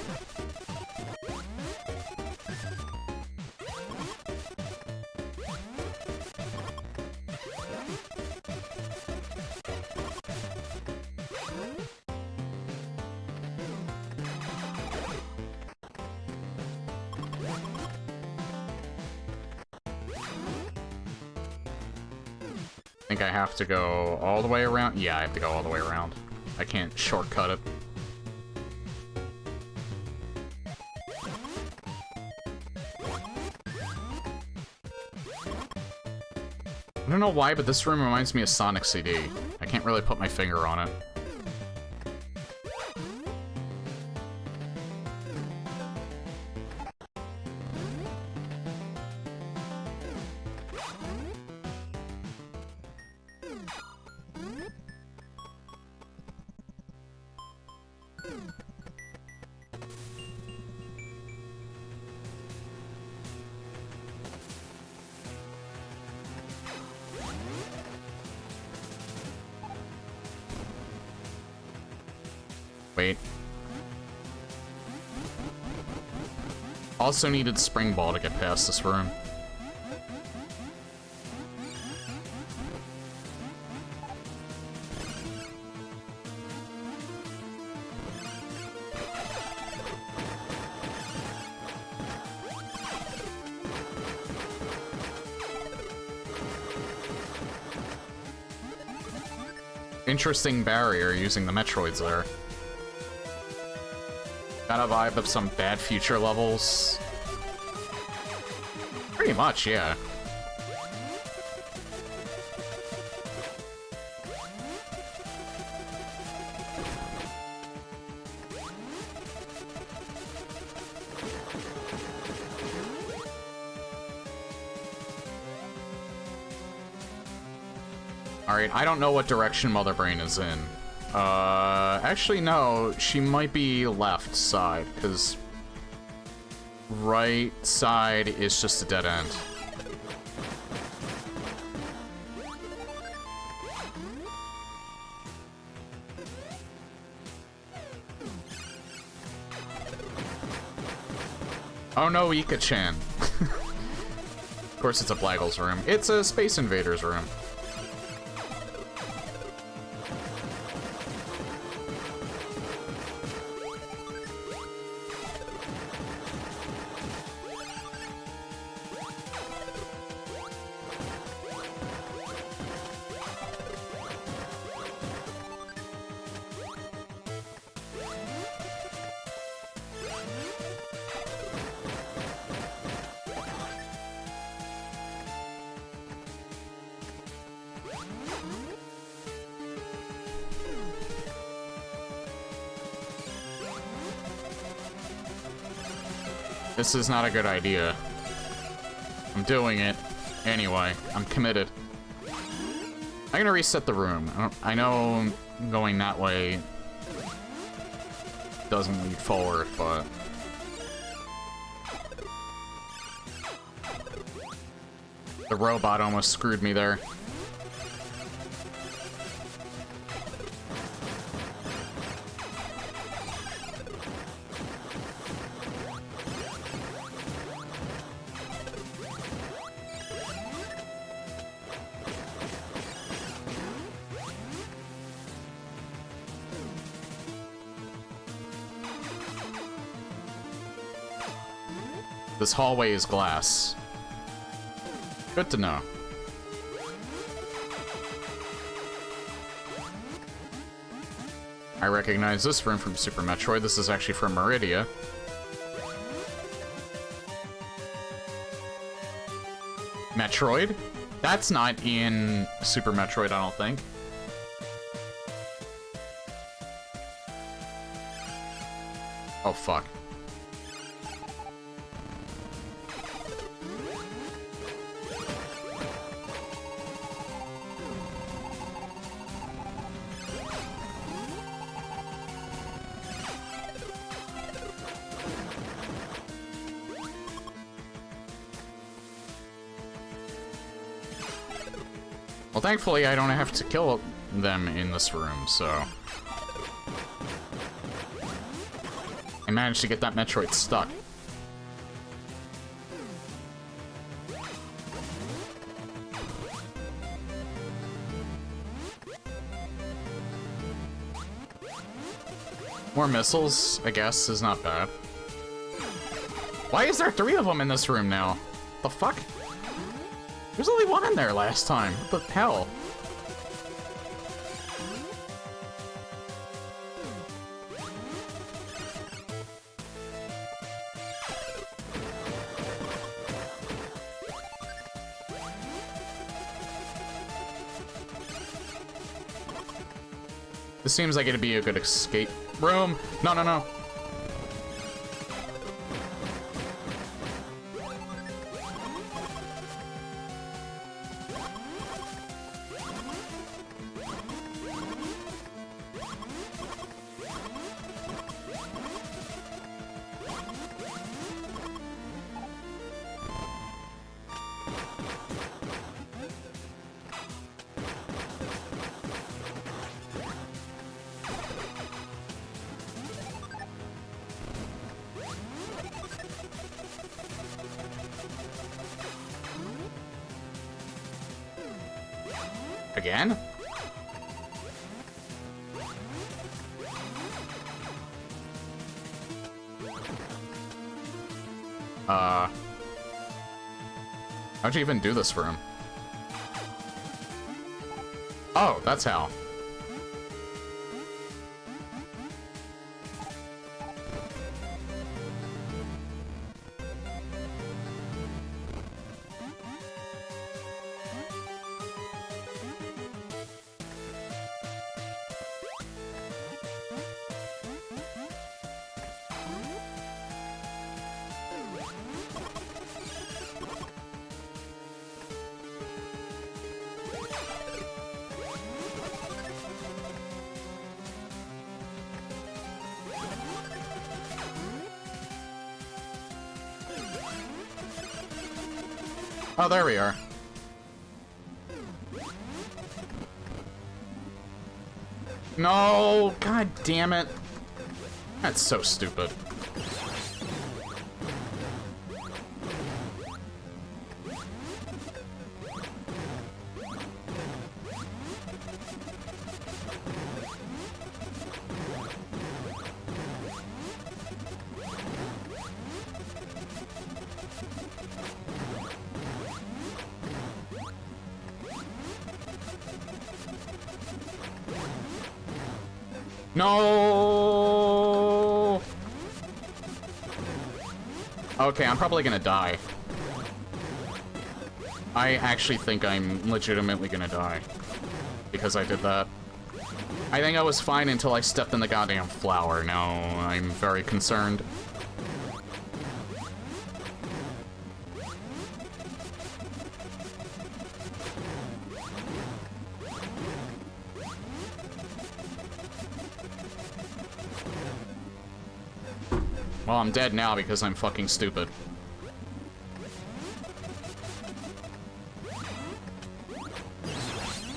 S1: I think I have to go all the way around? Yeah, I have to go all the way around. I can't shortcut it. I don't know why, but this room reminds me of Sonic CD. I can't really put my finger on it. Wait. Also needed Spring Ball to get past this room. Interesting barrier using the Metroids there. Got a vibe of some bad future levels. Pretty much, yeah. Alright, I don't know what direction Mother Brain is in. Actually, no, she might be left side, because right side is just a dead end. Oh no, Ika-chan. Of course it's a Blaggle's room. It's a Space Invaders room. This is not a good idea. I'm doing it. Anyway, I'm committed. I'm gonna reset the room. I know going that way doesn't lead forward, but... The robot almost screwed me there. This hallway is glass. Good to know. I recognize this room from Super Metroid. This is actually from Meridia. Metroid? That's not in Super Metroid, I don't think. Oh, fuck. Well, thankfully, I don't have to kill them in this room, so... I managed to get that Metroid stuck. More missiles, I guess, is not bad. Why is there 3 of them in this room now? The fuck? There's only 1 in there last time. What the hell? This seems like it'd be a good escape room. No, no, no. Again? How'd you even do this for him? Oh, that's how. Oh, there we are. No! God damn it. That's so stupid. No. Okay, I'm probably gonna die. I actually think I'm legitimately gonna die because I did that. I think I was fine until I stepped in the goddamn flower. Now I'm very concerned. Well, I'm dead now because I'm fucking stupid.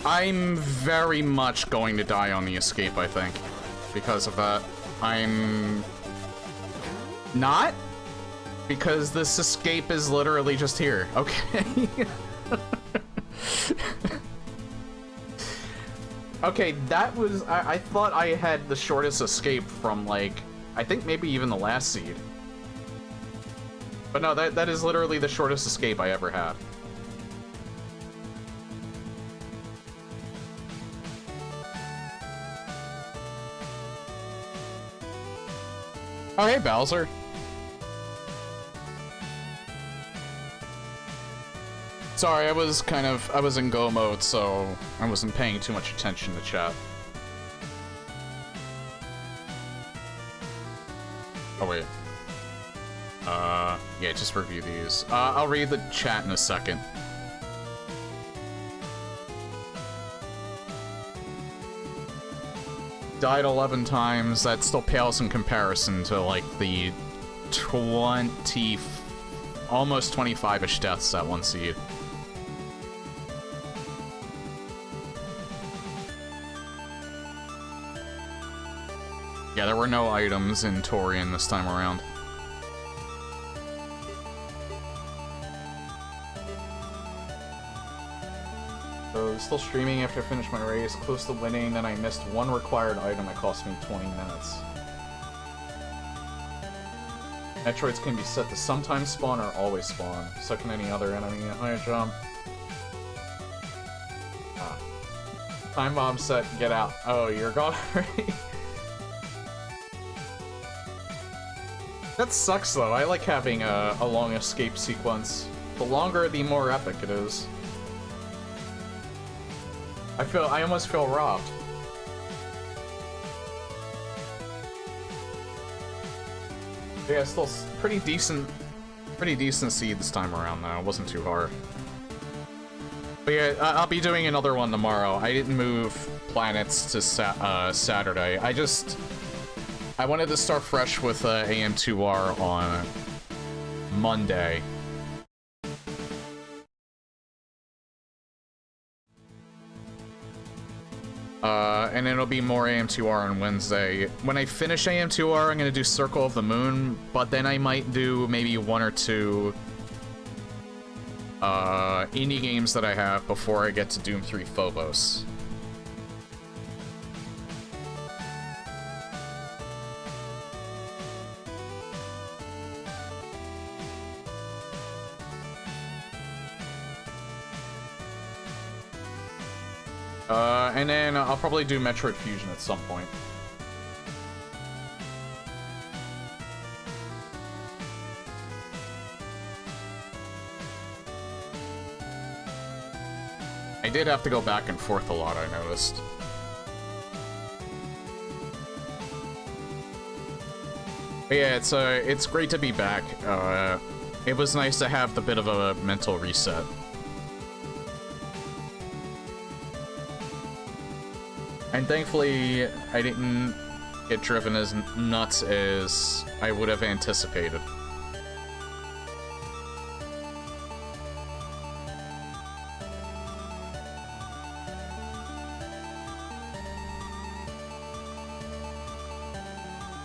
S1: I'm very much going to die on the escape, I think. Because of that. I'm... not? Because this escape is literally just here. Okay. Okay, that was... I thought I had the shortest escape from, like... I think maybe even the last seed. But no, that is literally the shortest escape I ever had. Oh, hey, Bowser. Sorry, I was in go mode, so I wasn't paying too much attention to chat. Oh, wait. Yeah, just review these. I'll read the chat in a second. Died 11 times, that still pales in comparison to, like, the 20... almost 25-ish deaths at one seed. Yeah, there were no items in Torian this time around. So, still streaming after I finished my race, close to winning, then I missed one required item that cost me 20 minutes. Metroids can be set to sometimes spawn or always spawn. So can any other enemy. High jump. Ah. Time bomb set, get out. Oh, you're gone already? That sucks though. I like having a long escape sequence. The longer, the more epic it is. I almost feel robbed. Yeah, still pretty decent seed this time around though. It wasn't too hard. But yeah, I'll be doing another one tomorrow. I didn't move planets to Saturday. I wanted to start fresh with AM2R on Monday. And it'll be more AM2R on Wednesday. When I finish AM2R, I'm gonna do Circle of the Moon, but then I might do maybe one or two indie games that I have before I get to Doom 3 Phobos. And then I'll probably do Metroid Fusion at some point. I did have to go back and forth a lot, I noticed. But yeah, it's great to be back. It was nice to have the bit of a mental reset. And thankfully, I didn't get driven as nuts as I would have anticipated.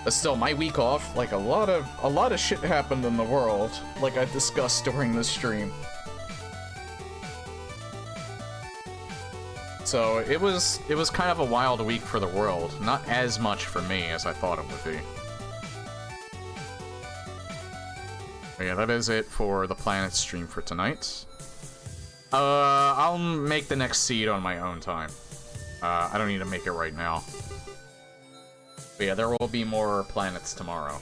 S1: But still, my week off, like a lot of shit happened in the world, like I discussed during this stream. So it was kind of a wild week for the world. Not as much for me as I thought it would be. But yeah, that is it for the Planet stream for tonight. I'll make the next seed on my own time. I don't need to make it right now. But yeah, there will be more planets tomorrow.